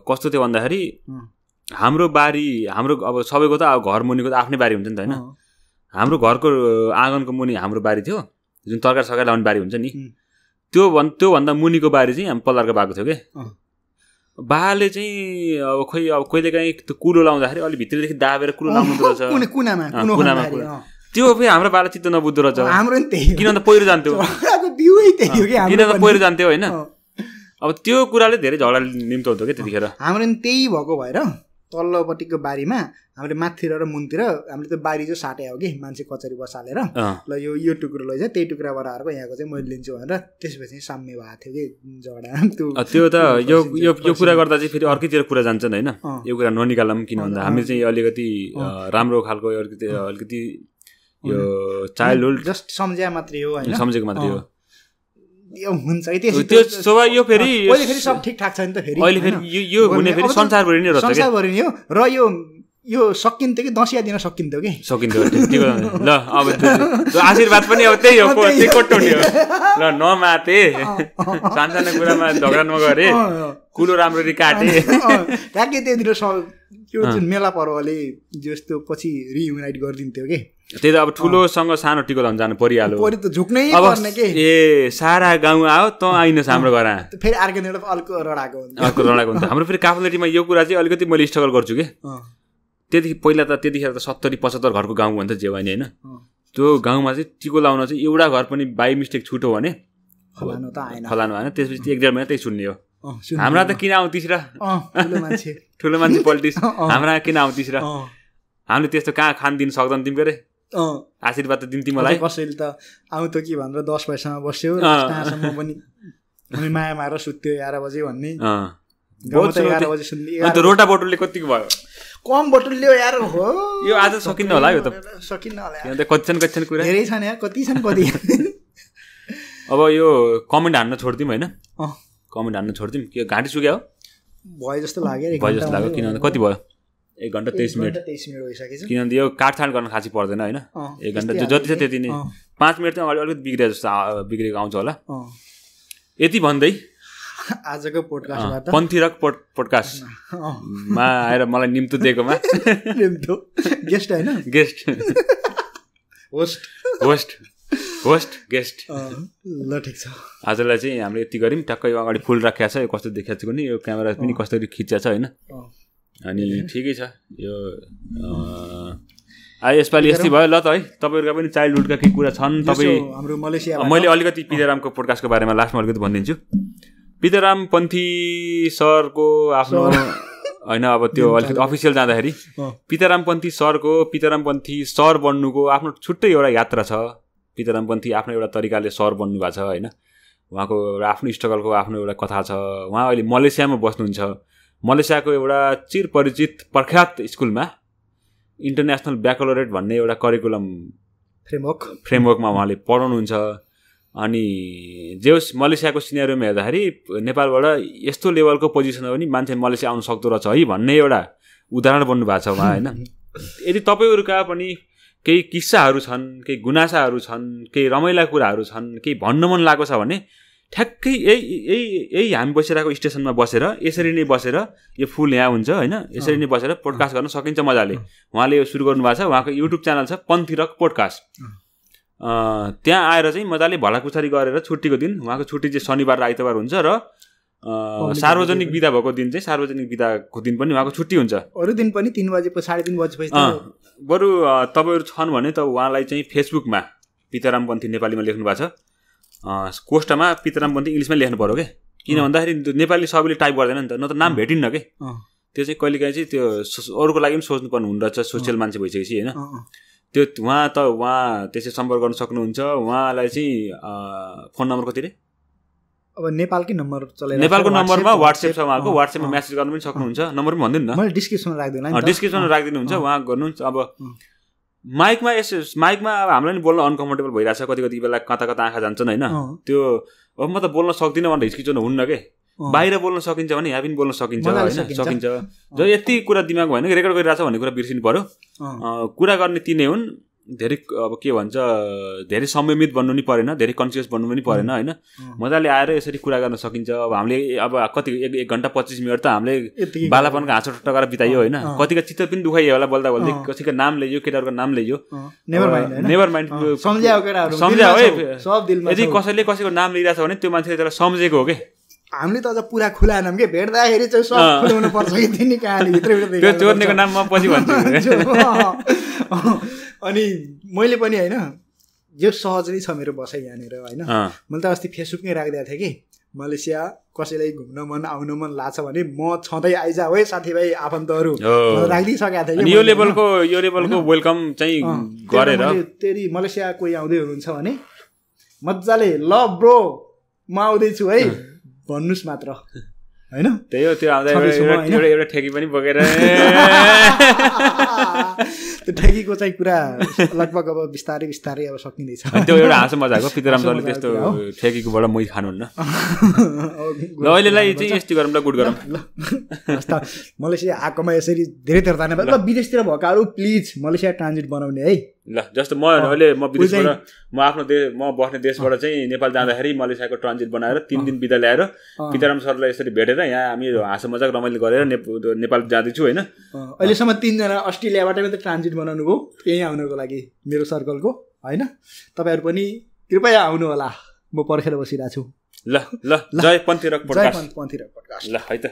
कस्तो थियो भन्दाखेरि हाम्रो बारी हाम्रो अब सबैको त अब घर मुनिको त आफ्नै बारी हुन्छ नि त होइन। हाम्रो घरको आँगनको मुनि हाम्रो बारी थियो जुन तरकारी सरकारी लाउने बारी हुन्छ नि। त्योभन्दा मुनिको बारी चाहिँ हामी पल्लारको भएको थियो कि बाले चाहिँ अब खोइ अब कहिलेकाहीँ त्यो कुलो लाउँदाखेरि अलिक भित्रदेखि दाबेर कुलो लाउनु रहेछ कुनामा त्यो फेरि हाम्रो बाला चित्त नबुझ्दो रहेछ। हाम्रो किन त पहिरो जान्थ्यो होइन। अब त्यो कुराले धेरै झगडा निम्तो हुन्थ्यो कि त्यतिखेर हाम्रो त्यही भएको भएर तल्लोपट्टिको बारीमा हामीले माथितिर र मुनतिर हामीले त्यो बारी चाहिँ साटे हो कि मान्छे कचरी बसालेर ल यो टुक्रो लैजा त्यही टुक्राबाट आएको यहाँको चाहिँ मैले लिन्छु भनेर त्यसपछि साम्य भएको थियो कि झगडा त्यो त यो कुरा गर्दा चाहिँ फेरि अर्कैतिर कुरा जान्छन् होइन यो कुरा ननिकालौँ किन भन्दा हामी चाहिँ अलिकति राम्रो खालको अलिकति यो चाइल्डहुड जस्ट सम्झ्या मात्रै हो होइन सम्झेको मात्रै हो यो हुन्छ त्यो सोभा यो फेरि अहिले फेरि सब ठिकठाक छ नि त फेरि अहिले फेरि यो हुने फेरि संसारभरि नै रहेछ संसारभरि नै हो र यो सकिन्थ्यो कि दसैँ दिन सकिन्थ्यो कि सकिन्थ्यो ल अब आशीर्वाद पनि अब त्यही हो कोटोटी हो ल नमाते सानसानो कुरामा झगडा नगरे कुलो राम्ररी काटे ट्याक्कै त्यही दिन त्यो जुन मेला पर्वले जस्तो पछि रियुनाइट गरिदिन्थ्यो कि त्यही त अब ठुलोसँग सानो टिको लाउनु जानु परिहाल्यो त झुक्नै पर्ने के ए सारा गाउँ आयो त आइनस् हाम्रो घर फेरि अर्को अर्को रडाएको हुन्छ हाम्रो फेरि काफलेटीमा यो कुरा चाहिँ अलिकति मैले स्ट्रगल गर्छु कि त्यति पहिला त त्यतिखेर त 70-75 घरको गाउँ भन्दा जे होइन होइन त्यो गाउँमा चाहिँ टिको लाउन चाहिँ एउटा घर पनि बाई मिस्टेक छुटो भने फलानु आएन त्यसपछि 1-1.5 महिना त्यही सुन्ने हो हाम्रा त किन आउँथिस् र ठुलो मान्छे पोलिटिक्स हाम्रा किन आउँथिस् र हामीले त्यस्तो कहाँ खान दिन सक्दैन तिमी के आशीर्वाद त दिन्थ्यो मलाई कसैले त आउँ त कि भनेर 10 बजीसम्म बस्यो त्यहाँसम्म पनि माया मारेर सुत्यो 11 बजे भन्ने 11 बजे सुन्ने अन्त रोटा बोटुलले कतिको भयो कम बोटुल ल्यायो यार हो यो आज सकिन्न होला यो त सकिन्न होला यहाँ त कति कुरा धेरै छन् यार कति छन् कति अब यो कमेन्ट हान्न छोड्दिउँ होइन कमेन्ट हान्न छोड्दिउँ के घाँटी सुक्यो भयो जस्तो लाग्यो किनभने कति भयो 1 घन्टा 23 मिनट भइसकेछ किनभने यो काटछाट गर्न खासै पर्दैन होइन 1 घन्टा जति छ त्यति नै 5 मिनट चाहिँ अलिकति बिग्रेको आउँछ होला यति भन्दै आजको पोडकास्टबाट पन्थीरक पोडकास्टमा आएर मलाई निम्तो दिएकोमा गेस्ट होइन गेस्ट होस्ट गेस्ट ल ठिक छ आजलाई चाहिँ हामीले यति गऱ्यौँ टक्कै अगाडि फुल राखेको छ यो कस्तो देखाएको छ कुनै यो क्यामेरा पनि कसरी खिचेको छ होइन अनि ठिकै छ यो यसपालि यस्तै भयो ल त है तपाईँहरूका पनि चाइल्डहुडका केही कुरा छन् तपाईँ हाम्रो मलेसिया मैले अलिकति पितारामको पोडकास्टको बारेमा लास्टमा अलिकति भनिदिन्छु पिताराम पन्थी सरको आफ्नो होइन अब त्यो अलिकति अफिसियल जाँदाखेरि पिताराम पन्थी सर बन्नुको आफ्नो छुट्टै एउटा यात्रा छ पिताराम पन्थी आफ्नो एउटा तरिकाले सर बन्नु भएको छ होइन उहाँको एउटा आफ्नो स्ट्रगलको आफ्नो एउटा कथा छ उहाँ अहिले मलेसियामा बस्नुहुन्छ मलेसियाको एउटा चिरपरिचित प्रख्यात स्कुलमा इन्टरनेसनल ब्याकलोरेट भन्ने एउटा करिकुलम फ्रेमवर्कमा उहाँले पढाउनुहुन्छ अनि जे मलेसियाको सिनेरियोमा हेर्दाखेरि नेपालबाट यस्तो लेभलको पोजिसनमा पनि मान्छे मलेसिया आउनु सक्दो रहेछ है भन्ने एउटा उदाहरण बन्नु भएको छ उहाँ होइन यदि तपाईँहरूका पनि केही किस्साहरू छन् केही गुनासाहरू छन् केही रमाइला कुराहरू छन् केही भन्न मन लागेको छ भने ठ्याक्कै यही हामी बसिरहेको स्टेसनमा बसेर यसरी नै बसेर यो फुल यहाँ हुन्छ होइन यसरी नै बसेर पोडकास्ट गर्न सकिन्छ मजाले उहाँले यो सुरु गर्नुभएको छ उहाँको युट्युब च्यानल छ पन्थीरक पोडकास्ट त्यहाँ आएर चाहिँ मजाले भलाकुसारी गरेर छुट्टीको दिन उहाँको छुट्टी चाहिँ शनिबार र आइतबार हुन्छ र सार्वजनिक बिदा भएको दिन चाहिँ सार्वजनिक बिदाको दिन पनि उहाँको छुट्टी हुन्छ अरू दिन पनि 3 बजे 3:30 बजेपछि बरु तपाईँहरू छन् भने त उहाँलाई चाहिँ फेसबुकमा पिताराम पन्थी नेपालीमा लेख्नु भएको छ कोष्टमा पिताराम पन्थी इङ्ग्लिसमै लेख्नु पऱ्यो क्या किन भन्दाखेरि नेपाली सबैले टाइप गर्दैन नि त न त नाम भेटिन्न के त्यो चाहिँ कहिलेकाहीँ चाहिँ त्यो अरूको लागि पनि सोच्नुपर्ने हुँदो रहेछ सोसियल मान्छे भइसकेपछि होइन त्यो उहाँ त्यसै सम्पर्क गर्न सक्नुहुन्छ उहाँलाई चाहिँ फोन नम्बर कति रे अब नेपालकै नम्बर चलाएर नेपालको नम्बरमा वाट्सएप छ उहाँको वाट्सएपमा मेसेज गर्नु पनि सक्नुहुन्छ नम्बर पनि भनिदिनु न मैले डिस्क्रिप्सनमा राख्दिनु डिस्क्रिप्सनमा राखिदिनुहुन्छ उहाँ गर्नुहुन्छ अब माइकमा अब हामीलाई नि बोल्न अनकम्फर्टेबल भइरहेछ कति बेला कता आँखा जान्छन् होइन त्यो अब म त बोल्न सक्दिनँ भनेर हिचकिचाउनु हुन्न के बाहिर बोल्न सकिन्छ भने यहाँ पनि बोल्न सकिन्छ होइन सकिन्छ जब यति कुरा दिमाग भएन कि रेकर्ड गरिरहेछ भन्ने कुरा बिर्सिनु पऱ्यो कुरा गर्ने तिनै हुन् धेरै अब के भन्छ धेरै संयमित बन्नु नि परेन धेरै कन्सियस बन्नु पनि परेन होइन मजाले आएर यसरी कुरा गर्न सकिन्छ अब हामीले अब कति 1 घन्टा 25 मिनट त हामीले बालापनको हाँसो ठट्टा गरेर बितायो होइन कतिको चित्त पनि दुखाइयो होला बोल्दा बोल्दै कसैको नाम ल्यायो केटाहरूको नाम ल्यायो नेभर माइन्ड सम्झ्या है यदि कसैले कसैको नाम लिइरहेछ भने त्यो मान्छेले त्यसलाई सम्झेको हो कि हामीले त अझ पुरा खुलाएनौँ कि भेट्दाखेरि चाहिँ सब खुलाउनु पर्छ कि तिनी कहानी भित्रभित्र चोर्नेको नाम म पछि भन्छु अनि मैले पनि होइन यो सहज नै छ मेरो बसाइ यहाँनिर होइन मैले त अस्ति फेसबुकमै राखिदिएको थिएँ कि मलेसिया कसैलाई घुम्न मन आउन मन लाग्छ भने म छँदै आइजाऊ है साथीभाइ आफन्तहरू राखिदिइसकेको थिएँ यो लेभलको वेलकम चाहिँ गरेर तेरि मलेसिया कोही आउँदै हुनुहुन्छ भने मजाले ल ब्रो म आउँदैछु है भन्नुहोस् मात्र होइन त्यही हो त्यो आउँदा एउटा ठेकी पनि बोकेर त्यो ठेकीको चाहिँ कुरा लगभग अब बिस्तारै बिस्तारै अब सकिँदैछ त्यो एउटा हाँसो मजाको पितराम सरले त्यस्तो ठेकीकोबाट मै खानुहुन्न ल अहिलेलाई चाहिँ यस्तै गरौँ ल गुड गरौँ ल मलेसिया आएकोमा यसरी धेरै धन्यवाद ल विदेशतिर भएकाहरू प्लिज मलेसिया ट्रान्जिट बनाउने है ल जस्तो म विदेशबाट म आफ्नो म बस्ने देशबाट चाहिँ नेपाल जाँदाखेरि मलेसियाको ट्रान्जिट बनाएर 3 दिन बिदा ल्याएर पिताराम सरलाई यसरी भेटेर यहाँ हामी हाँसो मजाक रमाइलो गरेर नेपाल जाँदैछु होइन अहिलेसम्म 3 जना अस्ट्रेलियाबाट मात्रै ट्रान्जिट बनाउनु भयो यहीँ आउनको लागि मेरो सर्कलको होइन तपाईँहरू पनि कृपया आउनु होला म पर्खेर बसिरहेको छु ल जय पन्थी रक पोडकास्ट ल है त